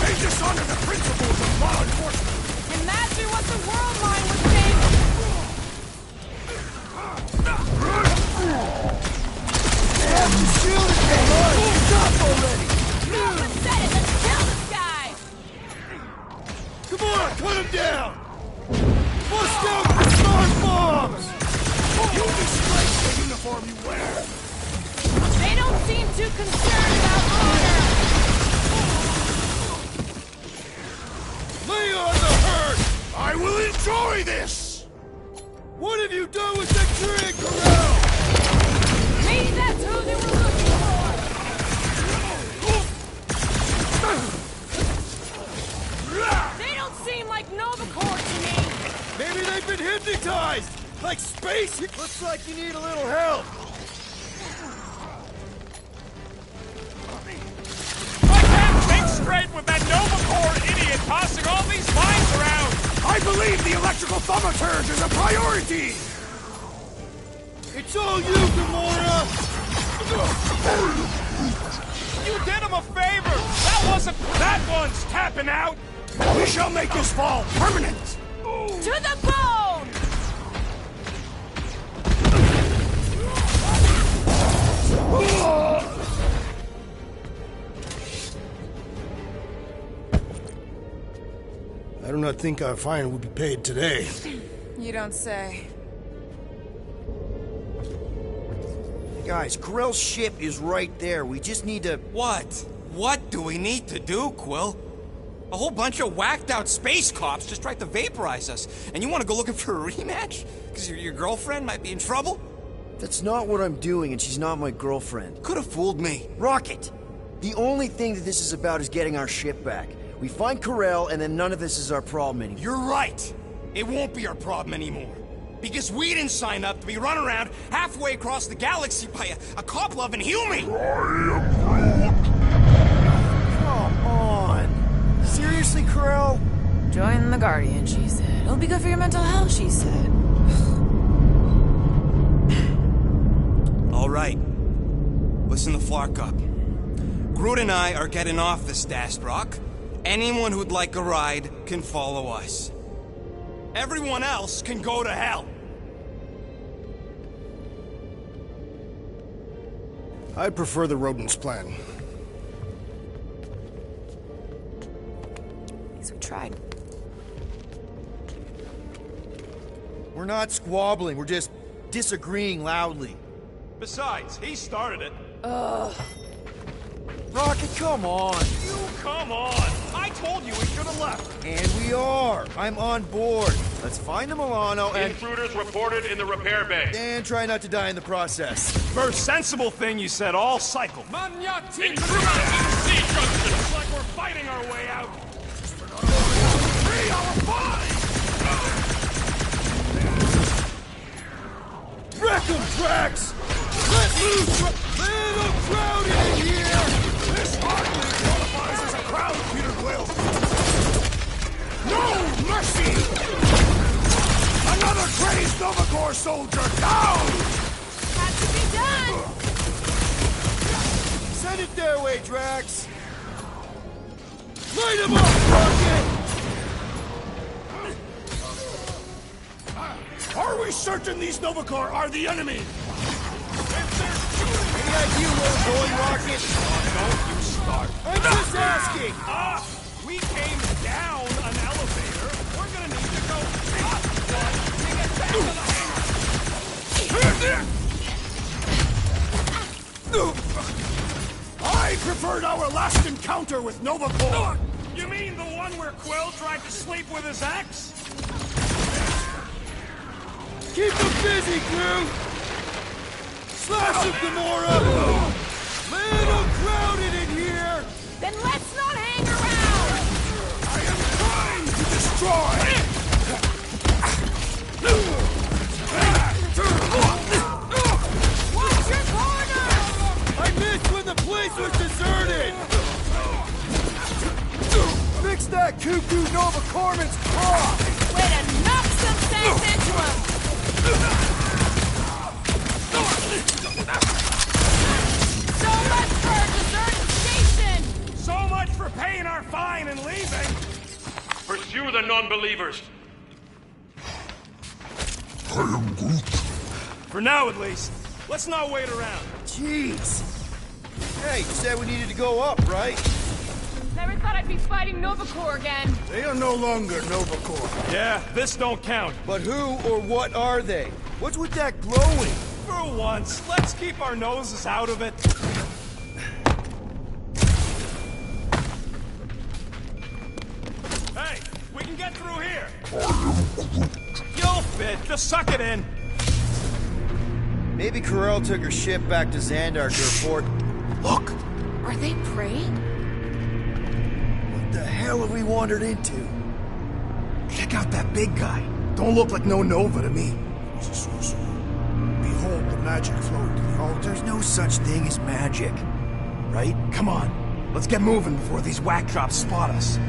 They dishonor the principles of law enforcement! Imagine what the world line would think! They have to shield it from us! Stop already! Someone said it! Let's kill this guy! Come on, cut him down! Bust out the star bombs! You disgrace the uniform you wear! They don't seem too concerned about honor! Lay on the herd! I will enjoy this! What have you done with the tree, Corral? Maybe that's who they were looking for! They don't seem like Novacore to me! Maybe they've been hypnotized! Like space? Looks like you need a little help! I can't think straight with that Novacore idiot tossing all these lines around! I believe the electrical thaumaturge is a priority! It's all you, Gamora! You did him a favor! That one's tapping out! We shall make his fall permanent! To the bone! I do not think our fine will be paid today. You don't say. Guys, Corell's ship is right there. We just need to... What? What do we need to do, Quill? A whole bunch of whacked-out space cops just tried to vaporize us, and you want to go looking for a rematch? Because your girlfriend might be in trouble? That's not what I'm doing, and she's not my girlfriend. Could have fooled me. Rocket! The only thing that this is about is getting our ship back. We find Corell, and then none of this is our problem anymore. You're right. It won't be our problem anymore. Because we didn't sign up to be run around halfway across the galaxy by a cop-loving human! Come on! Seriously, Corell? Join the Guardian, she said. It'll be good for your mental health, she said. All right. Listen to Flark up. Groot and I are getting off this Dast Rock. Anyone who'd like a ride can follow us. Everyone else can go to hell. I'd prefer the rodents plan. At least we tried. We're not squabbling, we're just disagreeing loudly. Besides, he started it. Rocket, come on! You come on! I told you we should have left! And we are! I'm on board! Let's find the Milano and... Intruders reported in the repair bay. And try not to die in the process. First sensible thing you said all cycle. Intruders in C-junction! Looks like we're fighting our way out. 3 out of 5! Wreck 'em, Drax! Let loose! Little crowded in here! This hardly qualifies as a crowd, Peter Quill! No mercy! Another crazed Novacore soldier down! Had to be done! Send it their way, Drax! Light him up, Rocket! Are we certain these Novacore are the enemy? Any idea where we're going, Rocket? Don't you start. I'm just asking! We came down an elevator. We're gonna need to go up one to get back to the hangar. I preferred our last encounter with Novacore! You mean the one where Quill tried to sleep with his ex? Keep them busy, Groot! Slash him, Gamora! Little crowded in here! try! Watch your corner! I missed when the place was deserted! Fix that cuckoo Nova Cormans claw! Way to knock some sense into him! So much for a deserted station! So much for paying our fine and leaving! Pursue the non-believers. I am Groot. For now, at least. Let's not wait around. Jeez. Hey, you said we needed to go up, right? Never thought I'd be fighting Nova Corps again. They are no longer Nova Corps. Yeah, this don't count. But who or what are they? What's with that glowing? For once, let's keep our noses out of it. Hey, we can get through here. You'll fit. Just suck it in. Maybe Corell took her ship back to Xandar to report. Look! Are they praying? What the hell have we wandered into? Check out that big guy. Don't look like no Nova to me. He's a sorcerer. Behold the magic flowing to the altar. There's no such thing as magic. Right? Come on. Let's get moving before these whack drops spot us.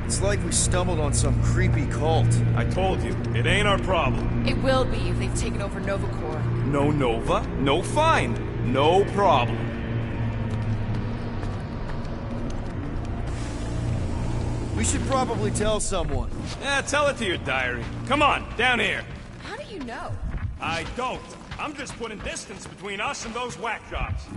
It's like we stumbled on some creepy cult. I told you, it ain't our problem. It will be if they've taken over Nova Corps. No Nova, no fine. No problem. We should probably tell someone. Yeah, tell it to your diary. Come on, down here. How do you know? I don't. I'm just putting distance between us and those whack jobs.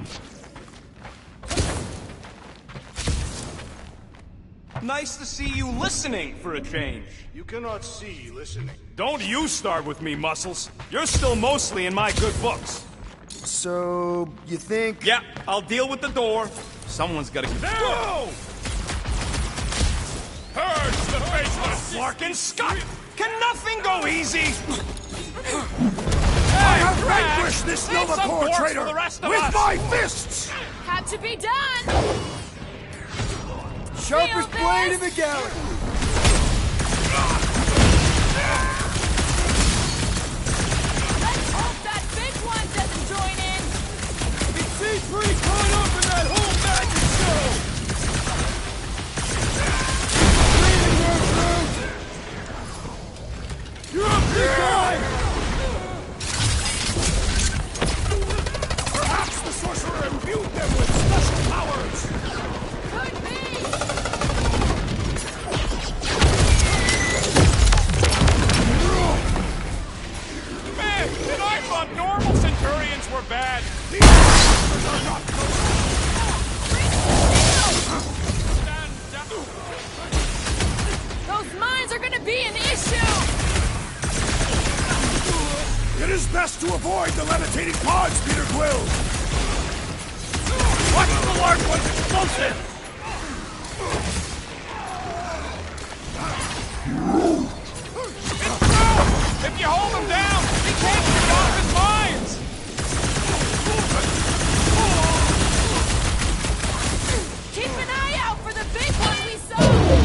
Nice to see you listening for a change. You cannot see listening. Don't you start with me, Muscles. You're still mostly in my good books. So, you think... Yeah, I'll deal with the door. Someone's gotta get... Whoa! Purge the faceless! Larkin, Scott! Can nothing go easy? I have vanquished this Nova Corps traitor with my fists! Had to be done! Sharpest blade in the galaxy! Let's hope that big one doesn't join in! He seems pretty caught up in that whole magic show! You're a big guy! Perhaps the sorcerer imbued them with special powers! Could be! Man, and I thought normal Centurions were bad! The monsters are not Those mines are gonna be an issue! It is best to avoid the levitating pods, Peter Quill! Watch the large one's explosive! If you hold him down, he can't get off his mines! Keep an eye out for the big one we saw!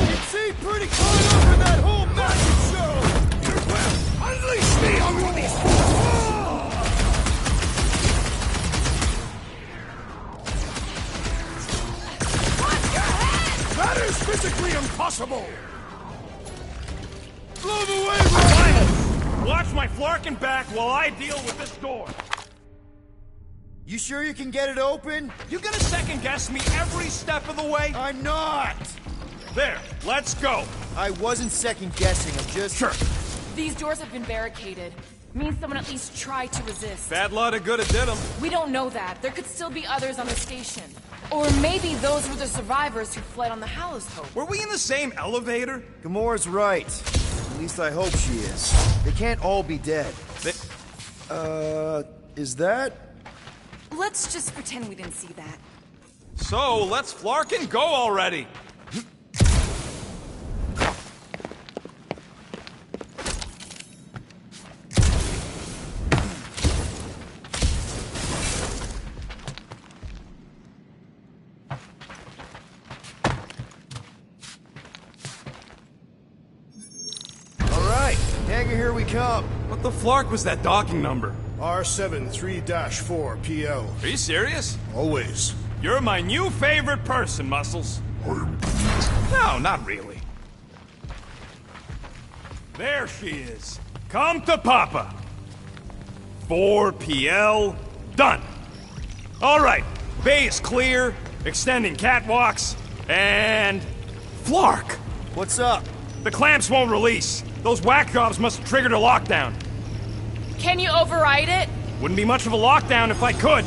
It seemed pretty caught up in that whole magic show! Peter Quill, unleash me on one of these... Watch your head! That is physically impossible! Blow the way, Silence! Watch my Flarkin back while I deal with this door. You sure you can get it open? You gonna second guess me every step of the way? I'm not! There, let's go. I wasn't second guessing, I'm just... Sure. These doors have been barricaded. Means someone at least tried to resist. Bad lot of good it did 'em. We don't know that. There could still be others on the station. Or maybe those were the survivors who fled on the Hallows Hope. Were we in the same elevator? Gamora's right. At least I hope she is. They can't all be dead. Is that? Let's just pretend we didn't see that. So, let's Flarkin go already. here we come. What the flark was that docking number? R73-4 PL. Are you serious? Always. You're my new favorite person, Muscles. No, not really. There she is. Come to Papa. 4 PL, done. All right, bay is clear, extending catwalks, and... Flark! What's up? The clamps won't release. Those whack jobs must have triggered a lockdown. Can you override it? Wouldn't be much of a lockdown if I could.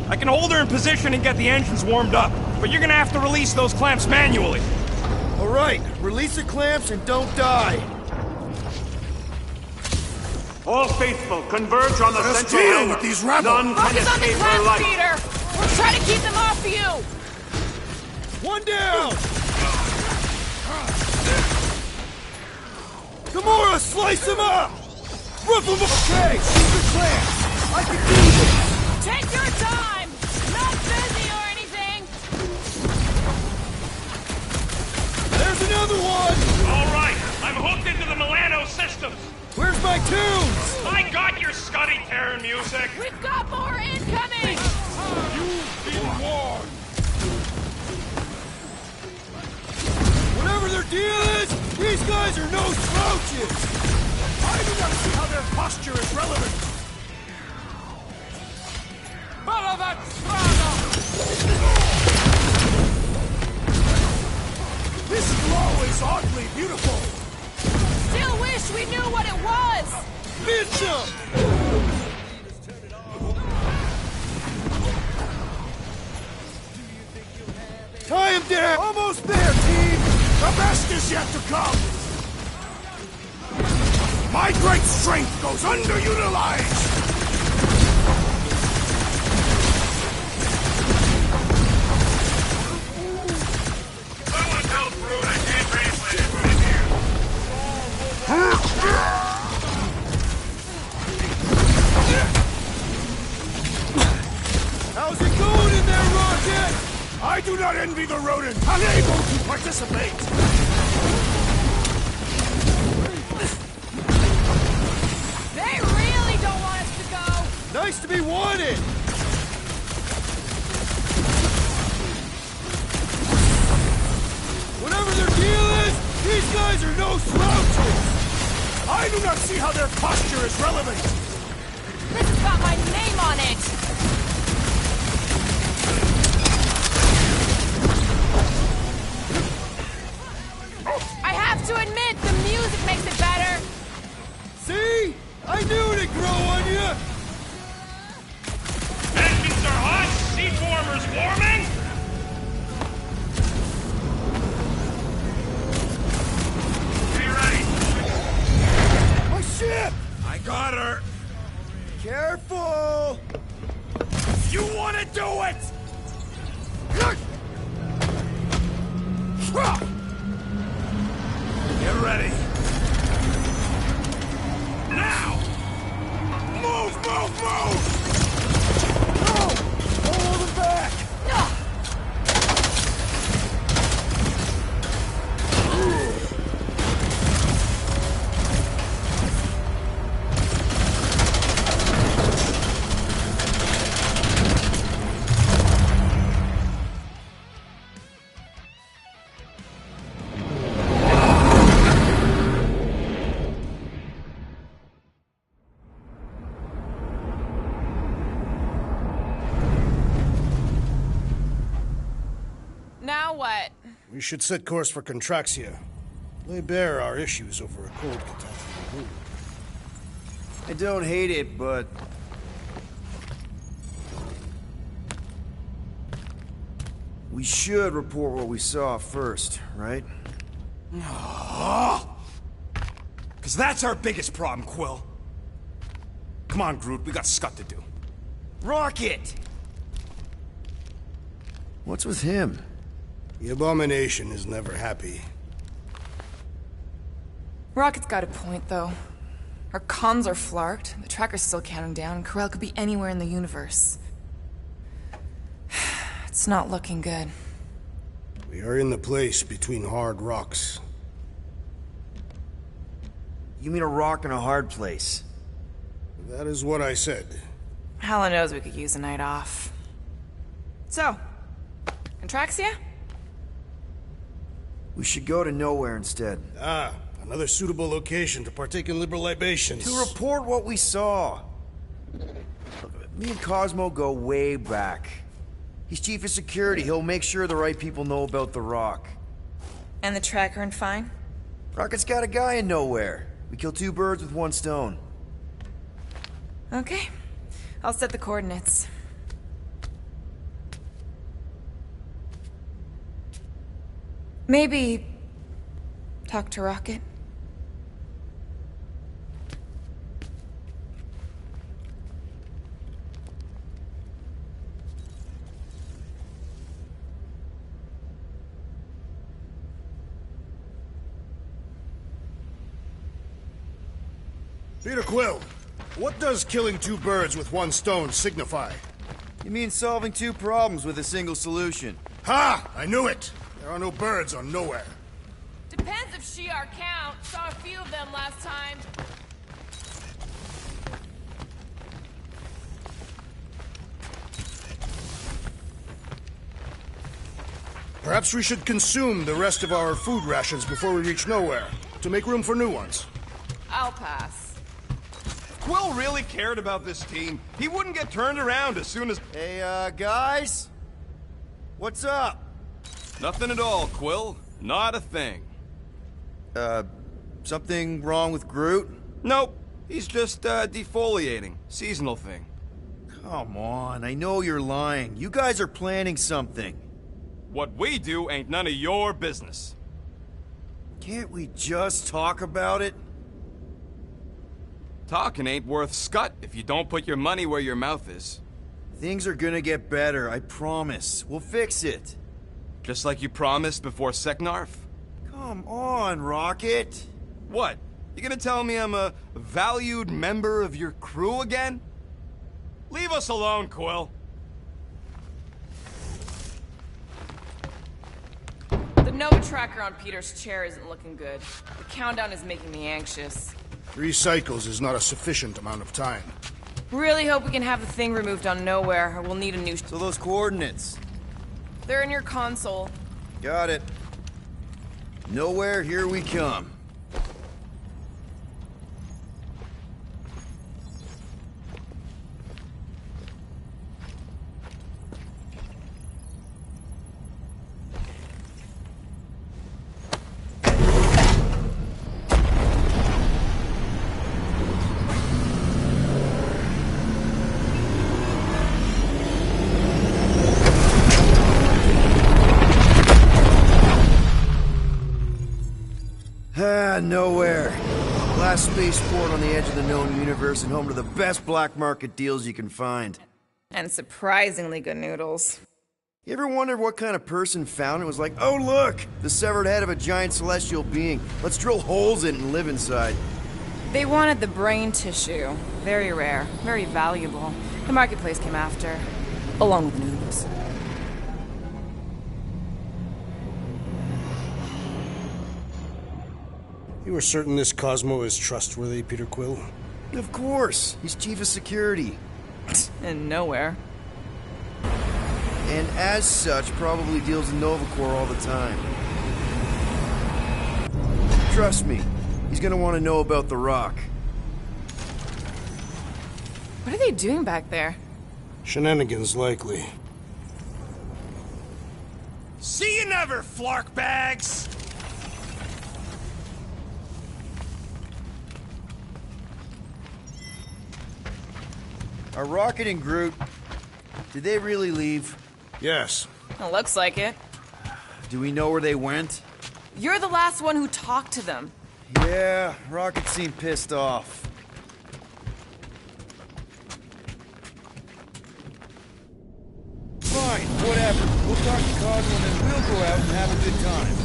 I can hold her in position and get the engines warmed up, but you're gonna have to release those clamps manually. All right, release the clamps and don't die. All faithful, converge on the Let us central deal helmet. with these rebels. None can Focus on the escape her clamps, light. Peter! We're trying to keep them off you! One down! Gamora, slice him up! Rip him up! Okay, shoot the clamps! I can do this! Take your time! Not busy or anything! There's another one! All right, I'm hooked into the Milano systems. Where's my tunes? I got your Scuddy Terran music. We've got more incoming! You've been warned. Whatever their deal is, these guys are no slouches! I do not see how their posture is relevant. Follow that struggle! This glow is oddly beautiful. Still wish we knew what it was! Mitchell! Tie him down! Almost there, team. The best is yet to come. My great strength goes underutilized. Someone tell Brood I can't translate it from in here. How's it going in there, Rocket? I do not envy the rodent unable to participate. They really don't want us to go! Nice to be wanted! Whatever their deal is, these guys are no slouches! I do not see how their posture is relevant. This has got my name on it! I have to admit, the music makes it better! See? I knew it'd grow on you! Engines are hot, seat warmers warming. Be ready. My ship! I got her. Careful! You want to do it? Get ready. Now! Move, move, move! No! Hold them back! Now what? We should set course for Contraxia. Lay bare our issues over a cold catastrophe. I don't hate it, but... we should report what we saw first, right? Because that's our biggest problem, Quill. Come on, Groot, we got scut to do. Rocket! What's with him? The Abomination is never happy. Rocket's got a point, though. Our comms are flarked, the tracker's still counting down, and Corel could be anywhere in the universe. It's not looking good. We are in the place between hard rocks. You mean a rock in a hard place. That is what I said. Helen knows we could use a night off. So, Contraxia? We should go to nowhere instead. Ah, another suitable location to partake in liberal libations. To report what we saw. Look, me and Cosmo go way back. He's chief of security. He'll make sure the right people know about the rock. And the tracker and fine? Rocket's got a guy in nowhere. We kill two birds with one stone. Okay. I'll set the coordinates. Maybe talk to Rocket. Peter Quill, what does killing two birds with one stone signify? You mean solving two problems with a single solution? Ha! I knew it! There are no birds on nowhere. Depends if she our count. Saw a few of them last time. Perhaps we should consume the rest of our food rations before we reach nowhere, to make room for new ones. I'll pass. If Quill really cared about this team, he wouldn't get turned around as soon as... Hey, guys? What's up? Nothing at all, Quill. Not a thing. Something wrong with Groot? Nope. He's just, defoliating. Seasonal thing. Come on, I know you're lying. You guys are planning something. What we do ain't none of your business. Can't we just talk about it? Talking ain't worth scut if you don't put your money where your mouth is. Things are gonna get better, I promise. We'll fix it. Just like you promised before Seknarf? Come on, Rocket. What? You gonna tell me I'm a valued member of your crew again? Leave us alone, Quill. The Nova tracker on Peter's chair isn't looking good. The countdown is making me anxious. 3 cycles is not a sufficient amount of time. Really hope we can have the thing removed on Nowhere, or we'll need a new... So those coordinates? They're in your console. Got it. Nowhere, here we come. Nowhere. Last spaceport on the edge of the known universe and home to the best black market deals you can find. And surprisingly good noodles. You ever wondered what kind of person found it? Was like, oh look, the severed head of a giant celestial being. Let's drill holes in it and live inside. They wanted the brain tissue. Very rare, very valuable. The marketplace came after, along with the noodles. You are certain this Cosmo is trustworthy, Peter Quill? Of course. He's chief of security. And Nowhere. And as such, probably deals in Novacore all the time. Trust me, he's gonna want to know about the rock. What are they doing back there? Shenanigans, likely. See you never, flark bags! Are Rocket and Groot... Did they really leave? Yes. It looks like it. Do we know where they went? You're the last one who talked to them. Yeah, Rocket seemed pissed off. Fine, whatever. We'll talk to Cosmo and then we'll go out and have a good time.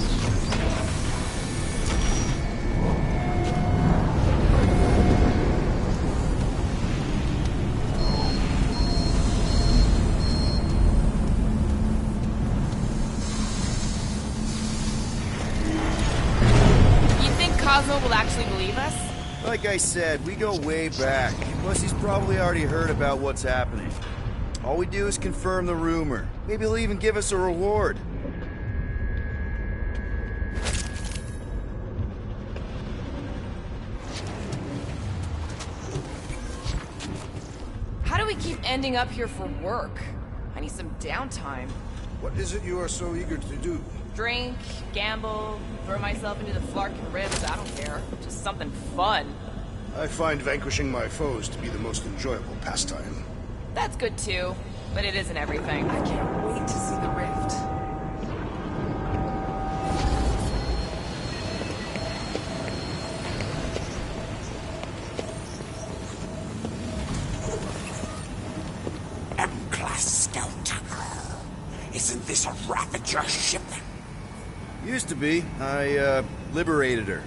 You think Cosmo will actually believe us? Like I said, we go way back. Plus, he's probably already heard about what's happening. All we do is confirm the rumor. Maybe he'll even give us a reward. How do we keep ending up here for work? I need some downtime. What is it you are so eager to do? Drink, gamble, throw myself into the Flarkin ribs, I don't care. Just something fun. I find vanquishing my foes to be the most enjoyable pastime. That's good too, but it isn't everything. I can't wait to see the rift. M-Class Scout. Isn't this a Ravager ship? Used to be. I, liberated her.